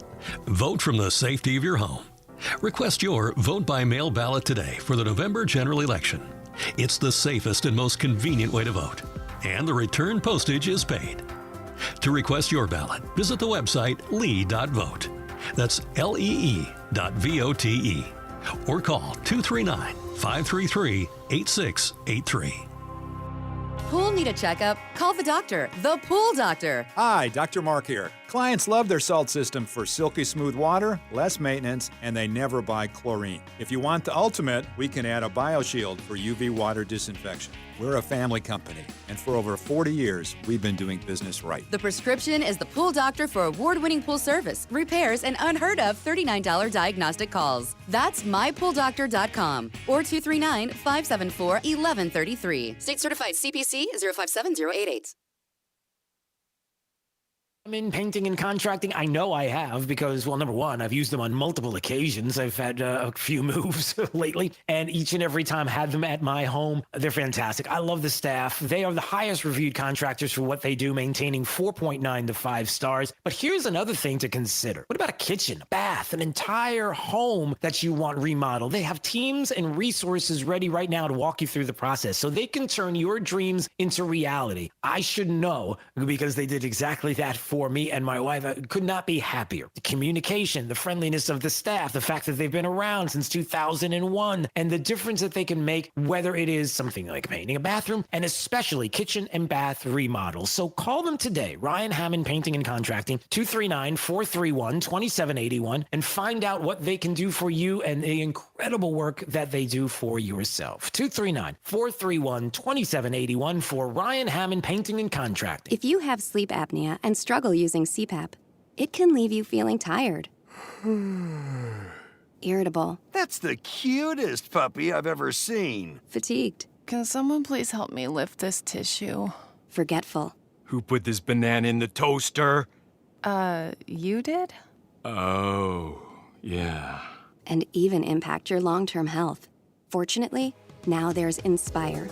Vote from the safety of your home. Request your vote by mail ballot today for the November general election. It's the safest and most convenient way to vote, and the return postage is paid. To request your ballot, visit the website lee.vote. That's lee.vote. Or call 239-533-8683. Pool need a checkup? Call the doctor, the Pool Doctor. Hi, Dr. Mark here. Clients love their salt system for silky smooth water, less maintenance, and they never buy chlorine. If you want the ultimate, we can add a BioShield for UV water disinfection. We're a family company, and for over 40 years, we've been doing business right. The prescription is the Pool Doctor for award-winning pool service, repairs, and unheard of $39 diagnostic calls. That's mypooldoctor.com or 239-574-1133. State certified CPC 057088. I'm in painting and contracting. I know I have because, well, number one, I've used them on multiple occasions. I've had a few moves lately, and each and every time had them at my home. They're fantastic. I love the staff. They are the highest reviewed contractors for what they do, maintaining 4.9 to 5 stars. But here's another thing to consider. What about a kitchen, a bath, an entire home that you want remodeled? They have teams and resources ready right now to walk you through the process so they can turn your dreams into reality. I should know because they did exactly that for me and my wife. I could not be happier. The communication, the friendliness of the staff, the fact that they've been around since 2001, and the difference that they can make, whether it is something like painting a bathroom and especially kitchen and bath remodels. So call them today, Ryan Hammond Painting and Contracting, 239-431-2781, and find out what they can do for you and the incredible work that they do for yourself. 239-431-2781 for Ryan Hammond Painting and Contracting. If you have sleep apnea and struggle using CPAP, it can leave you feeling tired, irritable, That's the cutest puppy I've ever seen. fatigued, Can someone please help me lift this tissue? forgetful. Who put this banana in the toaster? You did? Oh, yeah. And even impact your long-term health. Fortunately, now there's Inspire,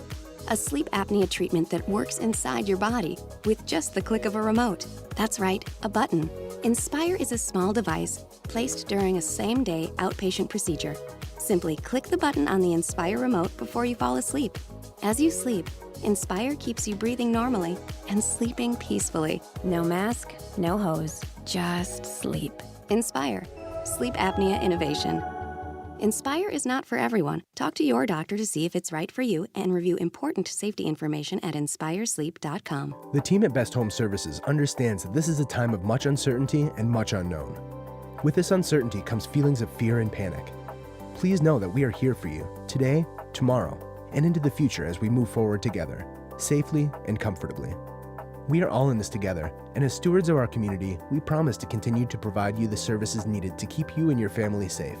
a sleep apnea treatment that works inside your body with just the click of a remote. That's right, a button. Inspire is a small device placed during a same-day outpatient procedure. Simply click the button on the Inspire remote before you fall asleep. As you sleep, Inspire keeps you breathing normally and sleeping peacefully. No mask, no hose, just sleep. Inspire, sleep apnea innovation. Inspire is not for everyone. Talk to your doctor to see if it's right for you and review important safety information at inspiresleep.com. The team at Best Home Services understands that this is a time of much uncertainty and much unknown. With this uncertainty comes feelings of fear and panic. Please know that we are here for you today, tomorrow, and into the future as we move forward together, safely and comfortably. We are all in this together, and as stewards of our community, we promise to continue to provide you the services needed to keep you and your family safe.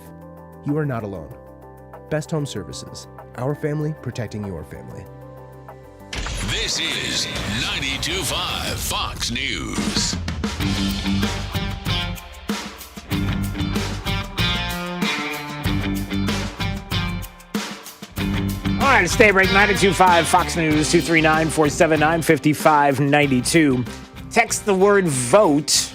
You are not alone. Best Home Services, our family protecting your family. This is 92.5 Fox News. right, stay break. 92.5 Fox News, 239-479-5592. Text the word vote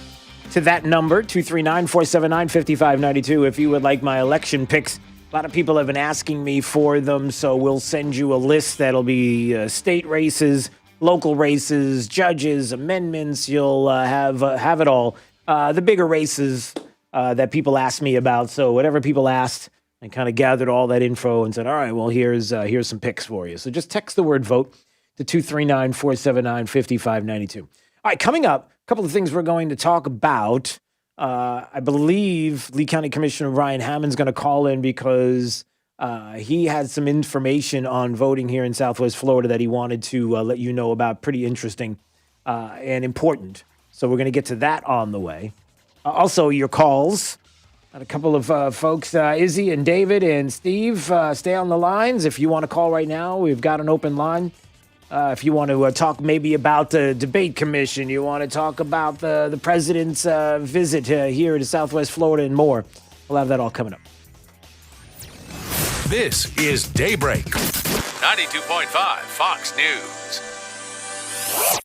to that number, 239-479-5592, if you would like my election picks. A lot of people have been asking me for them, so we'll send you a list that'll be state races, local races, judges, amendments. You'll have it all. The bigger races that people asked me about. So whatever people asked, I kind of gathered all that info and said, all right, well, here's some picks for you. So just text the word vote to 239-479-5592. All right, coming up, a couple of things we're going to talk about. I believe Lee County Commissioner Ryan Hammond's going to call in because he had some information on voting here in Southwest Florida that he wanted to let you know about. Pretty interesting and important. So we're going to get to that on the way. Also, your calls. Got a couple of folks, Izzy and David and Steve, stay on the lines. If you want to call right now, we've got an open line. If you want to talk maybe about the debate commission, you want to talk about the president's visit here to Southwest Florida and more, we'll have that all coming up. This is Daybreak. 92.5 Fox News.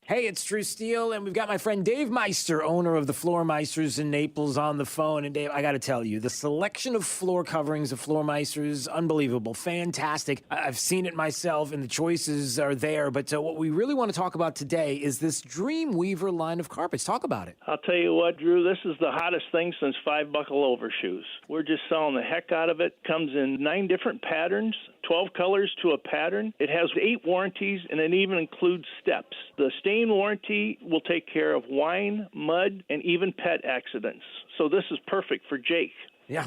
Hey, it's Drew Steele, and we've got my friend Dave Meister, owner of the Floor Meisters in Naples, on the phone. And Dave, I got to tell you, the selection of floor coverings of Floor Meisters, unbelievable, fantastic. I've seen it myself, and the choices are there. But what we really want to talk about today is this Dreamweaver line of carpets. Talk about it. I'll tell you what, Drew, this is the hottest thing since 5-buckle overshoes. We're just selling the heck out of it. Comes in 9 different patterns, 12 colors to a pattern. It has 8 warranties, and it even includes steps. The stain warranty will take care of wine, mud, and even pet accidents. So this is perfect for Jake. Yeah,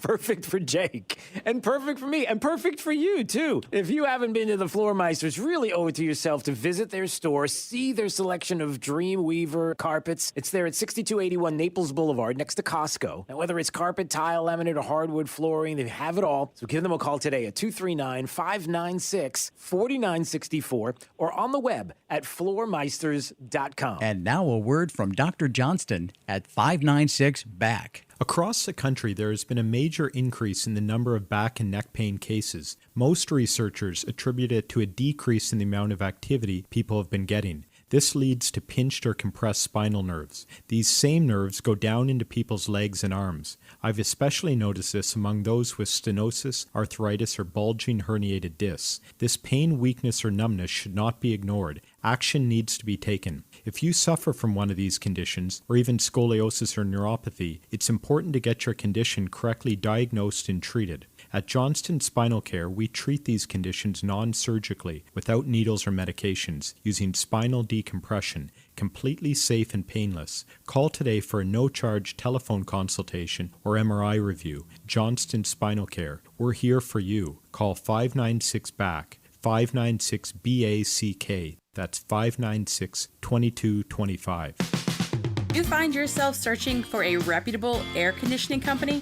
perfect for Jake, and perfect for me, and perfect for you, too. If you haven't been to the Floor Meisters, really owe it to yourself to visit their store, see their selection of Dreamweaver carpets. It's there at 6281 Naples Boulevard, next to Costco. And whether it's carpet, tile, laminate, or hardwood flooring, they have it all. So give them a call today at 239-596-4964 or on the web at floormeisters.com. And now a word from Dr. Johnston at 596-BACK. Across the country, there has been a major increase in the number of back and neck pain cases. Most researchers attribute it to a decrease in the amount of activity people have been getting. This leads to pinched or compressed spinal nerves. These same nerves go down into people's legs and arms. I've especially noticed this among those with stenosis, arthritis, or bulging herniated discs. This pain, weakness, or numbness should not be ignored. Action needs to be taken. If you suffer from one of these conditions, or even scoliosis or neuropathy, it's important to get your condition correctly diagnosed and treated. At Johnston Spinal Care, we treat these conditions non-surgically, without needles or medications, using spinal decompression, completely safe and painless. Call today for a no-charge telephone consultation or MRI review. Johnston Spinal Care. We're here for you. Call 596-BACK, 596-BACK. That's 596-2225. You find yourself searching for a reputable air conditioning company?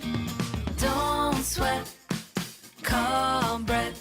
Don't sweat. Call Brett.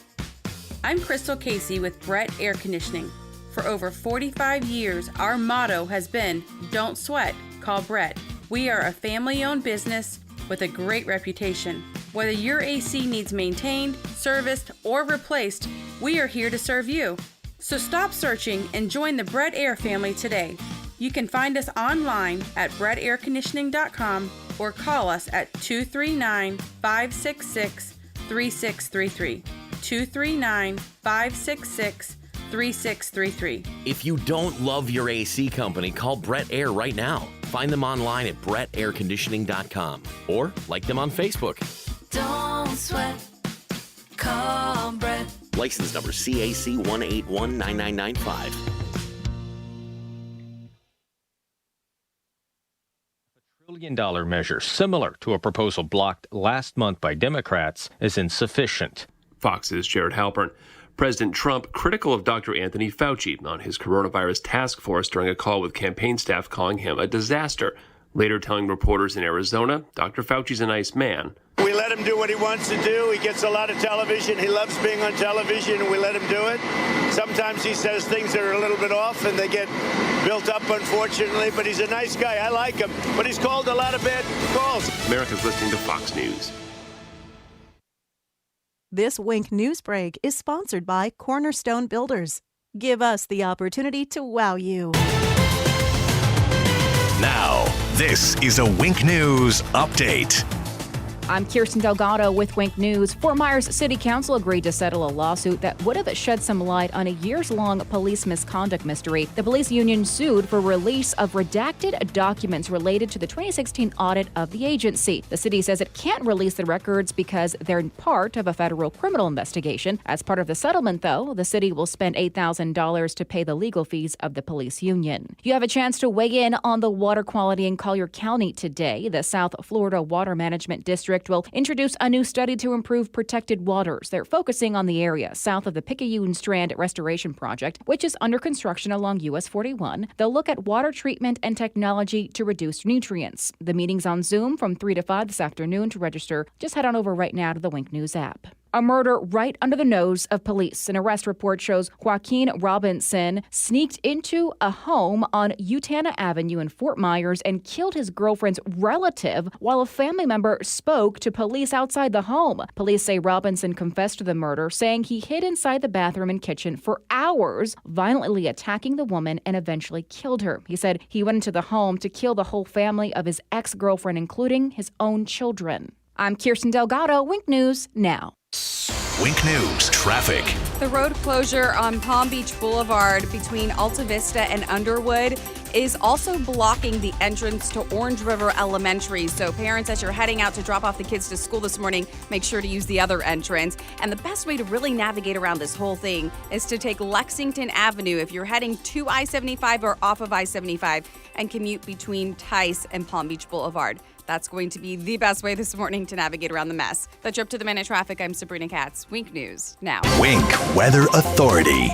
I'm Crystal Casey with Brett Air Conditioning. For over 45 years, our motto has been, don't sweat, call Brett. We are a family-owned business with a great reputation. Whether your AC needs maintained, serviced, or replaced, we are here to serve you. So stop searching and join the Brett Air family today. You can find us online at brettairconditioning.com or call us at 239-566-3633. 239-566-3633. If you don't love your AC company, call Brett Air right now. Find them online at brettairconditioning.com or like them on Facebook. Don't sweat. Call Brett. License number CAC 1819995. $1 trillion measure similar to a proposal blocked last month by Democrats is insufficient. Fox's Jared Halpern. President Trump critical of Dr. Anthony Fauci on his coronavirus task force during a call with campaign staff calling him a disaster. Later telling reporters in Arizona, Dr. Fauci's a nice man. We let him do what he wants to do. He gets a lot of television. He loves being on television, and we let him do it. Sometimes he says things that are a little bit off, and they get built up, unfortunately. But he's a nice guy. I like him. But he's called a lot of bad calls. America's listening to Fox News. This Wink News Break is sponsored by Cornerstone Builders. Give us the opportunity to wow you. Now, this is a Wink News Update. I'm Kirsten Delgado with Wink News. Fort Myers City Council agreed to settle a lawsuit that would have shed some light on a years-long police misconduct mystery. The police union sued for release of redacted documents related to the 2016 audit of the agency. The city says it can't release the records because they're part of a federal criminal investigation. As part of the settlement, though, the city will spend $8,000 to pay the legal fees of the police union. You have a chance to weigh in on the water quality in Collier County today. The South Florida Water Management District will introduce a new study to improve protected waters. They're focusing on the area south of the Picayune Strand Restoration Project, which is under construction along US 41. They'll look at water treatment and technology to reduce nutrients. The meeting's on Zoom from 3 to 5 this afternoon. To register, just head on over right now to the Wink News app. A murder right under the nose of police. An arrest report shows Joaquin Robinson sneaked into a home on Utana Avenue in Fort Myers and killed his girlfriend's relative while a family member spoke to police outside the home. Police say Robinson confessed to the murder, saying he hid inside the bathroom and kitchen for hours, violently attacking the woman and eventually killed her. He said he went into the home to kill the whole family of his ex-girlfriend, including his own children. I'm Kirsten Delgado, Wink News Now. Wink News Traffic. The road closure on Palm Beach Boulevard between Alta Vista and Underwood is also blocking the entrance to Orange River Elementary. So parents, as you're heading out to drop off the kids to school this morning, make sure to use the other entrance. And the best way to really navigate around this whole thing is to take Lexington Avenue if you're heading to I-75 or off of I-75 and commute between Tice and Palm Beach Boulevard. That's going to be the best way this morning to navigate around the mess. That's your up to the minute traffic. I'm Sabrina Katz. Wink News Now. Wink Weather Authority.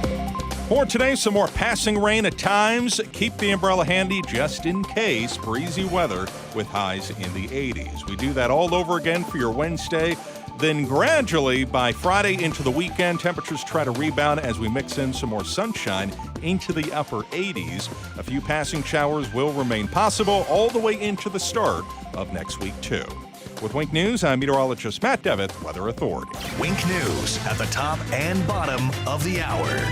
For today, some more passing rain at times. Keep the umbrella handy just in case. Breezy weather with highs in the 80s. We do that all over again for your Wednesday. Then gradually, by Friday into the weekend, temperatures try to rebound as we mix in some more sunshine into the upper 80s. A few passing showers will remain possible all the way into the start of next week, too. With Wink News, I'm meteorologist Matt Devitt, Weather Authority. Wink News at the top and bottom of the hour.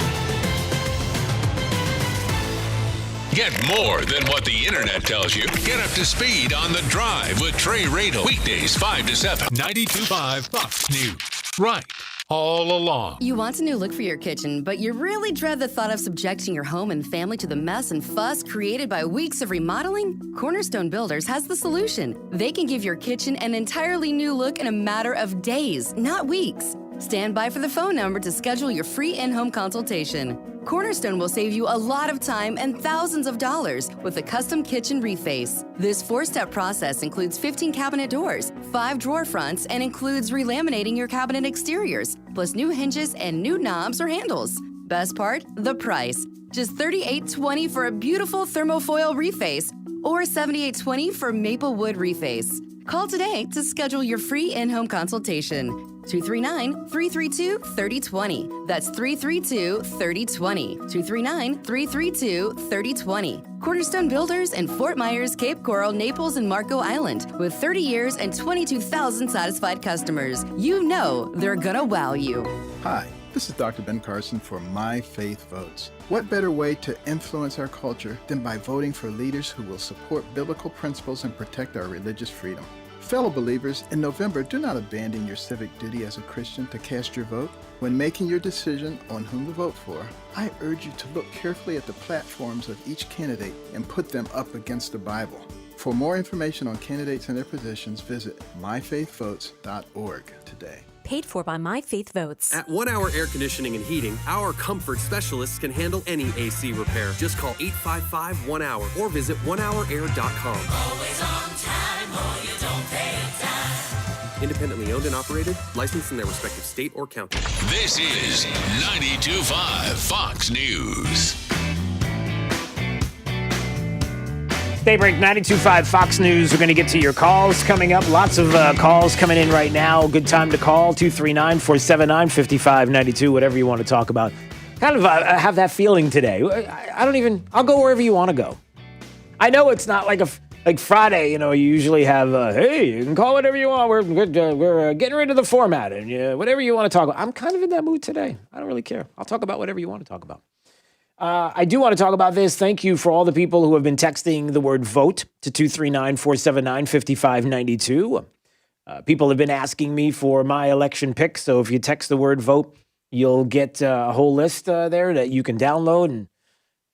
Get more than what the internet tells you. Get up to speed on The Drive with Trey Radel. Weekdays 5 to 7. 92.5 Fox News. Right. All along. You want a new look for your kitchen, but you really dread the thought of subjecting your home and family to the mess and fuss created by weeks of remodeling? Cornerstone Builders has the solution. They can give your kitchen an entirely new look in a matter of days, not weeks. Stand by for the phone number to schedule your free in-home consultation. Cornerstone will save you a lot of time and thousands of dollars with a custom kitchen reface. This 4-step process includes 15 cabinet doors, 5 drawer fronts, and includes relaminating your cabinet exteriors, plus new hinges and new knobs or handles. Best part? The price. Just $38.20 for a beautiful thermofoil reface or $78.20 for maple wood reface. Call today to schedule your free in-home consultation. 239-332-3020. That's 332-3020. 239-332-3020. Cornerstone Builders in Fort Myers, Cape Coral, Naples, and Marco Island. With 30 years and 22,000 satisfied customers. You know they're gonna wow you. Hi, this is Dr. Ben Carson for My Faith Votes. What better way to influence our culture than by voting for leaders who will support biblical principles and protect our religious freedom? Fellow believers, in November, do not abandon your civic duty as a Christian to cast your vote. When making your decision on whom to vote for, I urge you to look carefully at the platforms of each candidate and put them up against the Bible. For more information on candidates and their positions, visit myfaithvotes.org today. Paid for by My Faith Votes. At 1 Hour Air Conditioning and Heating, our comfort specialists can handle any AC repair. Just call 855-1-HOUR or visit onehourair.com. Always on time or you don't pay time. Independently owned and operated, licensed in their respective state or county. This is 92.5 Fox News. Daybreak 92.5 Fox News. We're going to get to your calls coming up. Lots of calls coming in right now. Good time to call. 239-479-5592, whatever you want to talk about. Kind of have that feeling today. I'll go wherever you want to go. I know it's not like like Friday, you usually have, hey, you can call whatever you want. We're getting rid of the format and whatever you want to talk about. I'm kind of in that mood today. I don't really care. I'll talk about whatever you want to talk about. I do want to talk about this. Thank you for all the people who have been texting the word vote to 239-479-5592. People have been asking me for my election pick. So if you text the word vote, you'll get a whole list there that you can download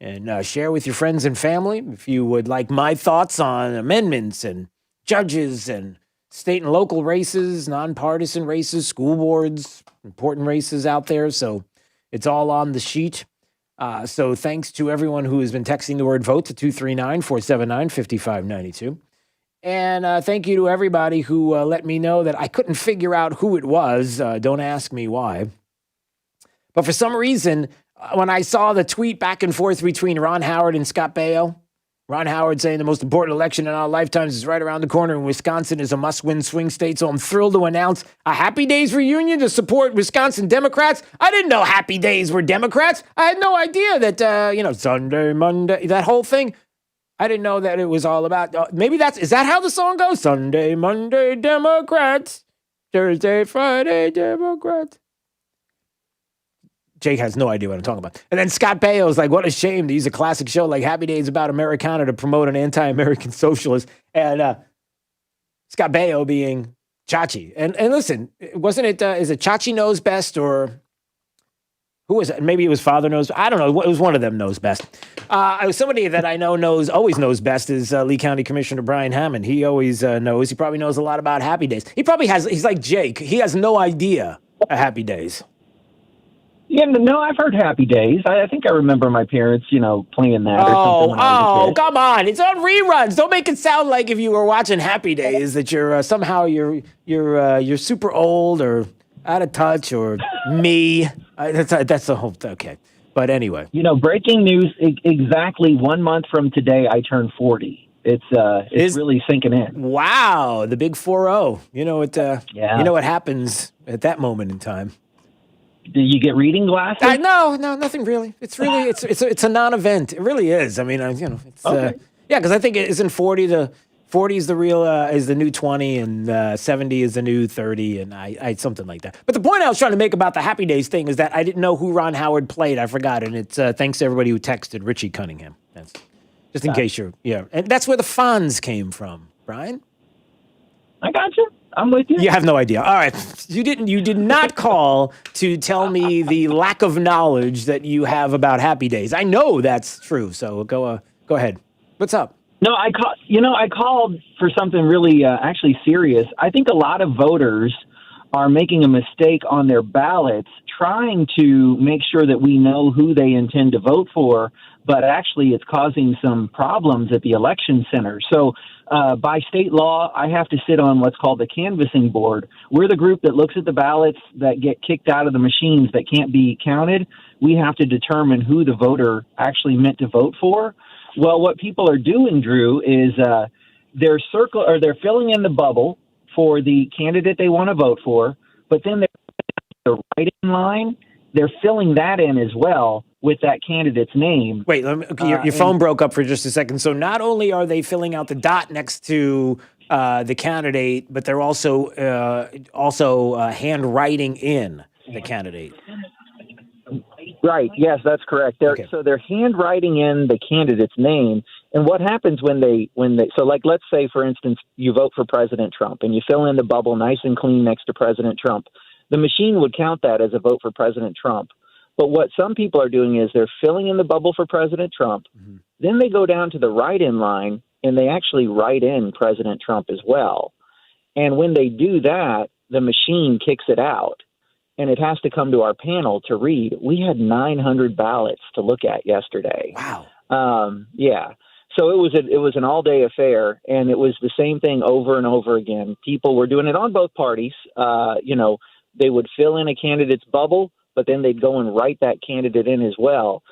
and share with your friends and family. If you would like my thoughts on amendments and judges and state and local races, nonpartisan races, school boards, important races out there. So it's all on the sheet. So thanks to everyone who has been texting the word vote to 239-479-5592. And thank you to everybody who let me know that I couldn't figure out who it was. Don't ask me why. But for some reason, when I saw the tweet back and forth between Ron Howard and Scott Baio, Ron Howard saying the most important election in our lifetimes is right around the corner and Wisconsin is a must-win swing state. So I'm thrilled to announce a Happy Days reunion to support Wisconsin Democrats. I didn't know Happy Days were Democrats. I had no idea that, Sunday, Monday, that whole thing. I didn't know that it was all about, is that how the song goes? Sunday, Monday, Democrats. Thursday, Friday, Democrats. Jake has no idea what I'm talking about. And then Scott Baio is like, what a shame to use a classic show like Happy Days about Americana to promote an anti-American socialist. And Scott Baio being Chachi. And listen, wasn't it, is it Chachi Knows Best or who was it? Maybe it was Father Knows. I don't know. It was one of them knows best. Somebody that I know always knows best is Lee County Commissioner Brian Hammond. He always knows. He probably knows a lot about Happy Days. He's like Jake. He has no idea of Happy Days. Yeah, no, I've heard Happy Days. I think I remember my parents, playing that or something when I was a kid. Come on. It's on reruns. Don't make it sound like if you were watching Happy Days that you're somehow you're super old or out of touch or me. That's the whole thing. Okay. But anyway. Breaking news, exactly 1 month from today, I turn 40. It's really sinking in. Wow. The big 4-0. You know what happens at that moment in time. Do you get reading glasses? No, nothing really. It's really, it's a non-event. It really is. I mean, it's, okay. Because I think it isn't 40 is the real, is the new 20 and 70 is the new 30 and I something like that. But the point I was trying to make about the Happy Days thing is that I didn't know who Ron Howard played. I forgot. And it's thanks to everybody who texted Richie Cunningham. That's just in case and that's where the Fonz came from, Brian. I got you. I'm with you. You have no idea. All right. You did not call to tell me the lack of knowledge that you have about Happy Days. I know that's true. So go ahead. What's up? No, I called for something really actually serious. I think a lot of voters are making a mistake on their ballots, trying to make sure that we know who they intend to vote for, but actually it's causing some problems at the election center. So by state law, I have to sit on what's called the canvassing board. We're the group that looks at the ballots that get kicked out of the machines that can't be counted. We have to determine who the voter actually meant to vote for. Well, what people are doing, Drew, is they're filling in the bubble for the candidate they want to vote for, but then the write-in line, they're filling that in as well with that candidate's name. Wait, your phone broke up for just a second. So not only are they filling out the dot next to the candidate, but they're also handwriting in the candidate. Right. Yes, that's correct. So they're handwriting in the candidate's name. And what happens when they let's say, for instance, you vote for President Trump and you fill in the bubble nice and clean next to President Trump. The machine would count that as a vote for President Trump. But what some people are doing is they're filling in the bubble for President Trump. Mm-hmm. Then they go down to the write-in line and they actually write in President Trump as well. And when they do that, the machine kicks it out. And it has to come to our panel to read. We had 900 ballots to look at yesterday. Wow. Yeah. So it was an all-day affair, and it was the same thing over and over again. People were doing it on both parties. They would fill in a candidate's bubble, but then they'd go and write that candidate in as well.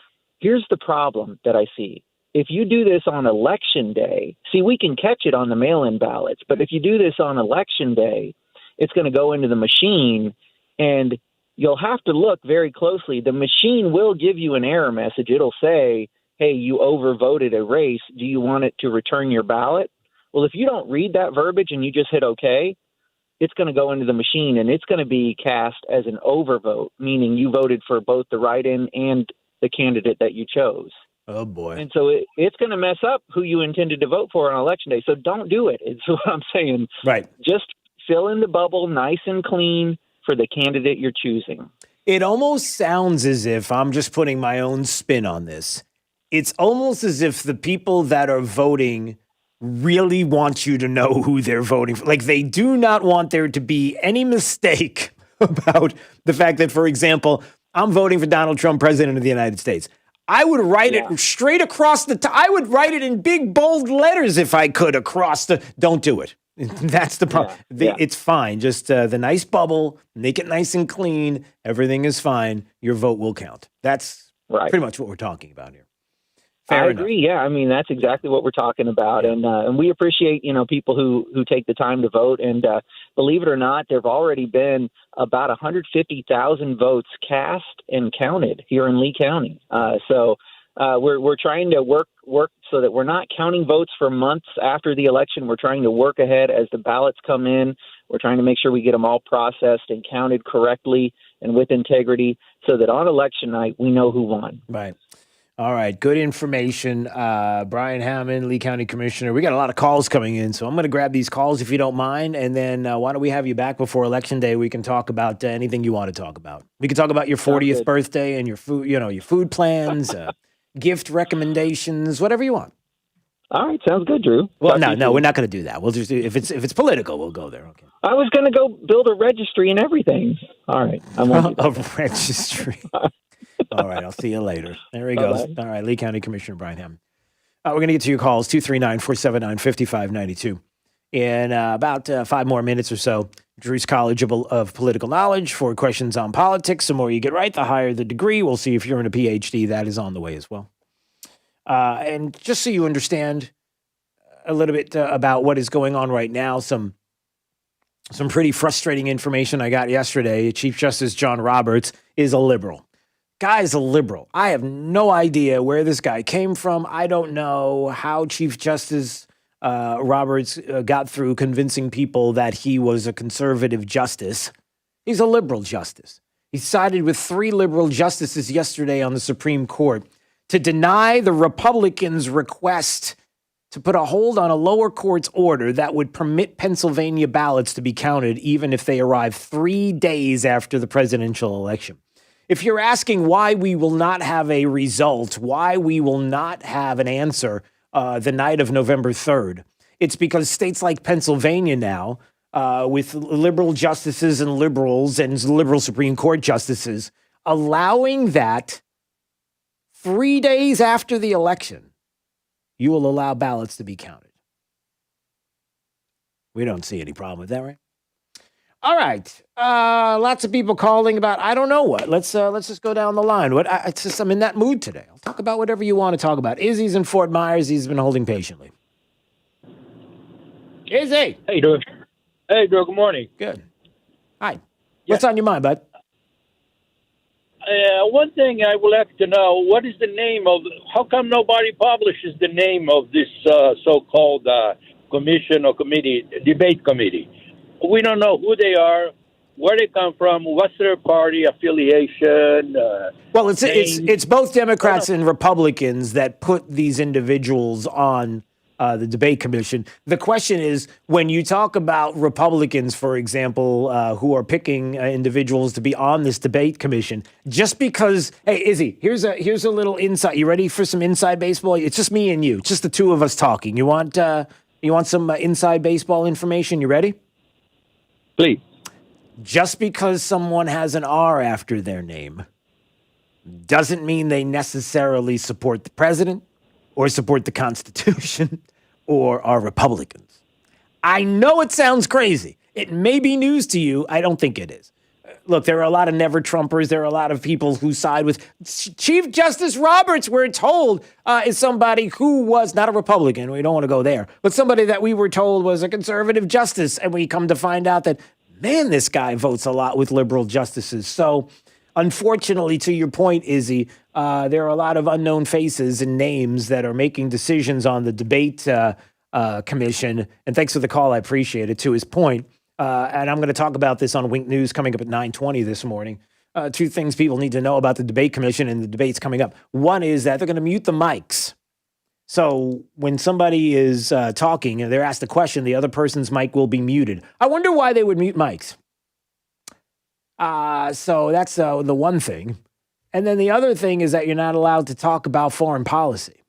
Here's the problem that I see. If you do this on Election Day, we can catch it on the mail-in ballots, but if you do this on Election Day, it's going to go into the machine, and you'll have to look very closely. The machine will give you an error message. It'll say, hey, you overvoted a race. Do you want it to return your ballot? Well, if you don't read that verbiage and you just hit OK, it's going to go into the machine and it's going to be cast as an overvote, meaning you voted for both the write-in and the candidate that you chose. Oh, boy. And so it's going to mess up who you intended to vote for on Election Day. So don't do it. It's what I'm saying. Right. Just fill in the bubble nice and clean for the candidate you're choosing. It almost sounds as if I'm just putting my own spin on this. It's almost as if the people that are voting really want you to know who they're voting for. Like, they do not want there to be any mistake about the fact that, for example, I'm voting for Donald Trump, president of the United States. I would write it straight across the top. I would write it in big, bold letters if I could across the. Don't do it. That's the problem. It's fine. Just the nice bubble, make it nice and clean. Everything is fine. Your vote will count. That's pretty much what we're talking about here. I agree. Yeah, I mean, that's exactly what we're talking about. And we appreciate, people who take the time to vote. And believe it or not, there have already been about 150,000 votes cast and counted here in Lee County. So we're trying to work so that we're not counting votes for months after the election. We're trying to work ahead as the ballots come in. We're trying to make sure we get them all processed and counted correctly and with integrity so that on election night, we know who won. Right. All right. Good information. Brian Hammond, Lee County Commissioner. We got a lot of calls coming in, so I'm going to grab these calls if you don't mind. And then why don't we have you back before Election Day? We can talk about anything you want to talk about. We can talk about your 40th birthday and your food, your food plans, gift recommendations, whatever you want. All right. Sounds good, Drew. Well, no, we're not going to do that. We'll just do, if it's political, we'll go there. Okay. I was going to go build a registry and everything. All right. I won't do that. A registry. All right, I'll see you later. There he goes. All right, Lee County Commissioner Brian Hammond. We're going to get to your calls, 239-479-5592. In about 5 more minutes or so, Drew's College of Political Knowledge for questions on politics. The more you get right, the higher the degree. We'll see if you're in a PhD. That is on the way as well. And just so you understand a little bit about what is going on right now, some pretty frustrating information I got yesterday. Chief Justice John Roberts is a liberal. Guy's a liberal. I have no idea where this guy came from. I don't know how Chief Justice Roberts got through convincing people that he was a conservative justice. He's a liberal justice. He sided with 3 liberal justices yesterday on the Supreme Court to deny the Republicans' request to put a hold on a lower court's order that would permit Pennsylvania ballots to be counted even if they arrive 3 days after the presidential election. If you're asking why we will not have a result, why we will not have an answer the night of November 3rd, it's because states like Pennsylvania now, with liberal justices and liberals and liberal Supreme Court justices, allowing that 3 days after the election, you will allow ballots to be counted. We don't see any problem with that, right? All right. Lots of people calling about, I don't know what. Let's just go down the line. I'm in that mood today. I'll talk about whatever you want to talk about. Izzy's in Fort Myers. He's been holding patiently. Izzy. Hey, Drew. Hey, Drew. Good morning. Good. Hi. What's on your mind, bud? One thing I would like to know, what is the name of, how come nobody publishes the name of this so-called commission or committee, debate committee? We don't know who they are, where they come from, what's their party affiliation. Well, it's both Democrats and Republicans that put these individuals on the debate commission. The question is, when you talk about Republicans, for example, who are picking individuals to be on this debate commission, just because, hey, Izzy, here's a little insight. You ready for some inside baseball? It's just me and you, just the two of us talking. You want some inside baseball information? You ready? Please. Just because someone has an R after their name doesn't mean they necessarily support the president or support the Constitution or are Republicans. I know it sounds crazy. It may be news to you. I don't think it is. Look, there are a lot of never-Trumpers. There are a lot of people who side with Chief Justice Roberts, we're told, is somebody who was not a Republican. We don't want to go there. But somebody that we were told was a conservative justice. And we come to find out that, man, this guy votes a lot with liberal justices. So, unfortunately, to your point, Izzy, there are a lot of unknown faces and names that are making decisions on the debate Commission. And thanks for the call. I appreciate it. To his point, and I'm going to talk about this on Wink News coming up at 9:20 this morning. Two things people need to know about the debate commission and the debates coming up. One is that they're going to mute the mics. So when somebody is talking and they're asked a question, the other person's mic will be muted. I wonder why they would mute mics. So that's the one thing. And then the other thing is that you're not allowed to talk about foreign policy.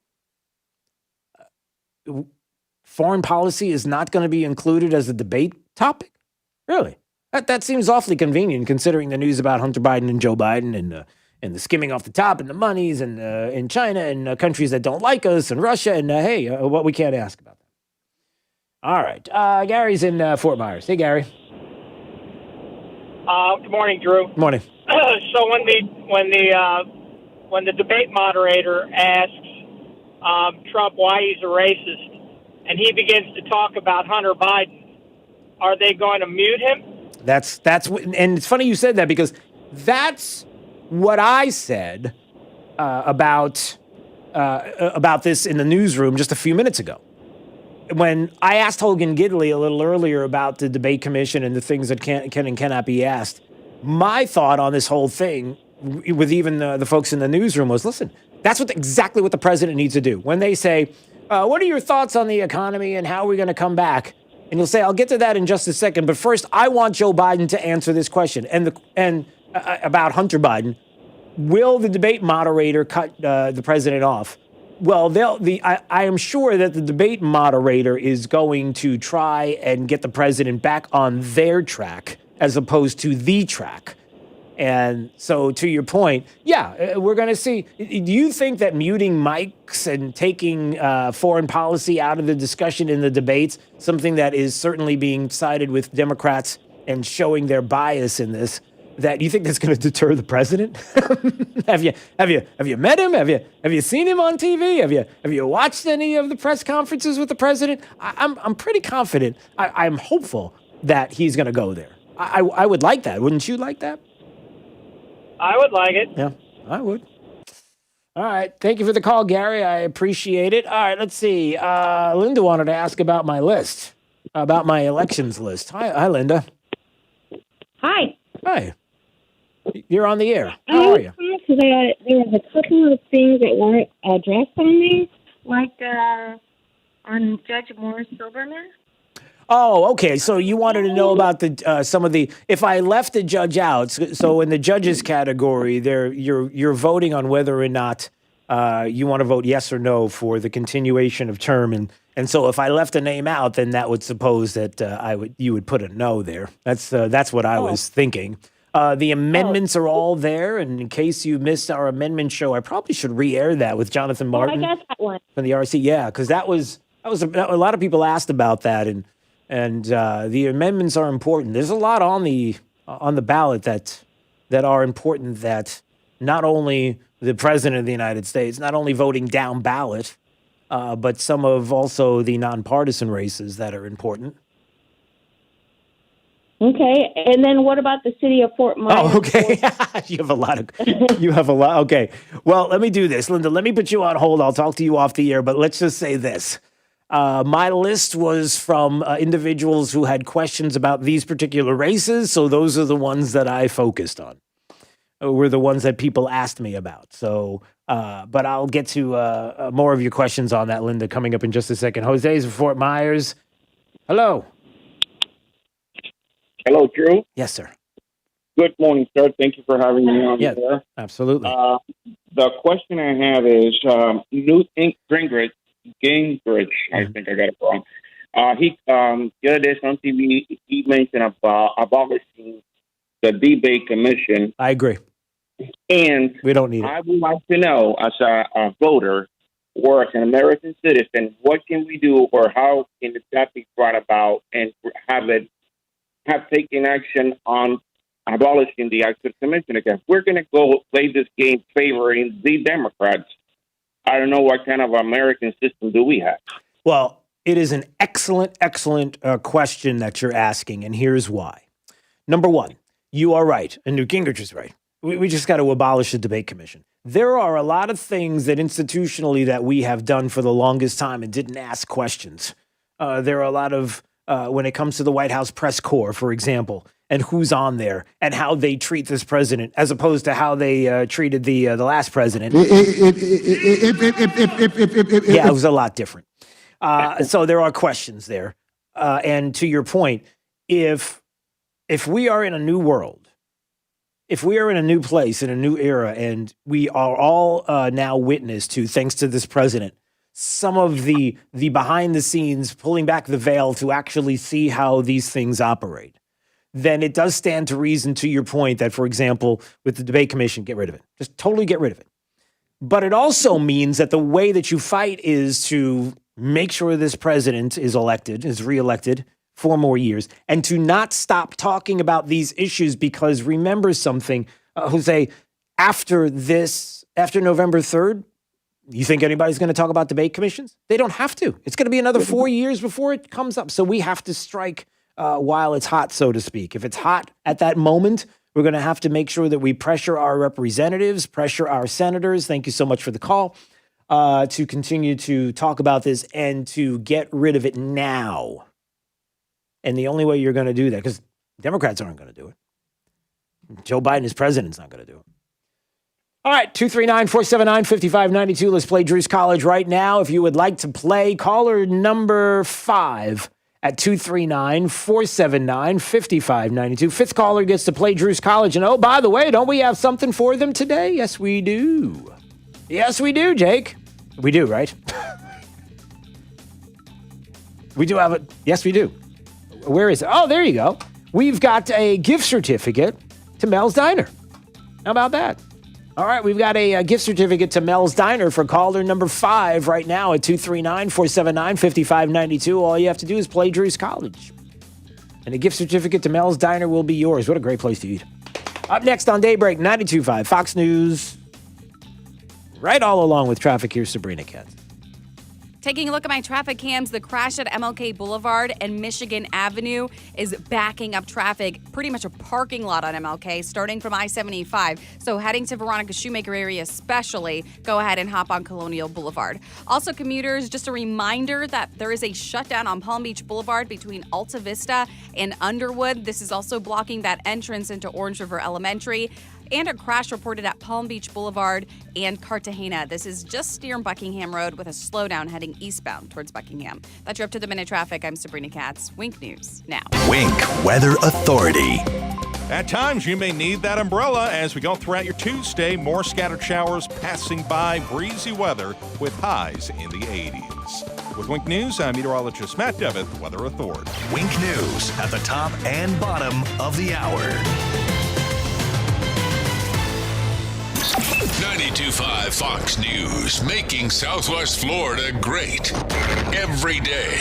Foreign policy is not going to be included as a debate topic? Really? That seems awfully convenient considering the news about Hunter Biden and Joe Biden and the skimming off the top and the monies and in China and countries that don't like us and Russia and what we can't ask about that. All right. Gary's in Fort Myers. Hey, Gary. Good morning, Drew. Good morning. So when the debate moderator asks Trump why he's a racist, and he begins to talk about Hunter Biden, are they going to mute him? That's and it's funny you said that because that's what I said about this in the newsroom just a few minutes ago. When I asked Hogan Gidley a little earlier about the debate commission and the things that can and cannot be asked, my thought on this whole thing with even the folks in the newsroom was, listen, that's exactly what the president needs to do. When they say, what are your thoughts on the economy and how are we going to come back? And you'll say, I'll get to that in just a second. But first, I want Joe Biden to answer this question. And about Hunter Biden, will the debate moderator cut the president off? Well, I am sure that the debate moderator is going to try and get the president back on their track as opposed to the track. And so to your point, yeah, we're going to see. Do you think that muting mics and taking foreign policy out of the discussion in the debates, something that is certainly being sided with Democrats and showing their bias in this, that you think that's going to deter the president? Have you met him? Have you seen him on TV? Have you watched any of the press conferences with the president? I'm pretty confident. I'm hopeful that he's going to go there. I would like that. Wouldn't you like that? I would like it. Yeah, I would. All right. Thank you for the call, Gary. I appreciate it. All right, let's see. Linda wanted to ask about my list, about my elections list. Hi, Linda. Hi. Hi. You're on the air. How are you? There was a couple of things that weren't addressed on there, like on Judge Morris Silberman. Oh, okay. So you wanted to know about some of the. If I left the judge out, so in the judges category, you're voting on whether or not you want to vote yes or no for the continuation of term, and so if I left a name out, then that would suppose that you would put a no there. That's what I was thinking. The amendments are all there, and in case you missed our amendment show, I probably should re-air that with Jonathan Martin I got that one from the RC. Yeah, because that was a lot of people asked about that, and the amendments are important. There's a lot on the ballot that are important. That not only the president of the United States, not only voting down ballot, but some of also the nonpartisan races that are important. Okay, and then what about the city of Fort Myers? Oh, okay. You have a lot. Okay. Well, let me do this, Linda. Let me put you on hold. I'll talk to you off the air, but let's just say this. My list was from individuals who had questions about these particular races, so those are the ones that I focused on. Were the ones that people asked me about. So, but I'll get to more of your questions on that, Linda, coming up in just a second. Jose's from Fort Myers. Hello. Hello, Drew. Yes, sir. Good morning, sir. Thank you for having me on there. Absolutely. The question I have is Newt Gingrich, I think I got it wrong. He the other day on TV, he mentioned about abolishing the debate commission. I agree. And we don't need it. I would like to know, as a voter or as an American citizen, what can we do or how can that be brought about and have taken action on abolishing the actual commission again? We're going to go play this game favoring the Democrats. I don't know what kind of American system do we have. Well, it is an excellent question that you're asking, and here's why. Number one, you are right, and Newt Gingrich is right. We just got to abolish the debate commission. There are a lot of things that institutionally that we have done for the longest time and didn't ask questions. There are a lot of, when it comes to the White House press corps, for example, and who's on there and how they treat this president as opposed to how they treated the last president. Yeah, it was a lot different. So there are questions there. And to your point, if we are in a new world, if we are in a new place, in a new era, and we are all now witness to, thanks to this president, some of the behind the scenes, pulling back the veil to actually see how these things operate, then it does stand to reason, to your point, that, for example, with the debate commission, get rid of it. Just totally get rid of it. But it also means that the way that you fight is to make sure this president is reelected 4 more years, and to not stop talking about these issues, because remember something, Jose, after November 3rd, you think anybody's going to talk about debate commissions? They don't have to. It's going to be another 4 years before it comes up. So we have to strike while it's hot, so to speak. If it's hot at that moment, we're going to have to make sure that we pressure our representatives, pressure our senators. Thank you so much for the call, to continue to talk about this and to get rid of it now. And the only way you're going to do that, because Democrats aren't going to do it. Joe Biden as president's not going to do it. All right, 239-479-5592. Let's play Drew's College right now. If you would like to play, caller number 5 at 239-479-5592. Fifth caller gets to play Drew's College. And oh, by the way, don't we have something for them today? Yes, we do. Yes, we do, Jake. We do, right? We do have it. Yes, we do. Where is it? Oh, there you go. We've got a gift certificate to Mel's Diner. How about that? All right, we've got a gift certificate to Mel's Diner for caller number 5 right now at 239-479-5592. All you have to do is play Drew's College. And a gift certificate to Mel's Diner will be yours. What a great place to eat. Up next on Daybreak 92.5 Fox News. Right all along with traffic, here's Sabrina Katz. Taking a look at my traffic cams, the crash at MLK Boulevard and Michigan Avenue is backing up traffic, pretty much a parking lot on MLK, starting from I-75. So heading to Veronica Shoemaker area especially, go ahead and hop on Colonial Boulevard. Also, commuters, just a reminder that there is a shutdown on Palm Beach Boulevard between Alta Vista and Underwood. This is also blocking that entrance into Orange River Elementary. And a crash reported at Palm Beach Boulevard and Cartagena. This is just near Buckingham Road with a slowdown heading eastbound towards Buckingham. That's your up-to-the-minute traffic. I'm Sabrina Katz. Wink News now. Wink Weather Authority. At times, you may need that umbrella as we go throughout your Tuesday. More scattered showers passing by, breezy weather with highs in the 80s. With Wink News, I'm meteorologist Matt Devitt, Weather Authority. Wink News at the top and bottom of the hour. 92.5 Fox News, making Southwest Florida great every day.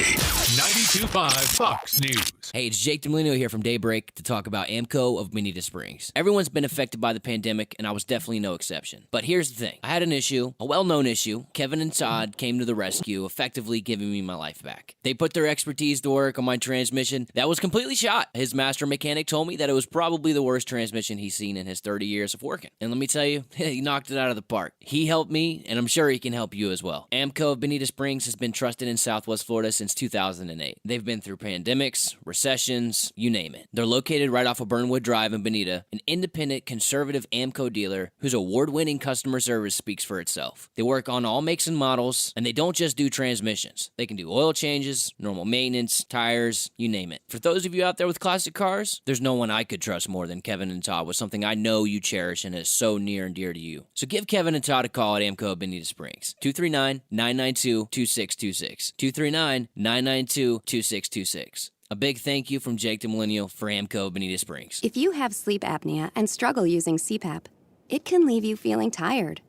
92.5 Fox News. Hey, it's Jake DeMolino here from Daybreak to talk about AMCO of Bonita Springs. Everyone's been affected by the pandemic, and I was definitely no exception. But here's the thing. I had an issue, a well-known issue. Kevin and Todd came to the rescue, effectively giving me my life back. They put their expertise to work on my transmission that was completely shot. His master mechanic told me that it was probably the worst transmission he's seen in his 30 years of working. And let me tell you, he knocked it out of the park. He helped me, and I'm sure he can help you as well. AMCO of Bonita Springs has been trusted in Southwest Florida since 2008. They've been through pandemics, recessions, you name it. They're located right off of Burnwood Drive in Bonita, an independent, conservative AMCO dealer whose award-winning customer service speaks for itself. They work on all makes and models, and they don't just do transmissions. They can do oil changes, normal maintenance, tires, you name it. For those of you out there with classic cars, there's no one I could trust more than Kevin and Todd with something I know you cherish and is so near and dear to you. So give Kevin and Todd a call at AMCO of Bonita Springs. 239-992-2626. 239-992-2626. A big thank you from Jake DeMolino for AMCO Bonita Springs. If you have sleep apnea and struggle using CPAP, it can leave you feeling tired,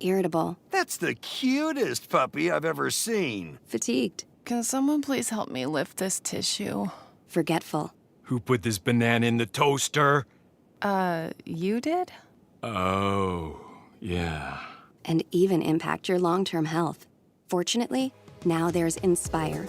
irritable. That's the cutest puppy I've ever seen. Fatigued. Can someone please help me lift this tissue? Forgetful. Who put this banana in the toaster? You did? Oh, yeah. And even impact your long-term health. Fortunately, now there's Inspire,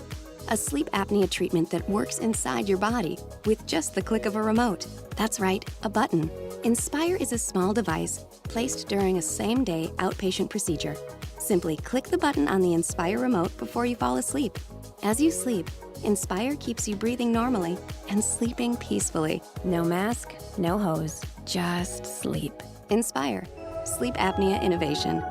a sleep apnea treatment that works inside your body with just the click of a remote. That's right, a button. Inspire is a small device placed during a same-day outpatient procedure. Simply click the button on the Inspire remote before you fall asleep. As you sleep, Inspire keeps you breathing normally and sleeping peacefully. No mask, no hose, just sleep. Inspire. Sleep apnea innovation.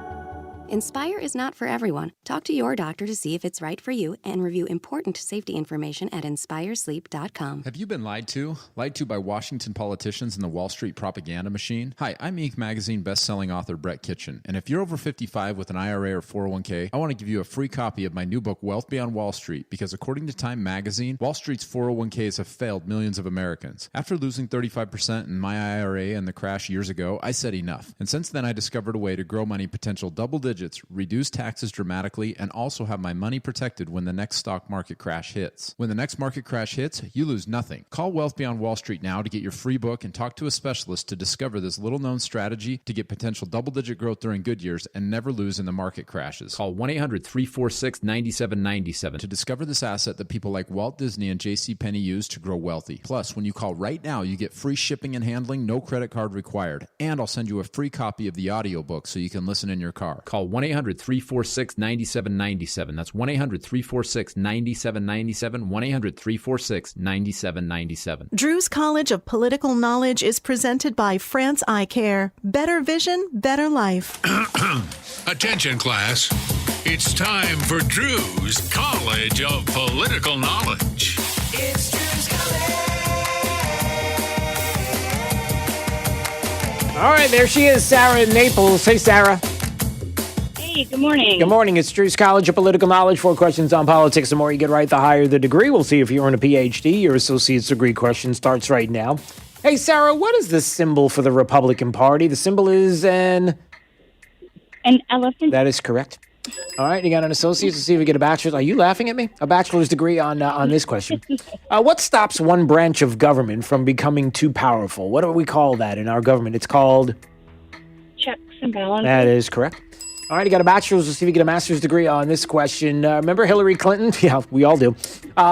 Inspire is not for everyone. Talk to your doctor to see if it's right for you and review important safety information at inspiresleep.com. Have you been lied to? Lied to by Washington politicians and the Wall Street propaganda machine? Hi, I'm Inc. Magazine best-selling author Brett Kitchen, and if you're over 55 with an IRA or 401k, I want to give you a free copy of my new book, Wealth Beyond Wall Street, because according to Time Magazine, Wall Street's 401ks have failed millions of Americans. After losing 35% in my IRA and the crash years ago, I said enough. And since then, I discovered a way to grow money potential double digits, reduce taxes dramatically, and also have my money protected when the next stock market crash hits. When the next market crash hits, you lose nothing. Call Wealth Beyond Wall Street now to get your free book and talk to a specialist to discover this little-known strategy to get potential double-digit growth during good years and never lose in the market crashes. Call 1-800-346-9797 to discover this asset that people like Walt Disney and JCPenney use to grow wealthy. Plus, when you call right now, you get free shipping and handling, no credit card required. And I'll send you a free copy of the audiobook so you can listen in your car. Call 1-800-346-9797. That's 1-800-346-9797. 1-800-346-9797. Drew's College of Political Knowledge is presented by France Eye Care. Better vision, better life. Attention, class. It's time for Drew's College of Political Knowledge. It's Drew's College. All right, there she is, Sarah in Naples. Hey, Sarah. Hey, good morning. Good morning. It's Drew's College of Political Knowledge. 4 questions on politics. The more you get right, the higher the degree. We'll see if you earn a PhD. Your associate's degree question starts right now. Hey, Sarah, what is the symbol for the Republican Party? The symbol is an elephant. That is correct. All right, you got an associate's. Let's see if we get a bachelor's. Are you laughing at me? A bachelor's degree on this question. What stops one branch of government from becoming too powerful? What do we call that in our government? It's called Checks and balances. That is correct. All right, you got a bachelor's. Let's see if you get a master's degree on this question. Remember Hillary Clinton? Yeah, we all do.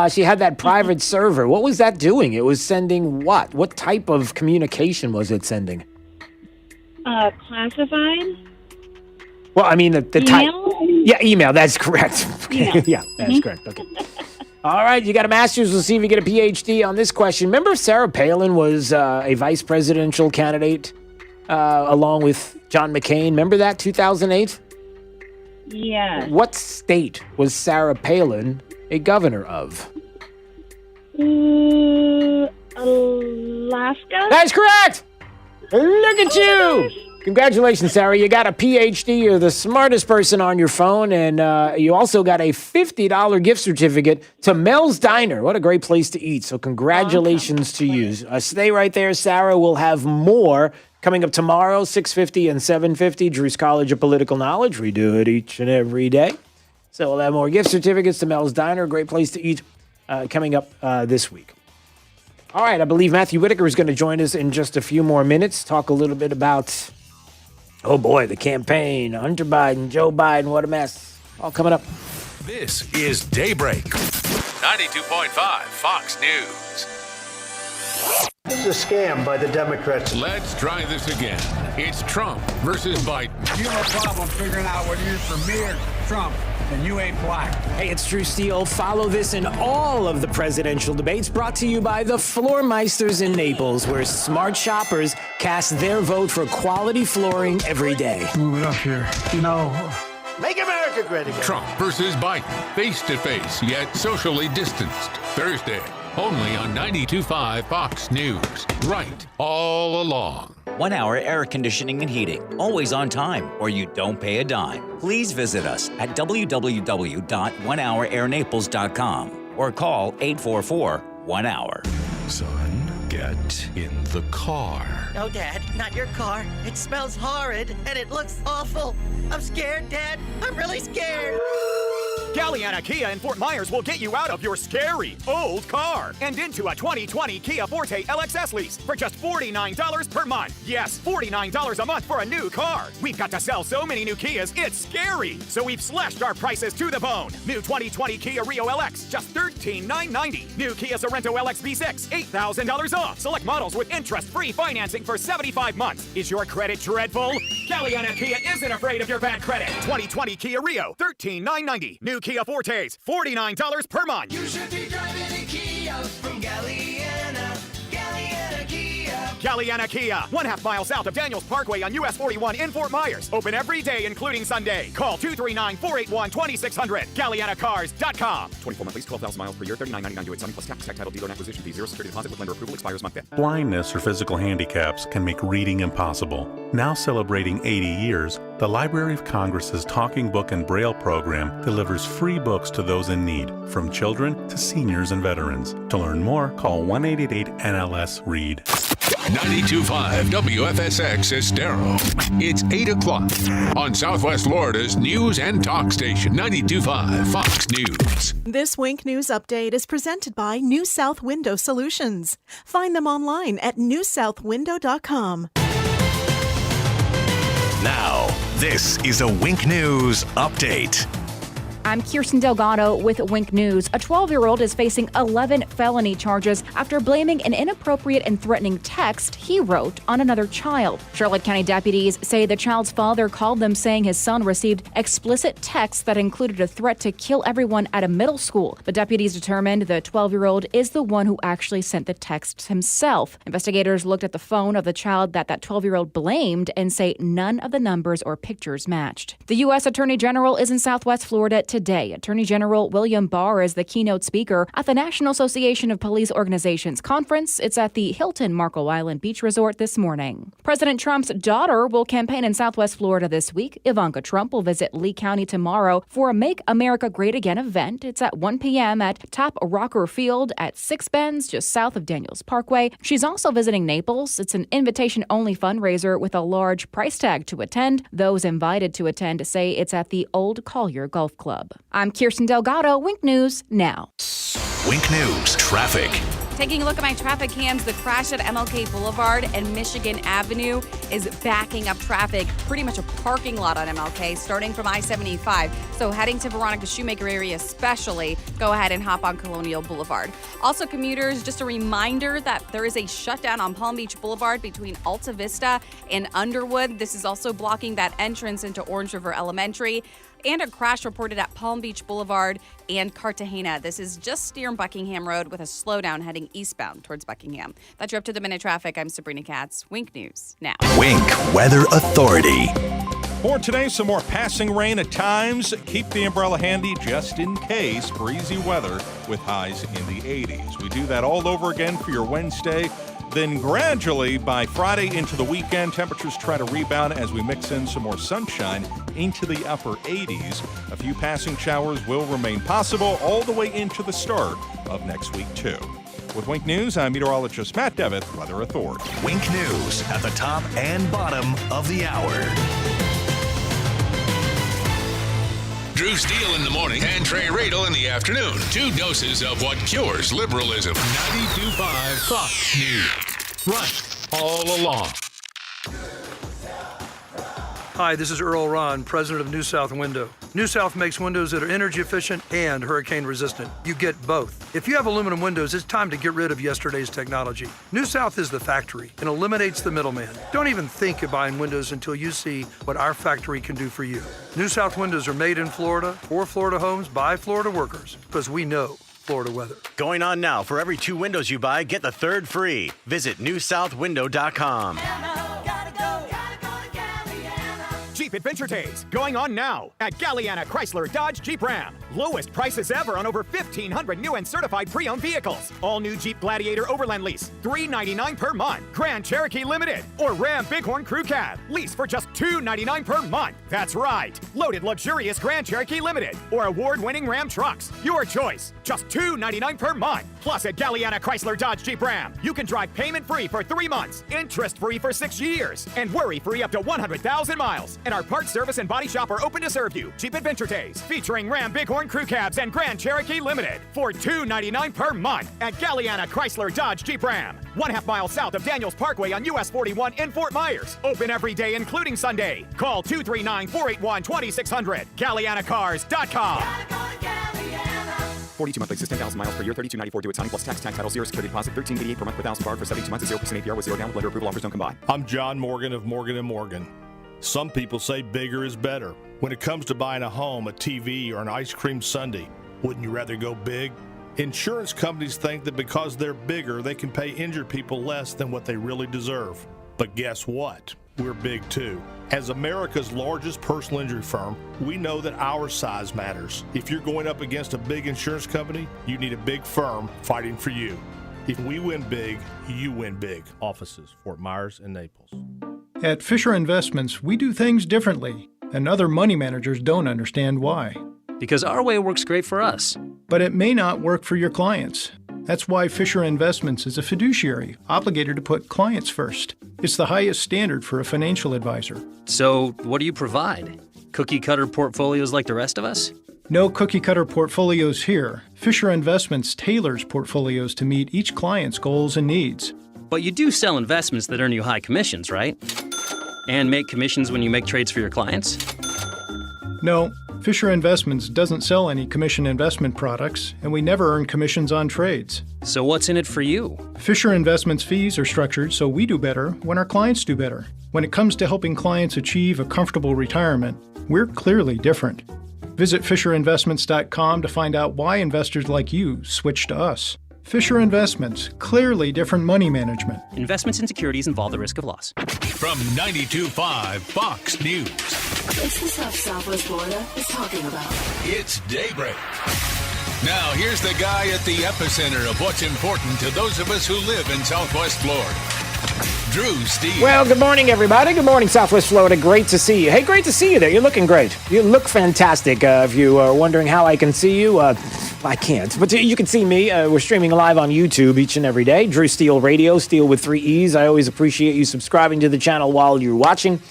She had that private server. What was that doing? It was sending what? What type of communication was it sending? Classified. Well, I mean, the type. Email? Yeah, email. That's correct. Okay. Email. Yeah, that's correct. Okay. All right, you got a master's. We'll see if you get a PhD on this question. Remember Sarah Palin was a vice presidential candidate along with John McCain. Remember that, 2008? Yeah. What state was Sarah Palin a governor of? Alaska? That's correct! Look at you! Congratulations, Sarah. You got a PhD. You're the smartest person on your phone. And you also got a $50 gift certificate to Mel's Diner. What a great place to eat. So congratulations to you. Stay right there, Sarah. We'll have more coming up tomorrow, 6:50 and 7:50. Drew's College of Political Knowledge. We do it each and every day. So we'll have more gift certificates to Mel's Diner. Great place to eat coming up this week. All right. I believe Matthew Whitaker is going to join us in just a few more minutes. Talk a little bit about... Oh, boy, the campaign. Hunter Biden, Joe Biden, what a mess. All coming up. This is Daybreak. 92.5 Fox News. This is a scam by the Democrats. Let's try this again. It's Trump versus Biden. You have a problem figuring out whether you're for me or Trump, and you ain't black. Hey, it's Drew Steele. Follow this and all of the presidential debates brought to you by the Floormeisters in Naples, where smart shoppers cast their vote for quality flooring every day. Move it up here. You know... Make America great again. Trump versus Biden. Face-to-face, yet socially distanced. Thursday. Only on 92.5 Fox News. Right all along. 1 Hour Air Conditioning and Heating. Always on time, or you don't pay a dime. Please visit us at www.onehourairnaples.com or call 844-1HOUR. Son, get in the car. No, Dad, not your car. It smells horrid and it looks awful. I'm scared, Dad. I'm really scared. Galliana Kia in Fort Myers will get you out of your scary old car and into a 2020 Kia Forte LXS lease for just $49 per month. Yes, $49 a month for a new car. We've got to sell so many new Kias, it's scary. So we've slashed our prices to the bone. New 2020 Kia Rio LX, just $13,990. New Kia Sorento LX V6, $8,000 off. Select models with interest-free financing for 75 months. Is your credit dreadful? Galliana Kia isn't afraid of your bad credit. 2020 Kia Rio, $13,990. New Kia Fortes, $49 per month. You should be driving a Kia from Galliana. Galliana Kia. Galliana Kia, 1/2 mile south of Daniels Parkway on US 41 in Fort Myers. Open every day, including Sunday. Call 239-481-2600. GallianaCars.com. 24 month lease, 12,000 miles per year, $39.99 due at Sunny plus tax, title, dealer and acquisition fee, 0 security deposit with lender approval, expires month 5th. Blindness or physical handicaps can make reading impossible. Now celebrating 80 years, the Library of Congress's Talking Book and Braille program delivers free books to those in need, from children to seniors and veterans. To learn more, call 1-888-NLS-READ. 92.5 WFSX Estero. It's 8 o'clock on Southwest Florida's news and talk station, 92.5 Fox News. This Wink News Update is presented by New South Window Solutions. Find them online at newsouthwindow.com. Now, this is a Wink News Update. I'm Kirsten Delgado with Wink News. A 12-year-old is facing 11 felony charges after blaming an inappropriate and threatening text he wrote on another child. Charlotte County deputies say the child's father called them saying his son received explicit texts that included a threat to kill everyone at a middle school. But deputies determined the 12-year-old is the one who actually sent the texts himself. Investigators looked at the phone of the child that 12-year-old blamed and say none of the numbers or pictures matched. The U.S. Attorney General is in Southwest Florida today. Attorney General William Barr is the keynote speaker at the National Association of Police Organizations conference. It's at the Hilton Marco Island Beach Resort this morning. President Trump's daughter will campaign in Southwest Florida this week. Ivanka Trump will visit Lee County tomorrow for a Make America Great Again event. It's at 1 p.m. at Top Rocker Field at Six Bends, just south of Daniels Parkway. She's also visiting Naples. It's an invitation-only fundraiser with a large price tag to attend. Those invited to attend say it's at the Old Collier Golf Club. I'm Kirsten Delgado, Wink News Now. Wink News Traffic. Taking a look at my traffic cams, the crash at MLK Boulevard and Michigan Avenue is backing up traffic, pretty much a parking lot on MLK, starting from I-75. So heading to Veronica Shoemaker area especially, go ahead and hop on Colonial Boulevard. Also, commuters, just a reminder that there is a shutdown on Palm Beach Boulevard between Alta Vista and Underwood. This is also blocking that entrance into Orange River Elementary. And a crash reported at Palm Beach Boulevard and Cartagena. This is just near Buckingham Road with a slowdown heading eastbound towards Buckingham. That's your up-to-the-minute traffic. I'm Sabrina Katz. Wink News Now. Wink Weather Authority. For today, some more passing rain at times. Keep the umbrella handy just in case. Breezy weather with highs in the 80s. We do that all over again for your Wednesday. Then gradually, by Friday into the weekend, temperatures try to rebound as we mix in some more sunshine into the upper 80s. A few passing showers will remain possible all the way into the start of next week, too. With Wink News, I'm meteorologist Matt Devitt, Weather Authority. Wink News at the top and bottom of the hour. Drew Steele in the morning and Trey Radel in the afternoon. 2 doses of what cures liberalism. 92.5 Fox News. Right all along. Hi, this is Earl Ron, president of New South Window. New South makes windows that are energy efficient and hurricane resistant. You get both. If you have aluminum windows, it's time to get rid of yesterday's technology. New South is the factory and eliminates the middleman. Don't even think of buying windows until you see what our factory can do for you. New South windows are made in Florida, for Florida homes, by Florida workers, because we know Florida weather. Going on now. For every 2 windows you buy, get the 3rd free. Visit newsouthwindow.com. Jeep Adventure Days going on now at Galliana Chrysler Dodge Jeep Ram. Lowest prices ever on over 1,500 new and certified pre-owned vehicles. All new Jeep Gladiator Overland lease, $399 per month. Grand Cherokee Limited or Ram Bighorn Crew Cab, lease for just $299 per month. That's right. Loaded luxurious Grand Cherokee Limited or award-winning Ram trucks. Your choice. Just $299 per month. Plus at Galliana Chrysler Dodge Jeep Ram, you can drive payment-free for 3 months, interest-free for 6 years, and worry-free up to 100,000 miles. And our Our parts service and body shop are open to serve you. Jeep Adventure Days, featuring Ram Bighorn Crew Cabs and Grand Cherokee Limited for $299 per month at Galliana Chrysler Dodge Jeep Ram. 1/2 mile south of Daniels Parkway on US 41 in Fort Myers. Open every day, including Sunday. Call 239-481-2600. GallianaCars.com. 42 monthly, 10,000 miles per year, $32.94 due at signing plus tax, title, 0 security deposit, $13.88 per month per thousand borrowed for 72 months at 0% APR with 0 down. Lender approval offers don't combine. I'm John Morgan of Morgan & Morgan. Some people say bigger is better. When it comes to buying a home, a TV, or an ice cream sundae, wouldn't you rather go big? Insurance companies think that because they're bigger, they can pay injured people less than what they really deserve. But guess what? We're big too. As America's largest personal injury firm, we know that our size matters. If you're going up against a big insurance company, you need a big firm fighting for you. If we win big, you win big. Offices, Fort Myers and Naples. At Fisher Investments, we do things differently, and other money managers don't understand why. Because our way works great for us. But it may not work for your clients. That's why Fisher Investments is a fiduciary, obligated to put clients first. It's the highest standard for a financial advisor. So, what do you provide? Cookie-cutter portfolios like the rest of us? No cookie-cutter portfolios here. Fisher Investments tailors portfolios to meet each client's goals and needs. But you do sell investments that earn you high commissions, right? And make commissions when you make trades for your clients? No, Fisher Investments doesn't sell any commission investment products, and we never earn commissions on trades. So what's in it for you? Fisher Investments fees are structured so we do better when our clients do better. When it comes to helping clients achieve a comfortable retirement, we're clearly different. Visit FisherInvestments.com to find out why investors like you switch to us. Fisher Investments, clearly different money management. Investments in securities involve the risk of loss. From 92.5 Fox News. It's the stuff Southwest Florida is talking about. It's Daybreak. Now, here's the guy at the epicenter of what's important to those of us who live in Southwest Florida. Drew Steele. Well, good morning, everybody. Good morning, Southwest Florida. Great to see you. Hey, great to see you there. You're looking great. You look fantastic. If you are wondering how I can see you, I can't. But you can see me. We're streaming live on YouTube each and every day. Drew Steele Radio, Steele with 3 E's. I always appreciate you subscribing to the channel while you're watching.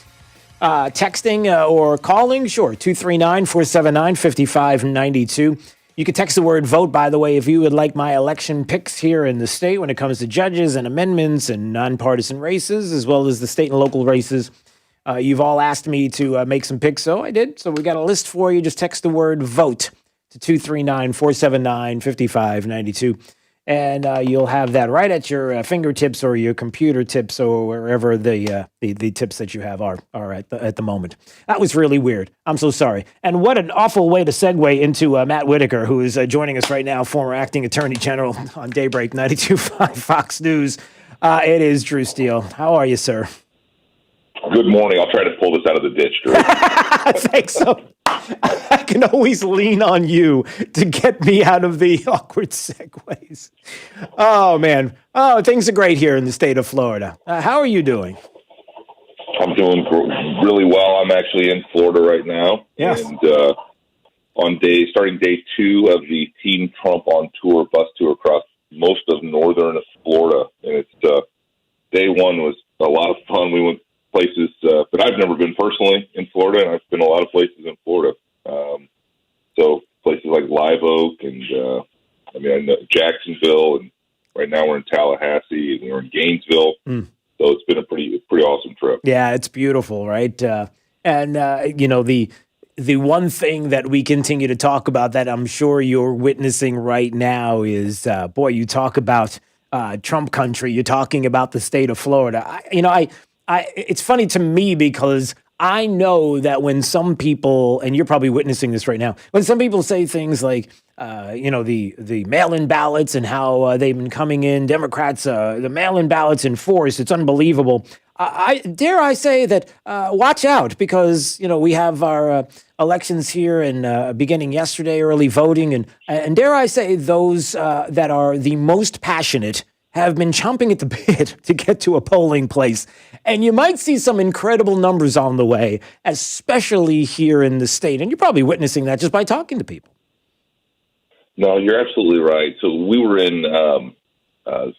Texting or calling, sure, 239-479-5592. You can text the word vote, by the way, if you would like my election picks here in the state when it comes to judges and amendments and nonpartisan races, as well as the state and local races. You've all asked me to make some picks, so I did. So we got a list for you. Just text the word vote to 239-479-5592. And you'll have that right at your fingertips or your computer tips or wherever the tips that you have are at the moment. That was really weird. I'm so sorry. And what an awful way to segue into Matt Whitaker, who is joining us right now, former acting attorney general on Daybreak 92.5 Fox News. It is Drew Steele. How are you, sir? Good morning. I'll try to pull this out of the ditch, Drew. Thanks. So I can always lean on you to get me out of the awkward segues. Oh, man. Oh, things are great here in the state of Florida. How are you doing? I'm doing really well. I'm actually in Florida right now. Yes. And starting day 2 of the Team Trump on Tour bus tour across most of northern Florida. And it's day 1 was a lot of fun. We went places that I've never been personally in Florida, and I've been a lot of places in Florida. So places like Live Oak and I know Jacksonville, and right now we're in Tallahassee and we're in Gainesville. So it's been a pretty awesome trip. Yeah, it's beautiful, right? The one thing that we continue to talk about that I'm sure you're witnessing right now is, you talk about Trump country. You're talking about the state of Florida. It's funny to me because I know that when some people, and you're probably witnessing this right now, when some people say things like, the mail-in ballots and how they've been coming in, Democrats, the mail-in ballots in force, it's unbelievable. I dare say that watch out because, we have our elections here and beginning yesterday, early voting. And dare I say those that are the most passionate have been chomping at the bit to get to a polling place. And you might see some incredible numbers on the way, especially here in the state. And you're probably witnessing that just by talking to people. No, you're absolutely right. So we were in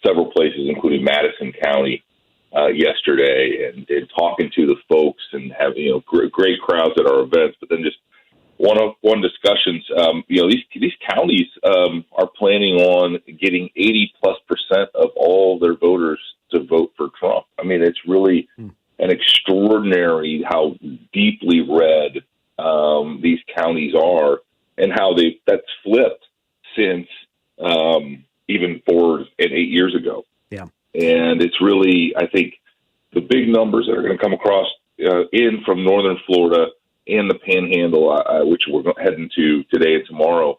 several places, including Madison County, yesterday and talking to the folks and having, great crowds at our events, but then just one-on-one discussions. These counties are planning on getting 80+% of all their voters to vote for Trump. I mean, it's really an extraordinary how deeply red these counties are, and how that's flipped since even 4 and 8 years ago. Yeah, and it's really, I think, the big numbers that are going to come across in from northern Florida and the Panhandle, which we're heading to today and tomorrow,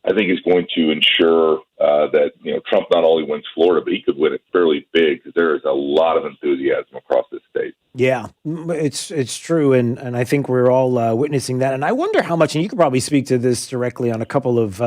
I think is going to ensure that Trump not only wins Florida, but he could win it fairly big, because there is a lot of enthusiasm across this state. Yeah, it's true, and I think we're all witnessing that. And I wonder how much, and you could probably speak to this directly on a couple of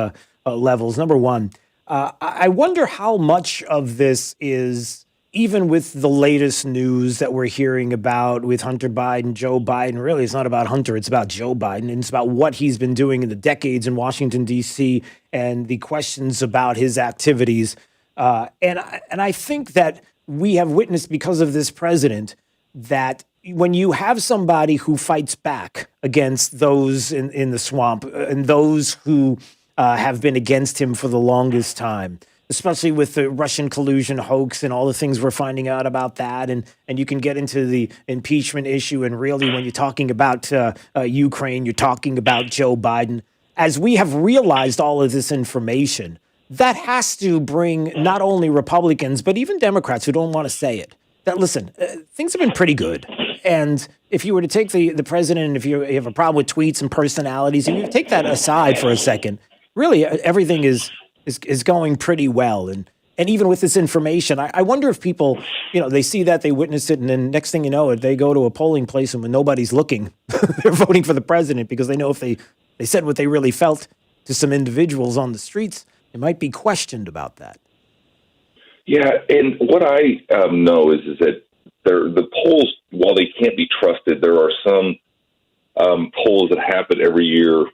levels. Number one, I wonder how much of this is, even with the latest news that we're hearing about with Hunter Biden, Joe Biden. Really, it's not about Hunter, it's about Joe Biden, and it's about what he's been doing in the decades in Washington, D.C., and the questions about his activities. And I think that we have witnessed, because of this president, that when you have somebody who fights back against those in the swamp and those who have been against him for the longest time, especially with the Russian collusion hoax and all the things we're finding out about that. And you can get into the impeachment issue. And really, when you're talking about Ukraine, you're talking about Joe Biden. As we have realized all of this information, that has to bring not only Republicans, but even Democrats who don't want to say it, that, listen, things have been pretty good. And if you were to take the president, and if you have a problem with tweets and personalities, and you take that aside for a second, really everything is going pretty well. And even with this information, I wonder if people, they see that, they witness it, and then next thing you know, they go to a polling place, and when nobody's looking, they're voting for the president, because they know if they said what they really felt to some individuals on the streets, they might be questioned about that. Yeah, and what I know is that the polls, while they can't be trusted, there are some polls that happen every year,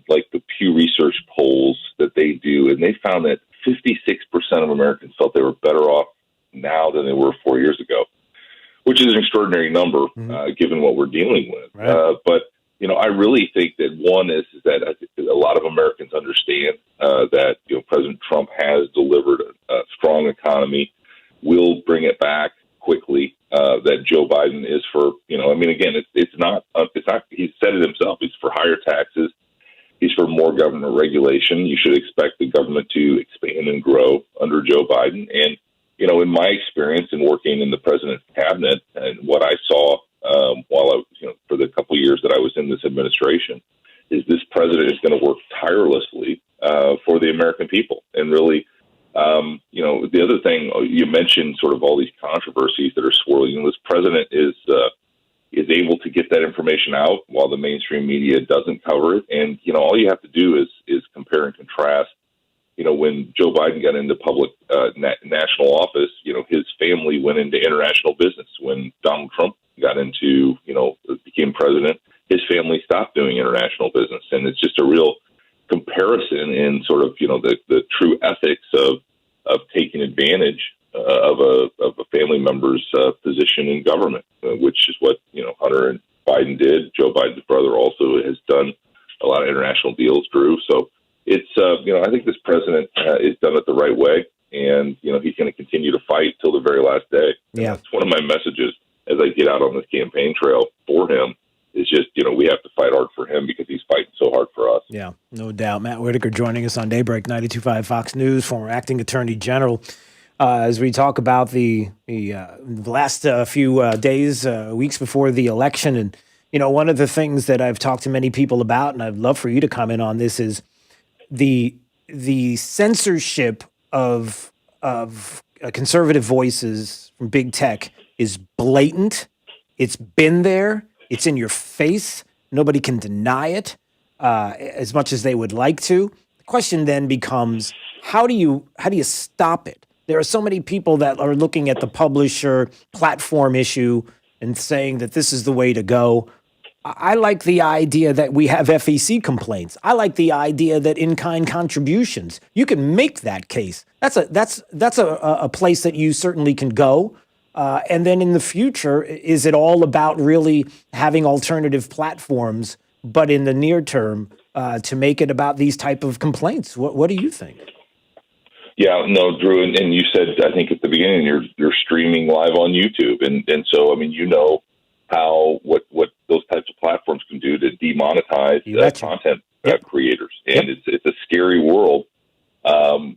like the Pew Research polls that they do, and they found that 56% of Americans felt they were better off now than they were 4 years ago, which is an extraordinary number given what we're dealing with. Right. But I really think that one is that I think that a lot of Americans understand that President Trump has delivered a strong economy, will bring it back quickly. That Joe Biden is for again, it's not he said it himself. He's for higher taxes. He's for more government regulation. You should expect the government to expand and grow under Joe Biden. And in my experience in working in the president's cabinet and what I saw while I was, for the couple of years that I was in this administration, is this president is going to work tirelessly for the American people. And really, the other thing you mentioned, sort of all these controversies that are swirling. This president is able to get that information out while the mainstream media doesn't cover it. And all you have to do is compare and contrast. When Joe Biden got into public national office, his family went into international business. When Donald Trump got into, became president, his family stopped doing international business. And it's just a real comparison in sort of, the true ethics of taking advantage of a family member's position in government, which is what, Hunter and Biden did. Joe Biden's brother also has done a lot of international deals, Drew. So it's, I think this president has done it the right way. And, he's going to continue to fight till the very last day. Yeah. And that's one of my messages as I get out on this campaign trail for him. Is just, we have to fight hard for him because he's fighting so hard for us. Yeah, no doubt. Matt Whitaker joining us on Daybreak 92.5 Fox News, former acting attorney general, as we talk about the last few days, weeks before the election. And, one of the things that I've talked to many people about, and I'd love for you to comment on this, is the censorship of conservative voices from big tech is blatant. It's been there. It's in your face. Nobody can deny it as much as they would like to. The question then becomes, how do you stop it? There are so many people that are looking at the publisher platform issue and saying that this is the way to go. I like the idea that we have FEC complaints. I like the idea that in-kind contributions, you can make that case. That's a place that you certainly can go. And then in the future, is it all about really having alternative platforms, but in the near term, to make it about these type of complaints? What do you think? Yeah, no, Drew, and you said, I think at the beginning, you're streaming live on YouTube, and so I mean, how what those types of platforms can do to demonetize content creators, and it's a scary world.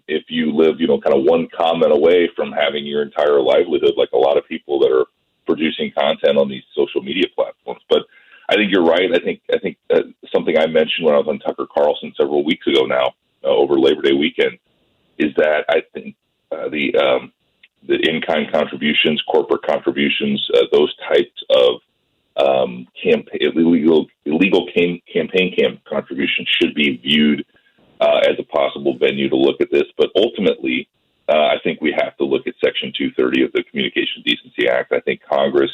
If you live, kind of one comment away from having your entire livelihood, like a lot of people that are producing content on these social media platforms. But I think you're right. I think something I mentioned when I was on Tucker Carlson several weeks ago now, over Labor Day weekend, is that I think the in-kind contributions, corporate contributions, those types of illegal campaign contributions should be viewed as a possible venue to look at this. But ultimately, I think we have to look at Section 230 of the Communications Decency Act. I think Congress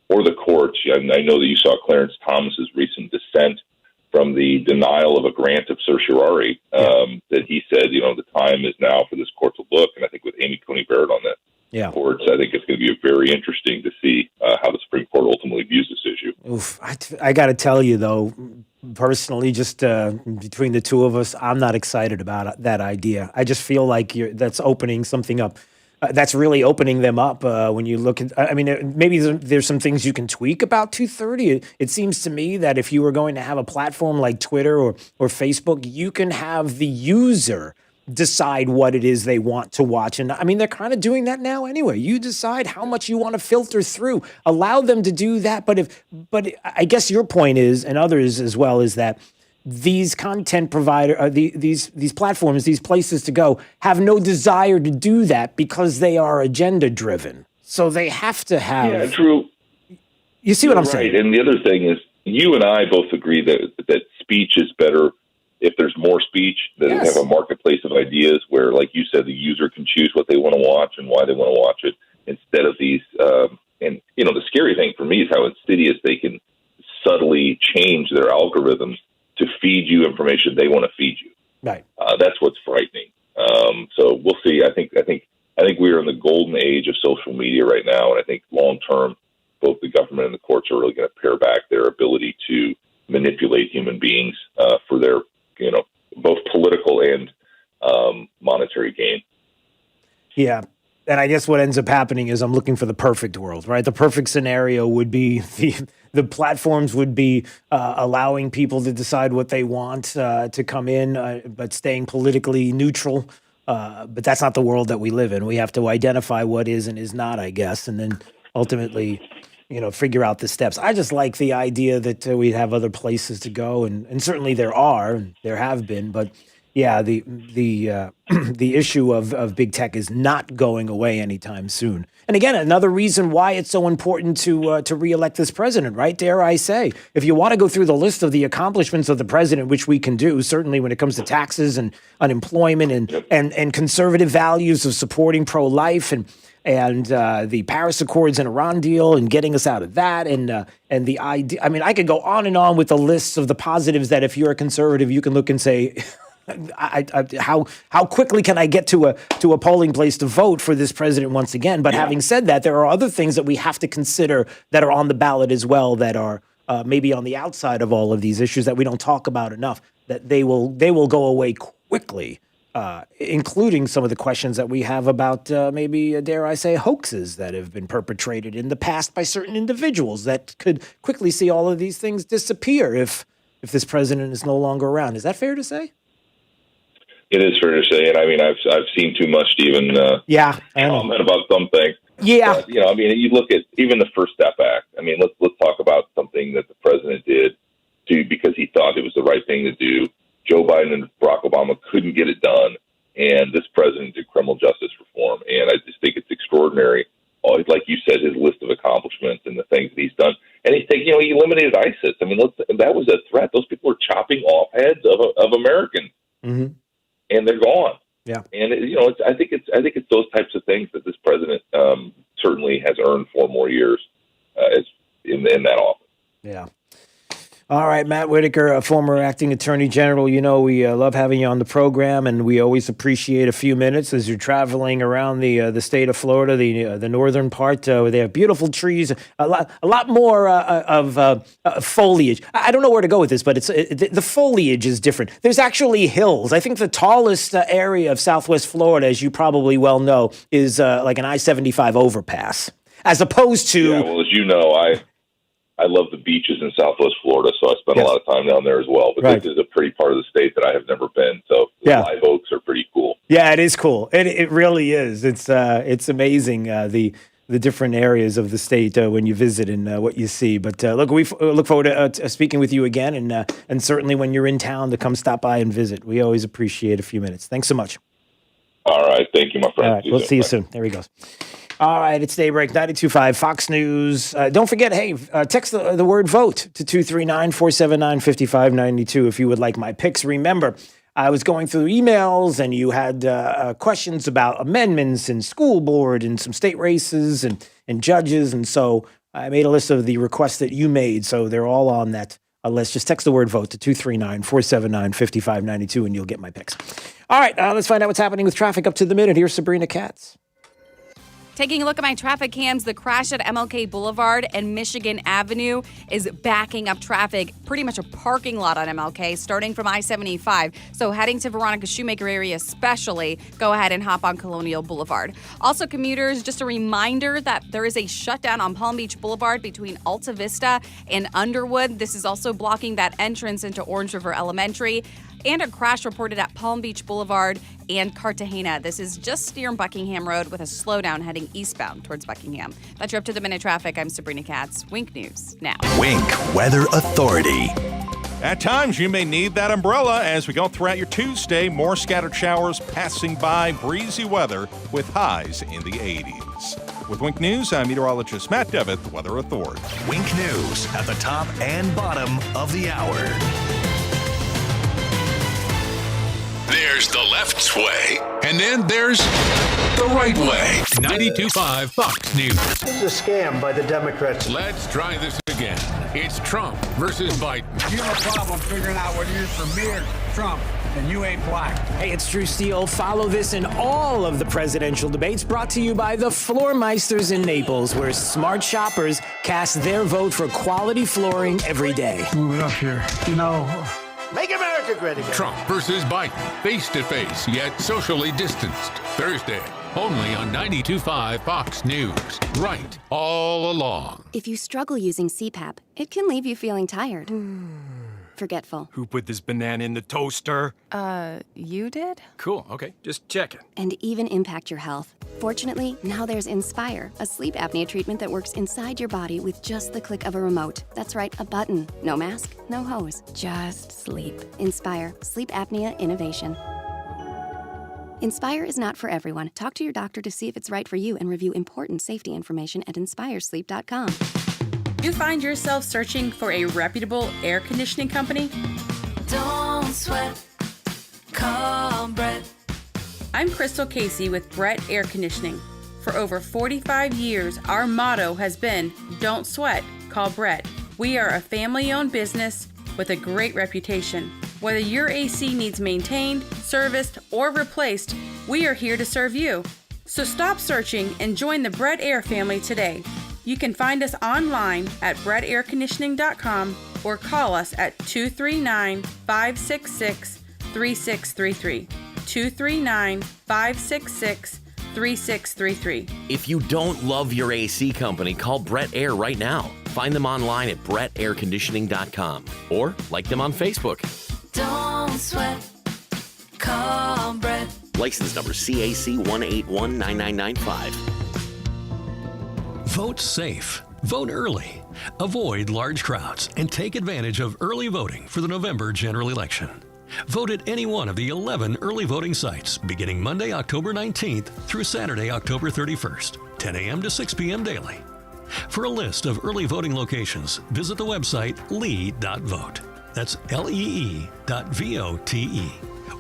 or the courts, I know that you saw Clarence Thomas's recent dissent from the denial of a grant of certiorari, that he said, the time is now for this court to look. And I think with Amy Coney Barrett on that courts, I think it's going to be very interesting to see how the Supreme Court ultimately views this issue. Oof, I got to tell you, though, personally, just between the two of us, I'm not excited about that idea. I just feel like that's opening something up. That's really opening them up when you look at, I mean, maybe there's some things you can tweak about 230. It seems to me that if you were going to have a platform like Twitter or Facebook, you can have the user decide what it is they want to watch. And I mean, they're kind of doing that now anyway. You decide how much you want to filter through, allow them to do that. But I guess your point is, and others as well, is that these content provider, these platforms, these places to go have no desire to do that because they are agenda driven. So they have to have. Yeah, Drew. You see what I'm saying? And the other thing is, you and I both agree that speech is better if there's more speech, that have a marketplace of ideas where, like you said, the user can choose what they want to watch and why they want to watch it, instead of these. And the scary thing for me is how insidious they can subtly change their algorithms to feed you information they want to feed you. Right. That's what's frightening. So we'll see. I think we are in the golden age of social media right now, and I think long term, both the government and the courts are really going to pare back their ability to manipulate human beings for their, both political and monetary gain. Yeah. And I guess what ends up happening is I'm looking for the perfect world, right? The perfect scenario would be the platforms would be allowing people to decide what they want to come in, but staying politically neutral. But that's not the world that we live in. We have to identify what is and is not, I guess, and then ultimately, figure out the steps. I just like the idea that we have other places to go, and certainly there have been, but yeah, the the issue of big tech is not going away anytime soon. And again, another reason why it's so important to reelect this president, right? Dare I say, if you want to go through the list of the accomplishments of the president, which we can do, certainly when it comes to taxes and unemployment and conservative values of supporting pro-life and the Paris Accords and Iran deal and getting us out of that and the idea. I mean, I could go on and on with the lists of the positives that if you're a conservative, you can look and say, how quickly can I get to a polling place to vote for this president once again? But having said that, there are other things that we have to consider that are on the ballot as well that are maybe on the outside of all of these issues that we don't talk about enough. That they will go away quickly, including some of the questions that we have about maybe, dare I say, hoaxes that have been perpetrated in the past by certain individuals that could quickly see all of these things disappear if this president is no longer around. Is that fair to say? It is fair to say, and I mean, I've seen too much to even comment about something. Yeah, but, I mean, you look at even the First Step Act. I mean, let's talk about something that the president did because he thought it was the right thing to do. Joe Biden and Barack Obama couldn't get it done, and this president did criminal justice reform, and I just think it's extraordinary. Like you said, his list of accomplishments and the things that he's done, and he eliminated ISIS. I mean, that was a threat. Those people were chopping off heads of Americans. Mm-hmm. And they're gone. Yeah, and I think it's those types of things that this president certainly has earned 4 more years as in that office. Yeah. All right, Matt Whitaker, a former acting attorney general. You know, we love having you on the program, and we always appreciate a few minutes as you're traveling around the state of Florida, the northern part, where they have beautiful trees, a lot more of foliage. I don't know where to go with this, but the foliage is different. There's actually hills. I think the tallest area of Southwest Florida, as you probably well know, is like an I-75 overpass, as opposed to. Yeah, well, as you know, I love the beaches in Southwest Florida, so I spend a lot of time down there as well. But This is a pretty part of the state that I have never been, so the live oaks are pretty cool. Yeah, it is cool. It really is. It's amazing the different areas of the state when you visit and what you see. But look, we look forward to speaking with you again, and certainly when you're in town to come stop by and visit. We always appreciate a few minutes. Thanks so much. All right, thank you, my friend. All right, we'll see you soon. There he goes. All right, it's Daybreak 92.5 Fox News. Don't forget, hey, text the word vote to 239-479-5592 if you would like my picks. Remember, I was going through emails and you had questions about amendments and school board and some state races and judges. And so I made a list of the requests that you made. So they're all on that list. Just text the word vote to 239-479-5592 and you'll get my picks. All right, let's find out what's happening with traffic up to the minute. Here's Sabrina Katz. Taking a look at my traffic cams, the crash at MLK Boulevard and Michigan Avenue is backing up traffic, pretty much a parking lot on MLK, starting from I-75. So heading to Veronica Shoemaker area especially, go ahead and hop on Colonial Boulevard. Also, commuters, just a reminder that there is a shutdown on Palm Beach Boulevard between Alta Vista and Underwood. This is also blocking that entrance into Orange River Elementary. And a crash reported at Palm Beach Boulevard and Cartagena. This is just near Buckingham Road with a slowdown heading eastbound towards Buckingham. That's your up-to-the-minute traffic. I'm Sabrina Katz. Wink News now. Wink Weather Authority. At times, you may need that umbrella as we go throughout your Tuesday. More scattered showers passing by, breezy weather with highs in the 80s. With Wink News, I'm meteorologist Matt Devitt, the Weather Authority. Wink News at the top and bottom of the hour. There's the left way, and then there's the right way. 92.5 Fox News. This is a scam by the Democrats. Let's try this again. It's Trump versus Biden. You have a problem figuring out whether you're for me or Trump, and you ain't black. Hey, it's Drew Steele. Follow this and all of the presidential debates brought to you by the Floormeisters in Naples, where smart shoppers cast their vote for quality flooring every day. Move it up here. You know... Make America great again. Trump versus Biden, face-to-face, yet socially distanced. Thursday, only on 92.5 Fox News. Right all along. If you struggle using CPAP, it can leave you feeling tired. Forgetful. Who put this banana in the toaster? You did? Cool, okay, just checking. And even impact your health. Fortunately, now there's Inspire, a sleep apnea treatment that works inside your body with just the click of a remote. That's right, a button. No mask, no hose. Just sleep. Inspire, sleep apnea innovation. Inspire is not for everyone. Talk to your doctor to see if it's right for you and review important safety information at inspiresleep.com. You find yourself searching for a reputable air conditioning company? Don't sweat. Call Brett. I'm Crystal Casey with Brett Air Conditioning. For over 45 years, our motto has been, don't sweat, call Brett. We are a family-owned business with a great reputation. Whether your AC needs maintained, serviced, or replaced, we are here to serve you. So stop searching and join the Brett Air family today. You can find us online at brettairconditioning.com or call us at 239-566-3633. 239-566-3633. If you don't love your AC company, call Brett Air right now. Find them online at brettairconditioning.com or like them on Facebook. Don't sweat. Call Brett. License number CAC 1819995. Vote safe. Vote early. Avoid large crowds and take advantage of early voting for the November general election. Vote at any one of the 11 early voting sites beginning Monday, October 19th through Saturday, October 31st, 10 a.m. to 6 p.m. daily. For a list of early voting locations, visit the website lee.vote. That's lee.vote.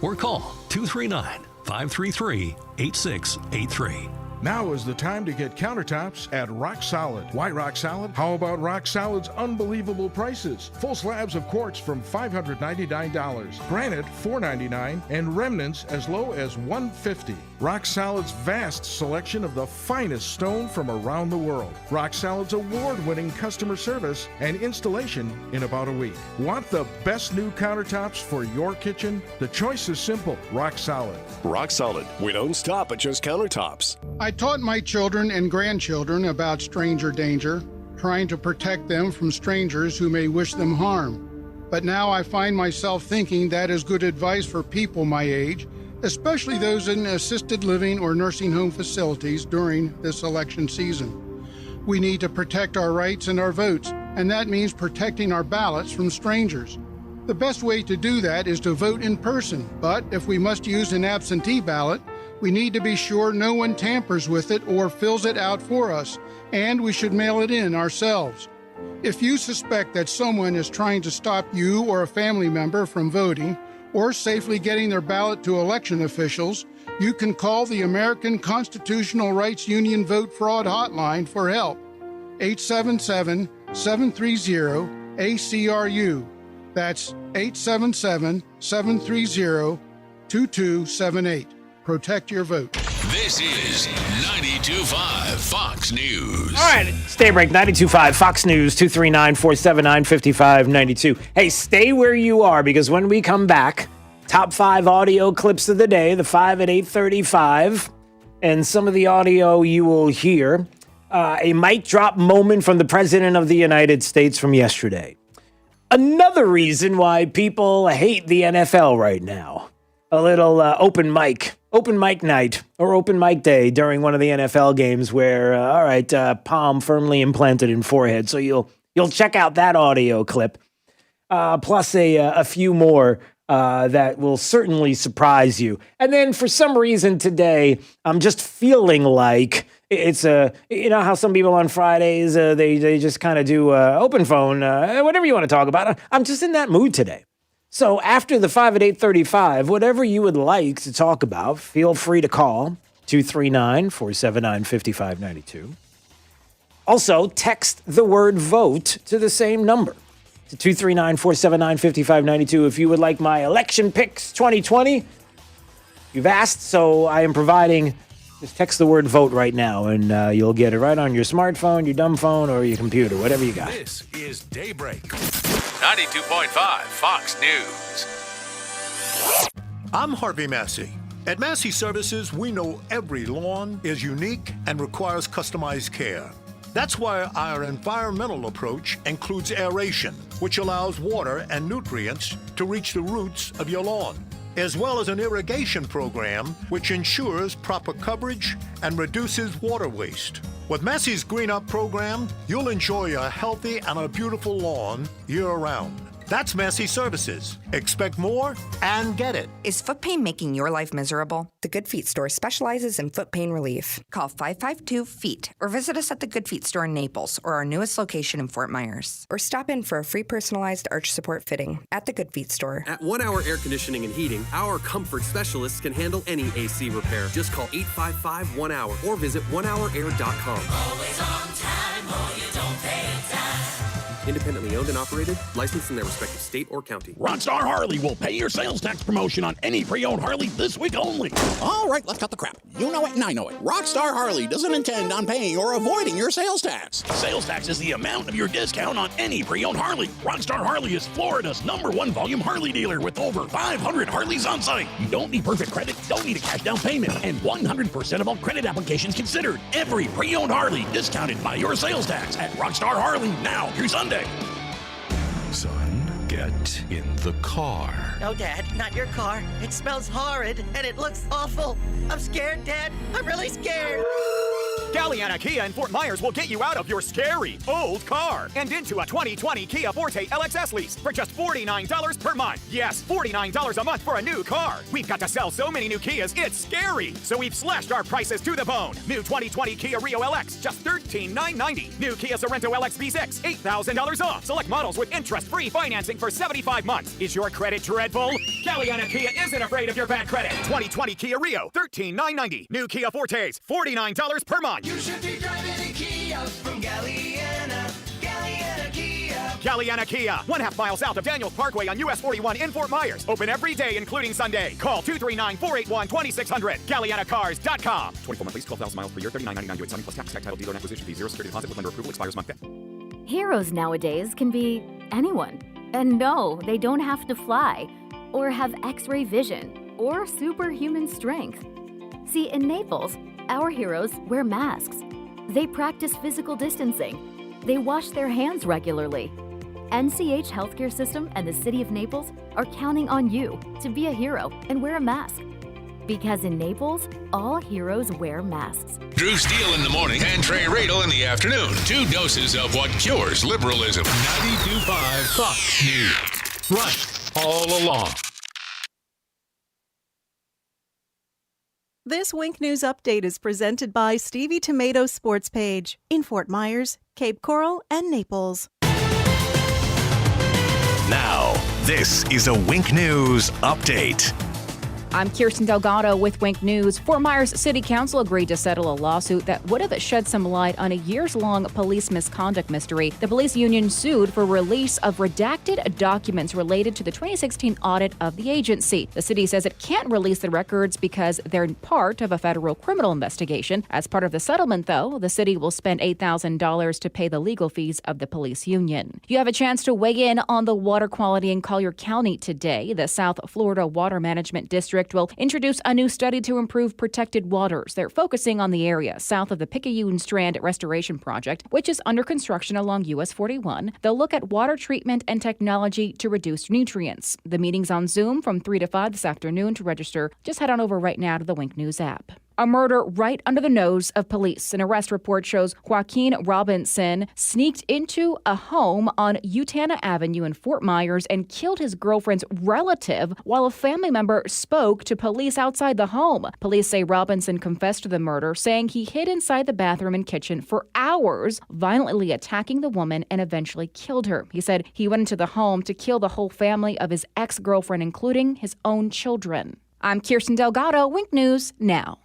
Or call 239-533-8683. Now is the time to get countertops at Rock Solid. Why Rock Solid? How about Rock Solid's unbelievable prices? Full slabs of quartz from $599, granite $499, and remnants as low as $150. Rock Solid's vast selection of the finest stone from around the world. Rock Solid's award-winning customer service and installation in about a week. Want the best new countertops for your kitchen? The choice is simple. Rock Solid. Rock Solid. We don't stop at just countertops. I taught my children and grandchildren about stranger danger, trying to protect them from strangers who may wish them harm. But now I find myself thinking that is good advice for people my age, especially those in assisted living or nursing home facilities during this election season. We need to protect our rights and our votes, and that means protecting our ballots from strangers. The best way to do that is to vote in person, but if we must use an absentee ballot, we need to be sure no one tampers with it or fills it out for us, and we should mail it in ourselves. If you suspect that someone is trying to stop you or a family member from voting or safely getting their ballot to election officials, you can call the American Constitutional Rights Union Vote Fraud Hotline for help. 877-730-ACRU. That's 877-730-2278. Protect your vote. This is 92.5 Fox News. All right, it's Daybreak 92.5 Fox News, 239-479-5592. Hey, stay where you are, because when we come back, top 5 audio clips of the day, the 5 at 8:35, and some of the audio you will hear, a mic drop moment from the President of the United States from yesterday. Another reason why people hate the NFL right now. A little open mic night or open mic day during one of the NFL games where, palm firmly implanted in forehead. So you'll check out that audio clip, plus a few more that will certainly surprise you. And then for some reason today, I'm just feeling like it's you know how some people on Fridays, they just kind of do open phone, whatever you want to talk about. I'm just in that mood today. So after the 5 at 8:35, whatever you would like to talk about, feel free to call 239-479-5592. Also, text the word vote to the same number, to 239-479-5592. If you would like my election picks 2020, you've asked, so I am providing. Just text the word vote right now, and you'll get it right on your smartphone, your dumb phone, or your computer, whatever you got. This is Daybreak. 92.5 Fox News. I'm Harvey Massey. At Massey Services, we know every lawn is unique and requires customized care. That's why our environmental approach includes aeration, which allows water and nutrients to reach the roots of your lawn, as well as an irrigation program which ensures proper coverage and reduces water waste. With Massey's Green Up program, you'll enjoy a healthy and a beautiful lawn year-round. That's Massey Services. Expect more and get it. Is foot pain making your life miserable? The Good Feet store specializes in foot pain relief. Call 552-FEET or visit us at the Good Feet store in Naples or our newest location in Fort Myers. Or stop in for a free personalized arch support fitting at the Good Feet store. At 1 Hour Air Conditioning and Heating, our comfort specialists can handle any AC repair. Just call 855-1HOUR or visit onehourair.com. Always on time or you don't pay time. Independently owned and operated, licensed in their respective state or county. Rockstar Harley will pay your sales tax promotion on any pre-owned Harley this week only. All right, let's cut the crap. You know it and I know it. Rockstar Harley doesn't intend on paying or avoiding your sales tax. Sales tax is the amount of your discount on any pre-owned Harley. Rockstar Harley is Florida's #1 volume Harley dealer with over 500 Harleys on site. You don't need perfect credit, don't need a cash down payment, and 100% of all credit applications considered. Every pre-owned Harley discounted by your sales tax at Rockstar Harley now through Sunday. Son, get in the car. No, Dad, not your car. It smells horrid and it looks awful. I'm scared, Dad. I'm really scared. Galliana Kia in Fort Myers will get you out of your scary old car and into a 2020 Kia Forte LXS lease for just $49 per month. Yes, $49 a month for a new car. We've got to sell so many new Kias, it's scary. So we've slashed our prices to the bone. New 2020 Kia Rio LX, just $13,990. New Kia Sorento LX V6, $8,000 off. Select models with interest-free financing for 75 months. Is your credit dreadful? Galliana Kia isn't afraid of your bad credit. 2020 Kia Rio, $13,990. New Kia Fortes, $49 per month. You should be driving a Kia from Galliana. Galliana Kia. Galliana Kia, 1/2 mile south of Daniels Parkway on US 41 in Fort Myers. Open every day, including Sunday. Call 239-481-2600. GallianaCars.com. 24-month lease, 12,000 miles per year, $39.99 US Sunny plus tax, title, dealer, and acquisition fee, 0 security deposit with lender approval, expires Month 5th. Heroes nowadays can be anyone. And no, they don't have to fly, or have X-ray vision, or superhuman strength. See, in Naples, our heroes wear masks. They practice physical distancing. They wash their hands regularly. NCH Healthcare System and the City of Naples are counting on you to be a hero and wear a mask. Because in Naples, all heroes wear masks. Drew Steele in the morning and Trey Radel in the afternoon. 2 doses of what cures liberalism. 92.5 Fox News. Right all along. This Wink News update is presented by Stevie Tomato Sports Page in Fort Myers, Cape Coral, and Naples. Now, this is a Wink News update. I'm Kirsten Delgado with Wink News. Fort Myers City Council agreed to settle a lawsuit that would have shed some light on a years-long police misconduct mystery. The police union sued for release of redacted documents related to the 2016 audit of the agency. The city says it can't release the records because they're part of a federal criminal investigation. As part of the settlement, though, the city will spend $8,000 to pay the legal fees of the police union. You have a chance to weigh in on the water quality in Collier County today. The South Florida Water Management District will introduce a new study to improve protected waters. They're focusing on the area south of the Picayune Strand Restoration Project, which is under construction along US 41. They'll look at water treatment and technology to reduce nutrients. The meeting's on Zoom from 3 to 5 this afternoon. To register, just head on over right now to the Wink News app. A murder right under the nose of police. An arrest report shows Joaquin Robinson sneaked into a home on Utana Avenue in Fort Myers and killed his girlfriend's relative while a family member spoke to police outside the home. Police say Robinson confessed to the murder, saying he hid inside the bathroom and kitchen for hours, violently attacking the woman and eventually killed her. He said he went into the home to kill the whole family of his ex-girlfriend, including his own children. I'm Kirsten Delgado, Wink News Now.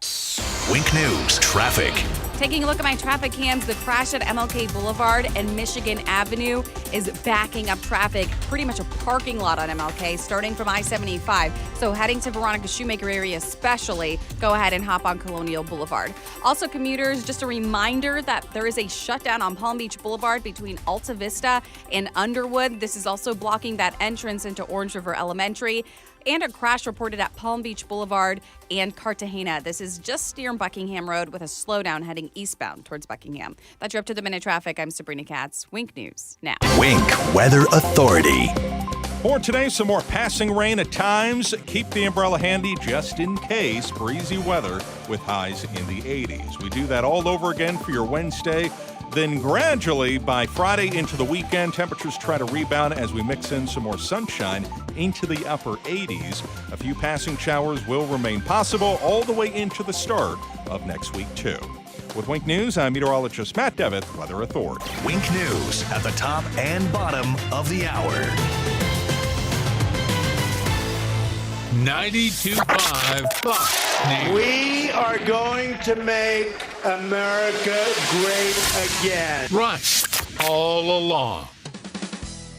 Wink News traffic. Taking a look at my traffic cams, the crash at MLK Boulevard and Michigan Avenue is backing up traffic, pretty much a parking lot on MLK, starting from I-75. So heading to Veronica Shoemaker area especially, go ahead and hop on Colonial Boulevard. Also, commuters, just a reminder that there is a shutdown on Palm Beach Boulevard between Alta Vista and Underwood. This is also blocking that entrance into Orange River Elementary. And a crash reported at Palm Beach Boulevard and Cartagena. This is just near Buckingham Road with a slowdown heading eastbound towards Buckingham. That's your up-to-the-minute traffic. I'm Sabrina Katz. Wink News now. Wink Weather Authority. For today, some more passing rain at times. Keep the umbrella handy just in case. Breezy weather with highs in the 80s. We do that all over again for your Wednesday. Then gradually, by Friday into the weekend, temperatures try to rebound as we mix in some more sunshine into the upper 80s. A few passing showers will remain possible all the way into the start of next week, too. With Wink News, I'm meteorologist Matt Devitt, Weather Authority. Wink News at the top and bottom of the hour. 92.5 Fox News. We are going to make America great again. Right all along.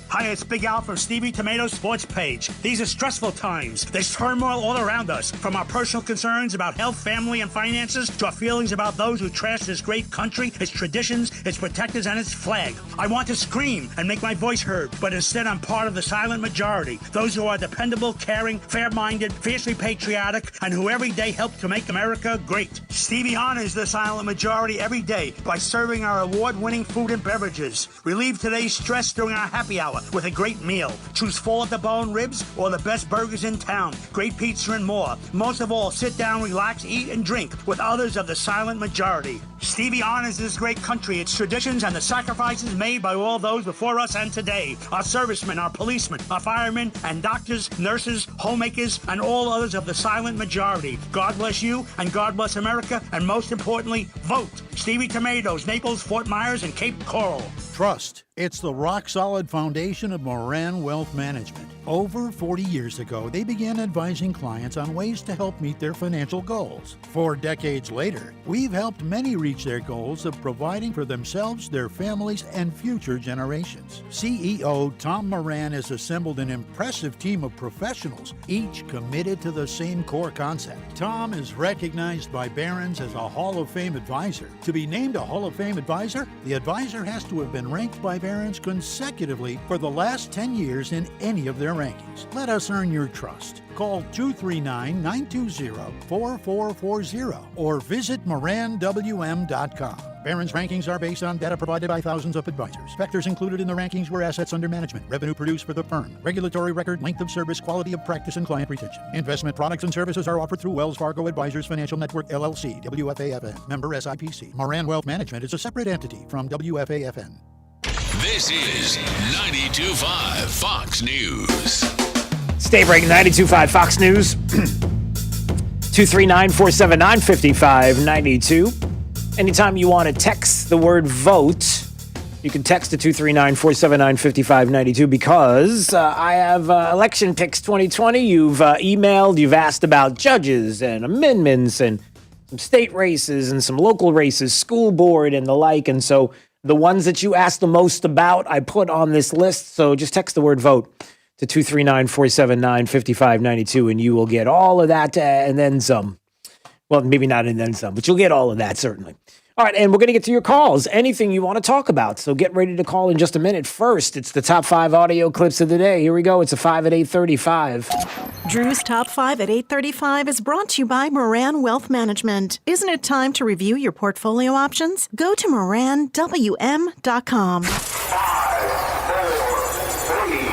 Hi, it's Big Al from Stevie Tomato Sports Page. These are stressful times. There's turmoil all around us, from our personal concerns about health, family, and finances to our feelings about those who trash this great country, its traditions, its protectors, and its flag. I want to scream and make my voice heard, but instead I'm part of the silent majority, those who are dependable, caring, fair-minded, fiercely patriotic, and who every day help to make America great. Stevie honors the silent majority every day by serving our award-winning food and beverages. Relieve today's stress during our happy hour with a great meal. Choose full at the bone ribs or the best burgers in town. Great pizza and more. Most of all, sit down, relax, eat, and drink with others of the silent majority. Stevie honors this great country, its traditions, and the sacrifices made by all those before us and today. Our servicemen, our policemen, our firemen, and doctors, nurses, homemakers, and all others of the silent majority. God bless you, and God bless America, and most importantly, vote. Stevie Tomatoes, Naples, Fort Myers, and Cape Coral. Trust. It's the rock-solid foundation of Moran Wealth Management. Over 40 years ago, they began advising clients on ways to help meet their financial goals. 4 decades later, we've helped many reach their goals of providing for themselves, their families, and future generations. CEO Tom Moran has assembled an impressive team of professionals, each committed to the same core concept. Tom is recognized by Barron's as a Hall of Fame advisor. To be named a Hall of Fame advisor, the advisor has to have been ranked by Barron's consecutively for the last 10 years in any of their rankings. Let us earn your trust. Call 239-920-4440 or visit moranwm.com. Barron's rankings are based on data provided by thousands of advisors. Factors included in the rankings were assets under management, revenue produced for the firm, regulatory record, length of service, quality of practice, and client retention. Investment products and services are offered through Wells Fargo Advisors Financial Network, LLC, WFAFN, member SIPC. Moran Wealth Management is a separate entity from WFAFN. This is 92.5 Fox News. Stay breaking 92.5 Fox News. 239-479-5592. Anytime you want to text the word vote, you can text to 239-479-5592 because I have election picks 2020. You've emailed, you've asked about judges and amendments and some state races and some local races, school board and the like. And so the ones that you asked the most about, I put on this list. So just text the word vote to 239-479-5592 and you will get all of that and then some. Well, maybe not and then some, but you'll get all of that certainly. All right, and we're going to get to your calls. Anything you want to talk about. So get ready to call in just a minute. First, it's the top 5 audio clips of the day. Here we go. It's a 5 at 8:35. Drew's Top 5 at 8:35 is brought to you by Moran Wealth Management. Isn't it time to review your portfolio options? Go to moranwm.com. 5, 4, 3, 2,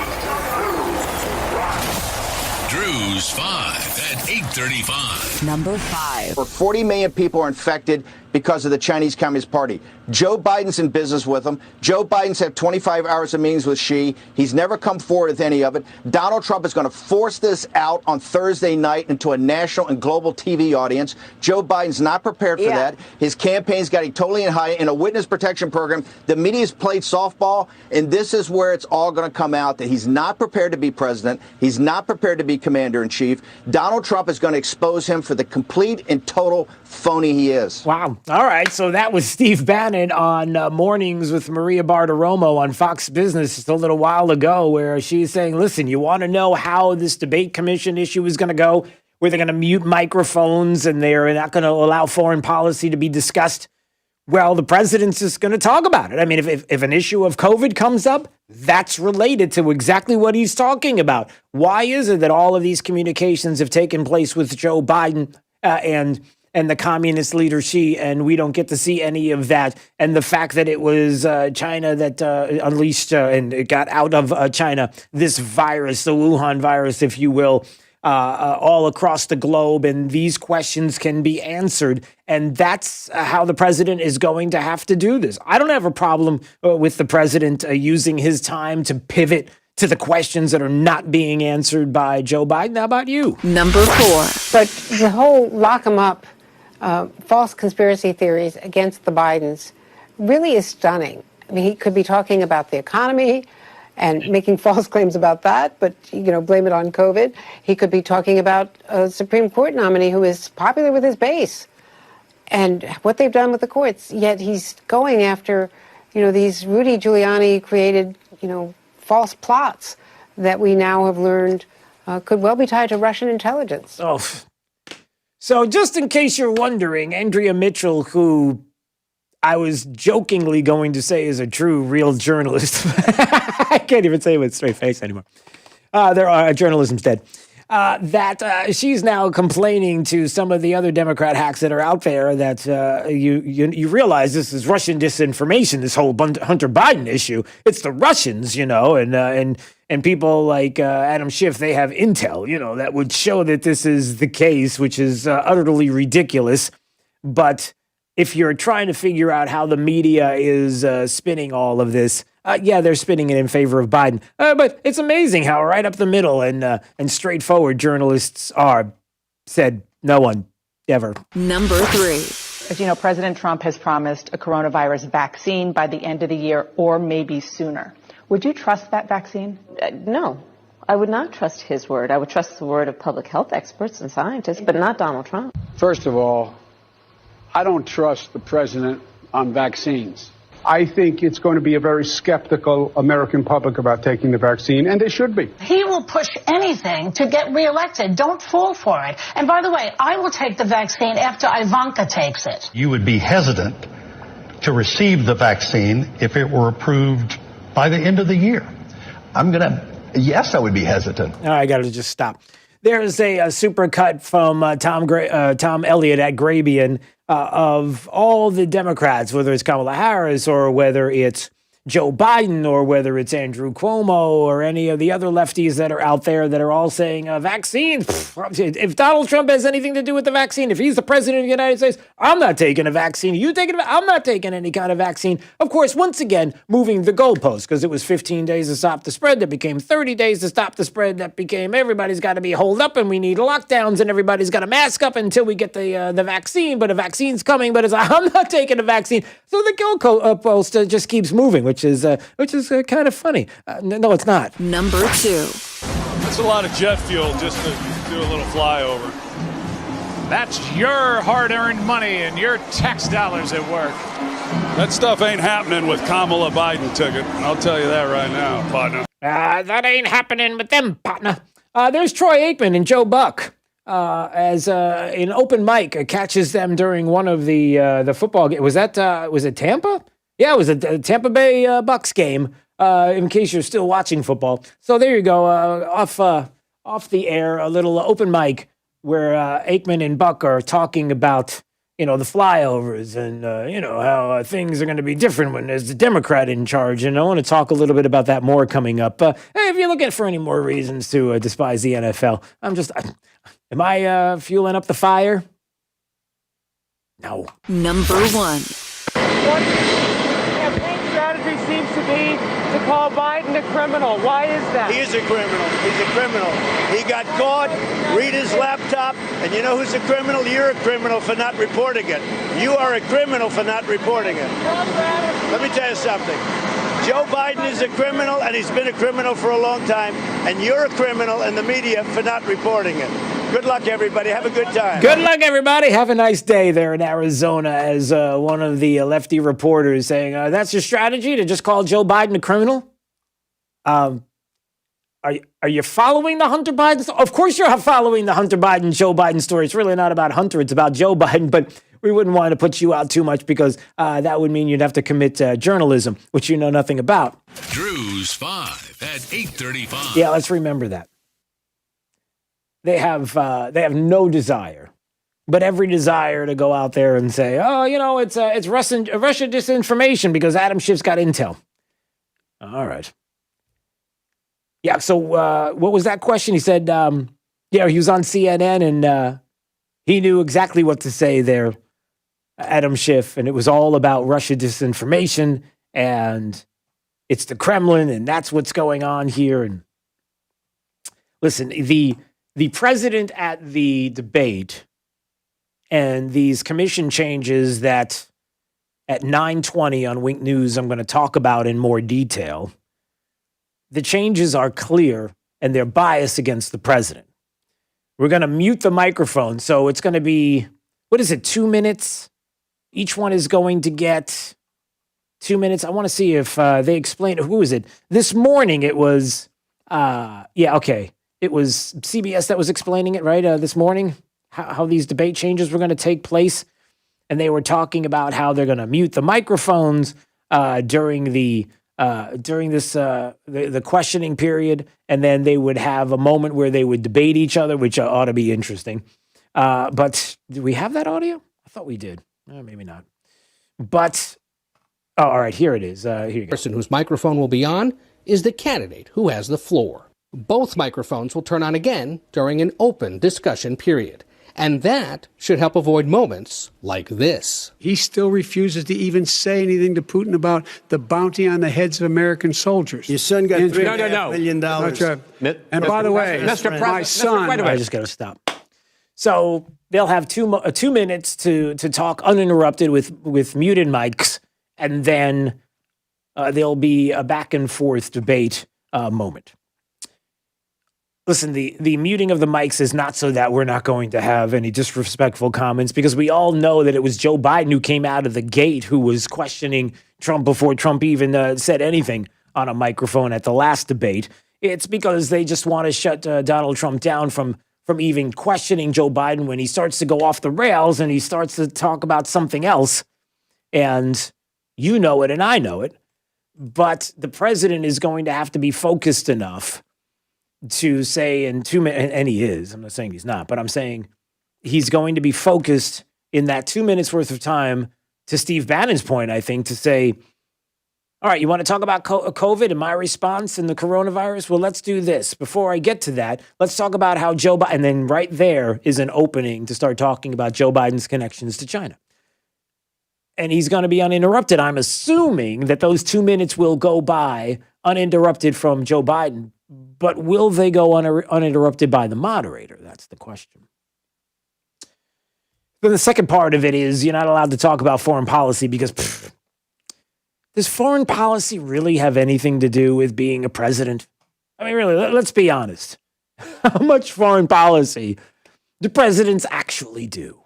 1. Drew's 5 at 8:35. Number 5. Over 40 million people are infected because of the Chinese Communist Party. Joe Biden's in business with them. Joe Biden's had 25 hours of meetings with Xi. He's never come forward with any of it. Donald Trump is going to force this out on Thursday night into a national and global TV audience. Joe Biden's not prepared for that. His campaign's got him totally in high in a witness protection program. The media's played softball, and this is where it's all going to come out that he's not prepared to be president. He's not prepared to be commander-in-chief. Donald Trump is going to expose him for the complete and total phony he is. Wow. All right. So that was Steve Bannon on Mornings with Maria Bartiromo on Fox Business just a little while ago, where she's saying, listen, you want to know how this debate commission issue is going to go, where they're going to mute microphones and they're not going to allow foreign policy to be discussed? Well, the president's just going to talk about it. I mean, if an issue of COVID comes up, that's related to exactly what he's talking about. Why is it that all of these communications have taken place with Joe Biden and the communist leader Xi, and we don't get to see any of that? And the fact that it was China that unleashed and it got out of China this virus, the Wuhan virus, if you will, all across the globe, and these questions can be answered. And that's how the president is going to have to do this. I don't have a problem with the president using his time to pivot to the questions that are not being answered by Joe Biden. How about you? Number 4. But the whole lock him up, false conspiracy theories against the Bidens really is stunning. I mean, he could be talking about the economy and making false claims about that, but, blame it on COVID. He could be talking about a Supreme Court nominee who is popular with his base and what they've done with the courts. Yet he's going after, these Rudy Giuliani created, false plots that we now have learned could well be tied to Russian intelligence. Oh, so just in case you're wondering, Andrea Mitchell, who I was jokingly going to say is a true, real journalist. I can't even say it with a straight face anymore. Journalism's dead. that she's now complaining to some of the other Democrat hacks that are out there that you realize this is Russian disinformation, this whole Hunter Biden issue. It's the Russians, and people like Adam Schiff, they have intel, that would show that this is the case, which is utterly ridiculous. But if you're trying to figure out how the media is spinning all of this, they're spinning it in favor of Biden. But it's amazing how right up the middle and straightforward journalists are, said no one ever. Number 3. As you know, President Trump has promised a coronavirus vaccine by the end of the year or maybe sooner. Would you trust that vaccine? No, I would not trust his word. I would trust the word of public health experts and scientists, but not Donald Trump. First of all, I don't trust the president on vaccines. I think it's going to be a very skeptical American public about taking the vaccine, and they should be. He will push anything to get reelected. Don't fall for it. And by the way, I will take the vaccine after Ivanka takes it. You would be hesitant to receive the vaccine if it were approved by the end of the year. Yes, I would be hesitant. All right, I got to just stop. There's a super cut from Tom Elliott at Grabian of all the Democrats, whether it's Kamala Harris or whether it's Joe Biden or whether it's Andrew Cuomo or any of the other lefties that are out there that are all saying vaccines. If Donald Trump has anything to do with the vaccine, if he's the president of the United States, I'm not taking a vaccine. You taking it? I'm not taking any kind of vaccine. Of course, once again, moving the goalpost because it was 15 days to stop the spread. That became 30 days to stop the spread. That became everybody's got to be holed up and we need lockdowns and everybody's got to mask up until we get the vaccine. But a vaccine's coming, but it's like, I'm not taking a vaccine. So the goalpost just keeps moving, which is kind of funny. No, it's not. Number 2. That's a lot of jet fuel just to do a little flyover. That's your hard-earned money and your tax dollars at work. That stuff ain't happening with Kamala Biden ticket. I'll tell you that right now, partner. That ain't happening with them, partner. There's Troy Aikman and Joe Buck. As an open mic catches them during one of the football games. Was it Tampa? Yeah, it was a Tampa Bay Bucks game, in case you're still watching football. So there you go, off the air, a little open mic where Aikman and Buck are talking about, the flyovers and, how things are going to be different when there's a Democrat in charge. And I want to talk a little bit about that more coming up. Hey, if you're looking for any more reasons to despise the NFL, am I fueling up the fire? No. Number 1. Strategy seems to be to call Biden a criminal. Why is that? He is a criminal. He's a criminal. He got caught, read his laptop, and you know who's a criminal? You're a criminal for not reporting it. You are a criminal for not reporting it. Let me tell you something. Joe Biden is a criminal, and he's been a criminal for a long time, and you're a criminal in the media for not reporting it. Good luck, everybody. Have a good time. Good luck, everybody. Have a nice day there in Arizona, as one of the lefty reporters saying, that's your strategy, to just call Joe Biden a criminal? Are you following the Hunter Biden story? Of course you're following the Hunter Biden, Joe Biden story. It's really not about Hunter. It's about Joe Biden, but we wouldn't want to put you out too much because that would mean you'd have to commit journalism, which you know nothing about. Drew's 5 at 8:35. Yeah, let's remember that. They have no desire, but every desire to go out there and say, it's Russia disinformation because Adam Schiff's got intel. All right. Yeah. So what was that question? He said, he was on CNN and he knew exactly what to say there, Adam Schiff, and it was all about Russia disinformation and it's the Kremlin and that's what's going on here. And listen, the president at the debate and these commission changes that at 9:20 on Wink News I'm going to talk about in more detail, the changes are clear and they're biased against the president. We're going to mute the microphone. So it's going to be, 2 minutes? Each one is going to get 2 minutes. I want to see if they explain. Who is it? This morning it was, it was CBS that was explaining it, right, this morning, how these debate changes were going to take place. And they were talking about how they're going to mute the microphones during the during this the questioning period, and then they would have a moment where they would debate each other, which ought to be interesting. But do we have that audio? I thought we did. Maybe not. But all right, here it is. Here you go. The person whose microphone will be on is the candidate who has the floor. Both microphones will turn on again during an open discussion period. And that should help avoid moments like this. He still refuses to even say anything to Putin about the bounty on the heads of American soldiers. Your son got $3.5 million. That's right. And by the way, my son... I just got to stop. So they'll have 2 minutes to talk uninterrupted with muted mics, and then there'll be a back and forth debate moment. Listen, the muting of the mics is not so that we're not going to have any disrespectful comments, because we all know that it was Joe Biden who came out of the gate who was questioning Trump before Trump even said anything on a microphone at the last debate. It's because they just want to shut Donald Trump down from even questioning Joe Biden when he starts to go off the rails and he starts to talk about something else. And you know it and I know it. But the president is going to have to be focused enough to say in 2 minutes, and he is, I'm not saying he's not, but I'm saying he's going to be focused in that 2 minutes worth of time, to Steve Bannon's point, I think, to say, all right, you want to talk about COVID and my response and the coronavirus? Well, let's do this. Before I get to that, let's talk about how Joe Biden, and then right there is an opening to start talking about Joe Biden's connections to China. And he's going to be uninterrupted. I'm assuming that those 2 minutes will go by uninterrupted from Joe Biden. But will they go uninterrupted by the moderator? That's the question. Then the second part of it is you're not allowed to talk about foreign policy because does foreign policy really have anything to do with being a president? I mean, really, let's be honest. How much foreign policy do presidents actually do?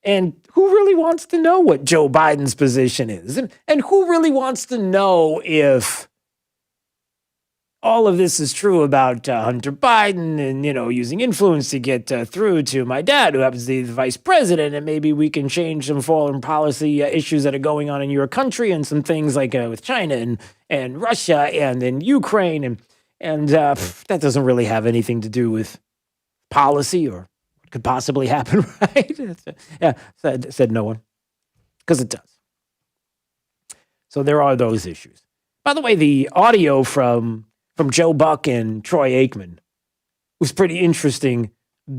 And who really wants to know what Joe Biden's position is? And who really wants to know if all of this is true about Hunter Biden and, using influence to get through to my dad, who happens to be the vice president, and maybe we can change some foreign policy issues that are going on in your country and some things like with China and Russia and in Ukraine. And that doesn't really have anything to do with policy or what could possibly happen, right? Yeah, said no one, because it does. So there are those issues. By the way, the audio from Joe Buck and Troy Aikman was pretty interesting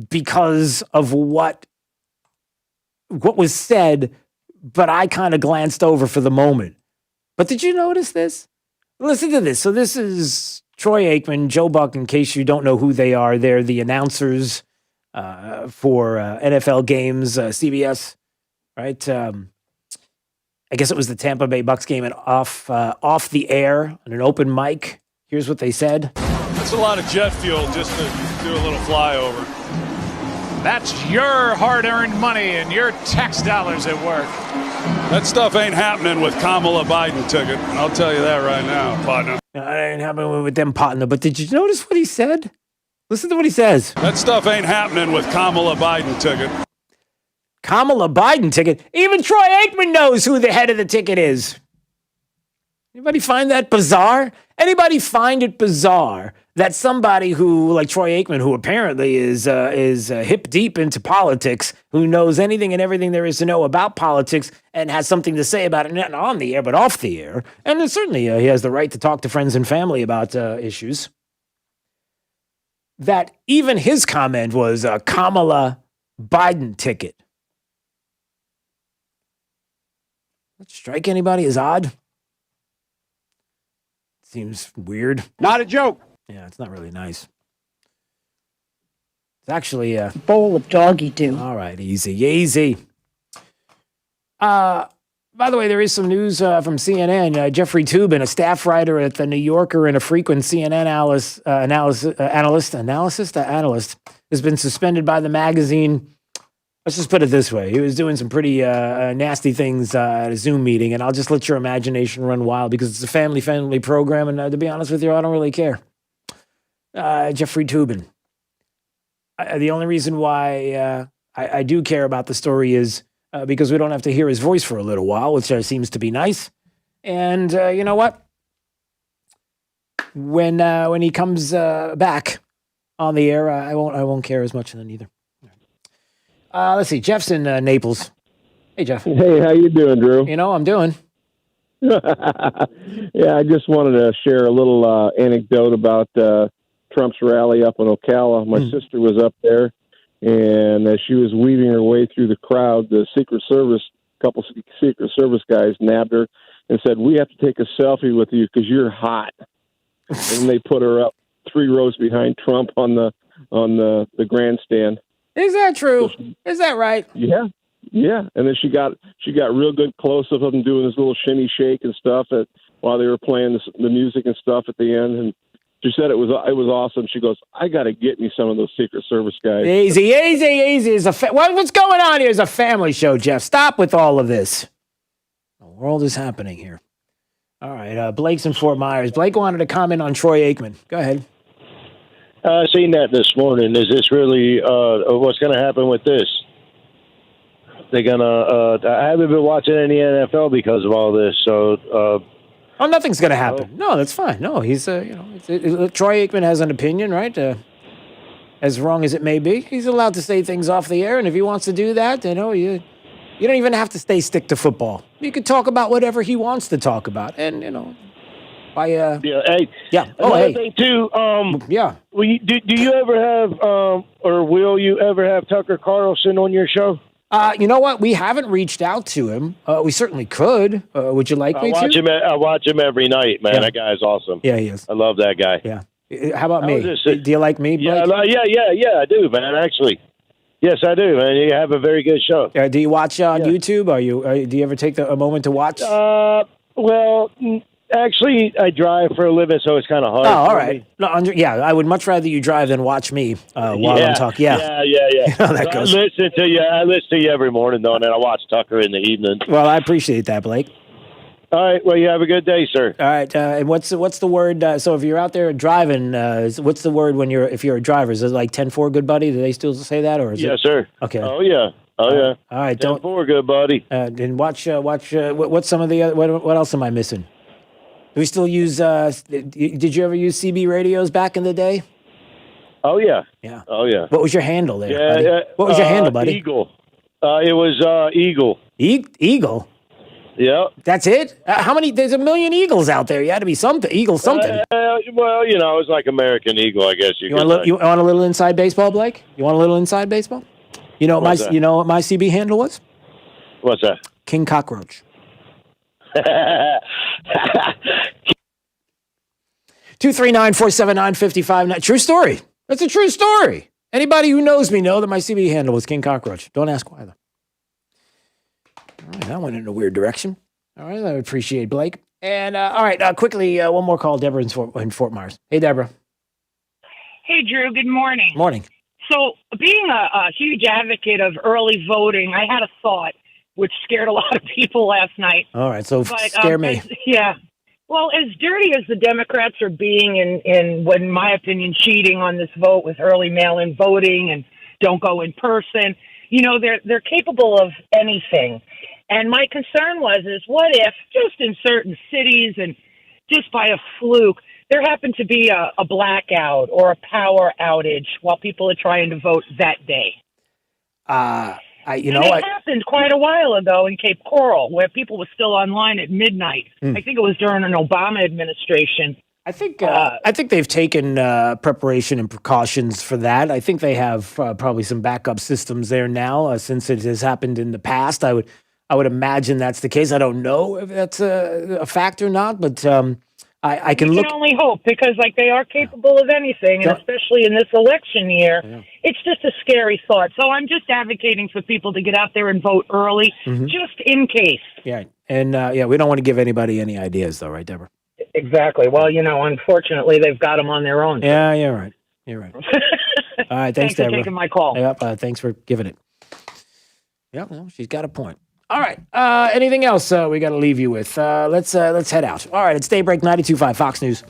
because of what was said, but I kind of glanced over for the moment. But did you notice this? Listen to this. So this is Troy Aikman, Joe Buck, in case you don't know who they are. They're the announcers for NFL games, CBS, right? I guess it was the Tampa Bay Bucks game, and off the air on an open mic. Here's what they said. That's a lot of jet fuel just to do a little flyover. That's your hard-earned money and your tax dollars at work. That stuff ain't happening with Kamala Biden ticket. I'll tell you that right now, partner. No, it ain't happening with them, partner. But did you notice what he said? Listen to what he says. That stuff ain't happening with Kamala Biden ticket. Kamala Biden ticket? Even Troy Aikman knows who the head of the ticket is. Anybody find that bizarre? Anybody find it bizarre that somebody who, like Troy Aikman, who apparently is hip deep into politics, who knows anything and everything there is to know about politics and has something to say about it, not on the air, but off the air, and then certainly he has the right to talk to friends and family about issues, that even his comment was a Kamala Biden ticket. That strike anybody as odd? Seems weird. Not a joke. Yeah, it's not really nice. It's actually a bowl of doggy do. All right, easy. By the way, there is some news from CNN. Jeffrey Toobin, a staff writer at The New Yorker and a frequent CNN analyst, has been suspended by the magazine. Let's just put it this way. He was doing some pretty nasty things at a Zoom meeting, and I'll just let your imagination run wild because it's a family-friendly program, and to be honest with you, I don't really care. Jeffrey Toobin. The only reason why I do care about the story is because we don't have to hear his voice for a little while, which seems to be nice. And you know what? when he comes back on the air, I won't care as much then either. Let's see. Jeff's in Naples. Hey, Jeff. Hey, how you doing, Drew? You know, I'm doing. Yeah, I just wanted to share a little anecdote about Trump's rally up in Ocala. My sister was up there, and as she was weaving her way through the crowd, the couple Secret Service guys nabbed her and said, "We have to take a selfie with you because you're hot." And they put her up 3 rows behind Trump on the grandstand. Is that true? Is that right? Yeah. Yeah, and then she got real good close of him doing this little shimmy shake and stuff while they were playing the music and stuff at the end. And she said it was awesome. She goes, "I got to get me some of those Secret Service guys." Easy. What's going on here is a family show, Jeff. Stop with all of this. The world is happening here. All right, Blake's in Fort Myers. Blake wanted to comment on Troy Aikman. Go ahead. I seen that this morning. Is this really what's going to happen with this? They're gonna. I haven't been watching any NFL because of all this. So. Nothing's gonna happen. No, that's fine. No, he's Troy Aikman has an opinion, right? As wrong as it may be, he's allowed to say things off the air, and if he wants to do that, you don't even have to stick to football. You can talk about whatever he wants to talk about, and Hey. Yeah. Another thing too. Yeah. Do you ever have or will you ever have Tucker Carlson on your show? You know what? We haven't reached out to him. We certainly could. Would you like me to? I watch him every night, man. Yeah. That guy is awesome. Yeah, he is. I love that guy. Yeah. How about me? Do you like me, Blake? Yeah, I do, man. Actually, yes, I do, man. You have a very good show. Do you watch on YouTube? Do you ever take a moment to watch? Well, actually, I drive for a living, so it's kind of hard. Oh, all right. No, I would much rather you drive than watch me while I'm talking. Yeah. That goes. I listen to you every morning, though, and then I watch Tucker in the evening. Well, I appreciate that, Blake. All right. Well, you have a good day, sir. All right. And what's the word? So if you're out there driving, what's the word if you're a driver? Is it like 10-4, good buddy? Do they still say that, or is it? Yes, sir. Okay. Oh yeah. All right. 10-4, good buddy. And watch. What's some of the other? What else am I missing? Do we still use? Did you ever use CB radios back in the day? Oh yeah. Yeah. Oh yeah. What was your handle there? Buddy? What was your handle, buddy? Eagle. It was Eagle. Eagle. Yeah. That's it? How many? There's a million eagles out there. You had to be something. Eagle something. Well, it's like American Eagle, I guess you could say. You want a little inside baseball, Blake? You want a little inside baseball? You know what my CB handle was? What's that? King Cockroach. 239-479-55. True story. That's a true story. Anybody who knows me know that my CB handle was King Cockroach. Don't ask why, though. All right, that went in a weird direction. All right, I appreciate Blake. And, all right, quickly, one more call. Deborah in Fort Myers. Hey, Deborah. Hey, Drew. Good morning. Morning. So, being a huge advocate of early voting, I had a thought which scared a lot of people last night. All right, so scare me. Well, as dirty as the Democrats are being in my opinion, cheating on this vote with early mail-in voting and don't go in person, they're capable of anything. And my concern is what if just in certain cities and just by a fluke, there happened to be a blackout or a power outage while people are trying to vote that day? It happened quite a while ago in Cape Coral, where people were still online at midnight. I think it was during an Obama administration. I think they've taken preparation and precautions for that. I think they have probably some backup systems there now, since it has happened in the past. I would imagine that's the case. I don't know if that's a fact or not, but I can look. You can only hope, because they are capable of anything, and especially in this election year, it's just a scary thought. So I'm just advocating for people to get out there and vote early, just in case. Yeah, and we don't want to give anybody any ideas, though, right, Deborah? Exactly. Well, unfortunately, they've got them on their own. Yeah, you're right. You're right. All right, thanks, Deborah. For taking my call. Yep, thanks for giving it. Yep, well, she's got a point. All right. Anything else we got to leave you with? Let's head out. All right. It's Daybreak 92.5 Fox News.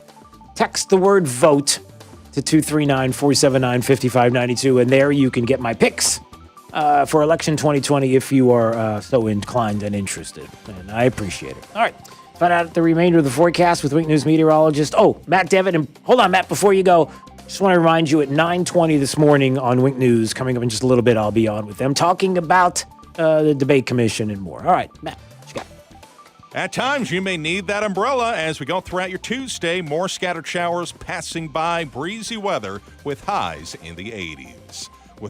Text the word vote to 239-479-5592, and there you can get my picks for election 2020 if you are so inclined and interested. And I appreciate it. All right. Find out the remainder of the forecast with Wink News meteorologist. Oh, Matt Devitt. And hold on, Matt, before you go, just want to remind you at 9:20 this morning on Wink News, coming up in just a little bit, I'll be on with them talking about the debate commission and more. All right, Matt, what you got? At times, you may need that umbrella as we go throughout your Tuesday. More scattered showers passing by, breezy weather with highs in the 80s.